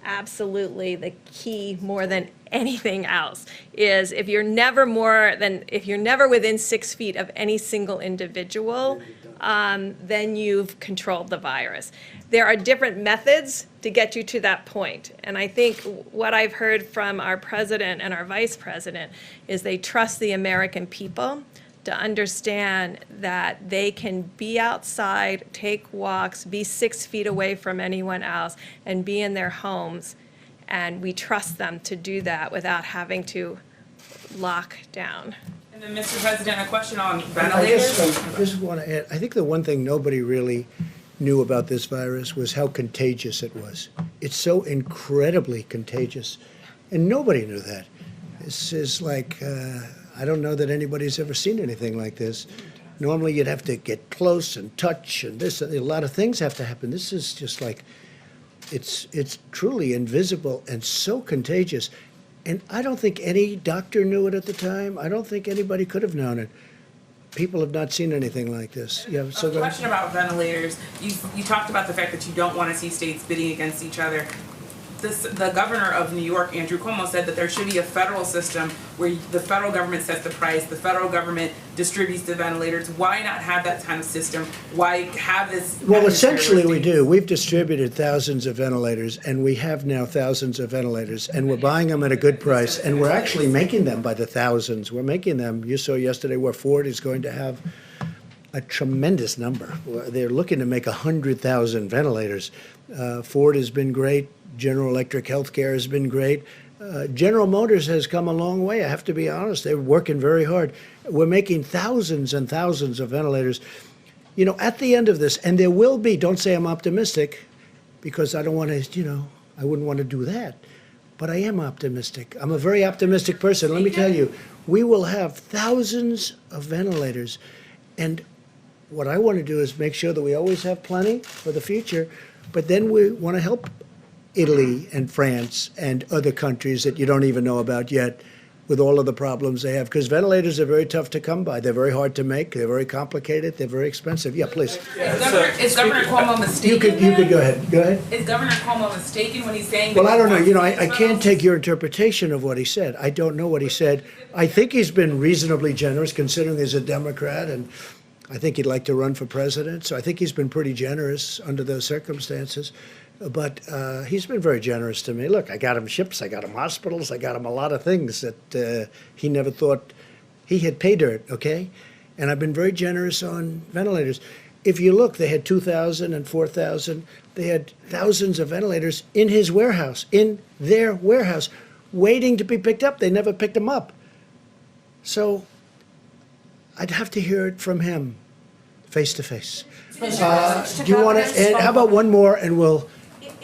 absolutely the key more than anything else, is if you're never within 6 feet of any single individual, then you've controlled the virus. There are different methods to get you to that point. And I think what I've heard from our president and our vice president is they trust the American people to understand that they can be outside, take walks, be 6 feet away from anyone else, and be in their homes. And we trust them to do that without having to lock down. And then, Mr. President, a question on ventilators. I just want to add, I think the one thing nobody really knew about this virus was how contagious it was. It's so incredibly contagious, and nobody knew that. This is like, I don't know that anybody's ever seen anything like this. Normally you'd have to get close and touch and this, a lot of things have to happen. This is just like, it's truly invisible and so contagious. And I don't think any doctor knew it at the time. I don't think anybody could have known it. People have not seen anything like this. Yeah, so A question about ventilators. You talked about the fact that you don't want to see states bidding against each other. The governor of New York, Andrew Cuomo, said that there should be a federal system where the federal government sets the price, the federal government distributes the ventilators. Why not have that kind of system? Why have this? Well, essentially we do. We've distributed thousands of ventilators, and we have now thousands of ventilators, and we're buying them at a good price, and we're actually making them by the thousands. We're making them. You saw yesterday where Ford is going to have a tremendous number. They're looking to make 100,000 ventilators. Ford has been great. General Electric Healthcare has been great. General Motors has come a long way, I have to be honest. They're working very hard. We're making thousands and thousands of ventilators. You know, at the end of this, and there will be, don't say I'm optimistic, because I don't want to, I wouldn't want to do that. But I am optimistic. I'm a very optimistic person. Let me tell you, we will have thousands of ventilators. And what I want to do is make sure that we always have plenty for the future, but then we want to help Italy and France and other countries that you don't even know about yet with all of the problems they have. Because ventilators are very tough to come by. They're very hard to make. They're very complicated. They're very expensive. Yeah, please. Is Governor Cuomo mistaken? You could go ahead. Go ahead. Is Governor Cuomo mistaken when he's saying? Well, I don't know. I can't take your interpretation of what he said. I don't know what he said. I think he's been reasonably generous considering he's a Democrat, and I think he'd like to run for president. So I think he's been pretty generous under those circumstances. But he's been very generous to me. Look, I got him ships, I got him hospitals, I got him a lot of things that he never thought he had pay dirt, okay? And I've been very generous on ventilators. If you look, they had 2,000 and 4,000. They had thousands of ventilators in his warehouse, in their warehouse, waiting to be picked up. They never picked them up. So I'd have to hear it from him, face to face. Do you want to, and how about one more, and we'll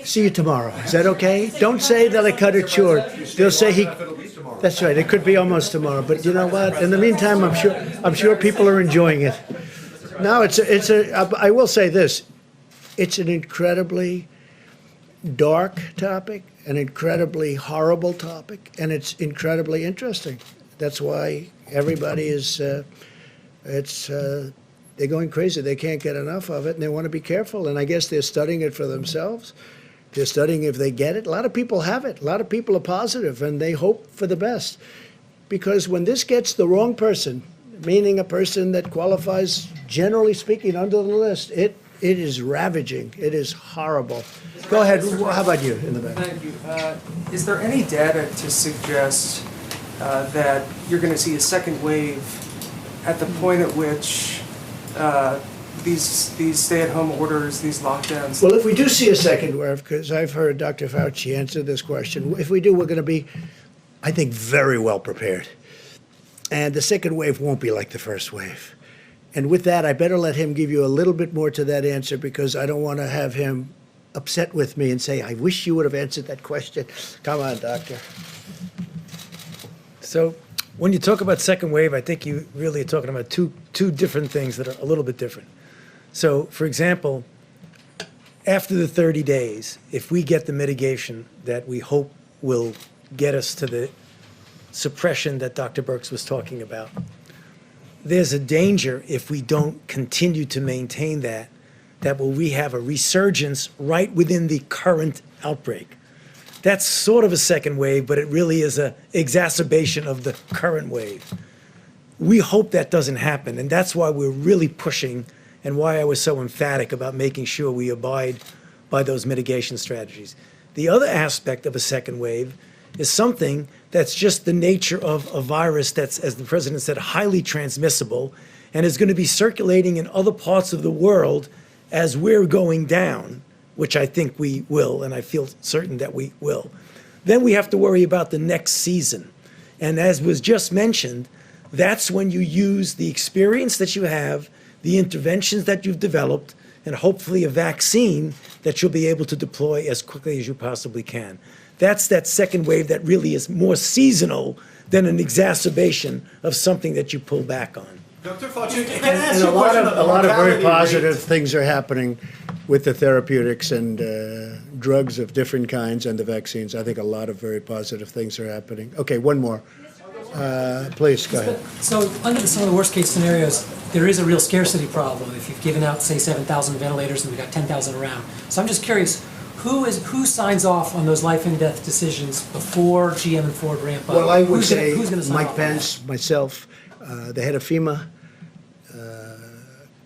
see you tomorrow. Is that okay? Don't say that I cut it short. They'll say he. That's right. It could be almost tomorrow. But you know what? In the meantime, I'm sure people are enjoying it. No, I will say this. It's an incredibly dark topic, an incredibly horrible topic, and it's incredibly interesting. That's why everybody is. They're going crazy. They can't get enough of it, and they want to be careful. And I guess they're studying it for themselves. They're studying if they get it. A lot of people have it. A lot of people are positive, and they hope for the best. Because when this gets the wrong person, meaning a person that qualifies, generally speaking, under the list, it is ravaging. It is horrible. Go ahead. How about you in the back? Thank you. Is there any data to suggest that you're going to see a second wave at the point at which these stay-at-home orders, these lockdowns? Well, if we do see a second wave, because I've heard Dr. Fauci answer this question, if we do, we're going to be, I think, very well prepared. And the second wave won't be like the first wave. And with that, I better let him give you a little bit more to that answer, because I don't want to have him upset with me and say, I wish you would have answered that question. Come on, doctor. So when you talk about second wave, I think you really are talking about two different things that are a little bit different. So, for example, after the 30 days, if we get the mitigation that we hope will get us to the suppression that Dr. Birx was talking about, there's a danger if we don't continue to maintain that we have a resurgence right within the current outbreak. That's sort of a second wave, but it really is an exacerbation of the current wave. We hope that doesn't happen, and that's why we're really pushing and why I was so emphatic about making sure we abide by those mitigation strategies. The other aspect of a second wave is something that's just the nature of a virus that's, as the president said, highly transmissible and is going to be circulating in other parts of the world as we're going down, which I think we will, and I feel certain that we will. Then we have to worry about the next season. And as was just mentioned, that's when you use the experience that you have, the interventions that you've developed, and hopefully a vaccine that you'll be able to deploy as quickly as you possibly can. That's that second wave that really is more seasonal than an exacerbation of something that you pull back on. Dr. Fauci, can I ask And you a lot of very mortality positive rate? things are happening with the therapeutics and drugs of different kinds and the vaccines. I think a lot of very positive things are happening. Okay, one more. Please, go ahead. So under some of the worst case scenarios, there is a real scarcity problem. If you've given out, say, 7,000 ventilators and we've got 10,000 around. So I'm just curious, who signs off on those life and death decisions before GM and Ford ramp up? Well, I would Who's say gonna sign Mike off on that? Pence, myself, the head of Fema,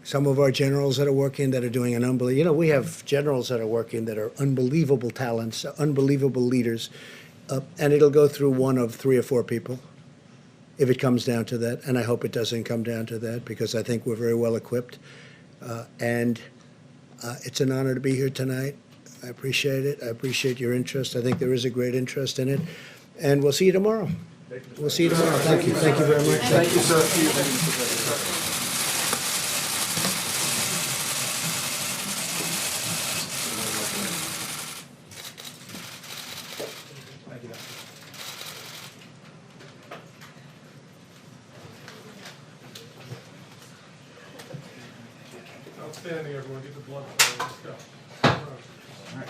some of our generals that are working that are doing an unbelievable, we have generals that are working that are unbelievable talents, unbelievable leaders, and it'll go through one of 3 or 4 people if it comes down to that, and I hope it doesn't come down to that because I think we're very well equipped, and it's an honor to be here tonight. I appreciate it. I appreciate your interest. I think there is a great interest in it, and we'll see you tomorrow. We'll see you tomorrow. Thank you. Thank you very much. Thank you, sir. Outstanding, everyone. Get the blood flow. Let's go. All right.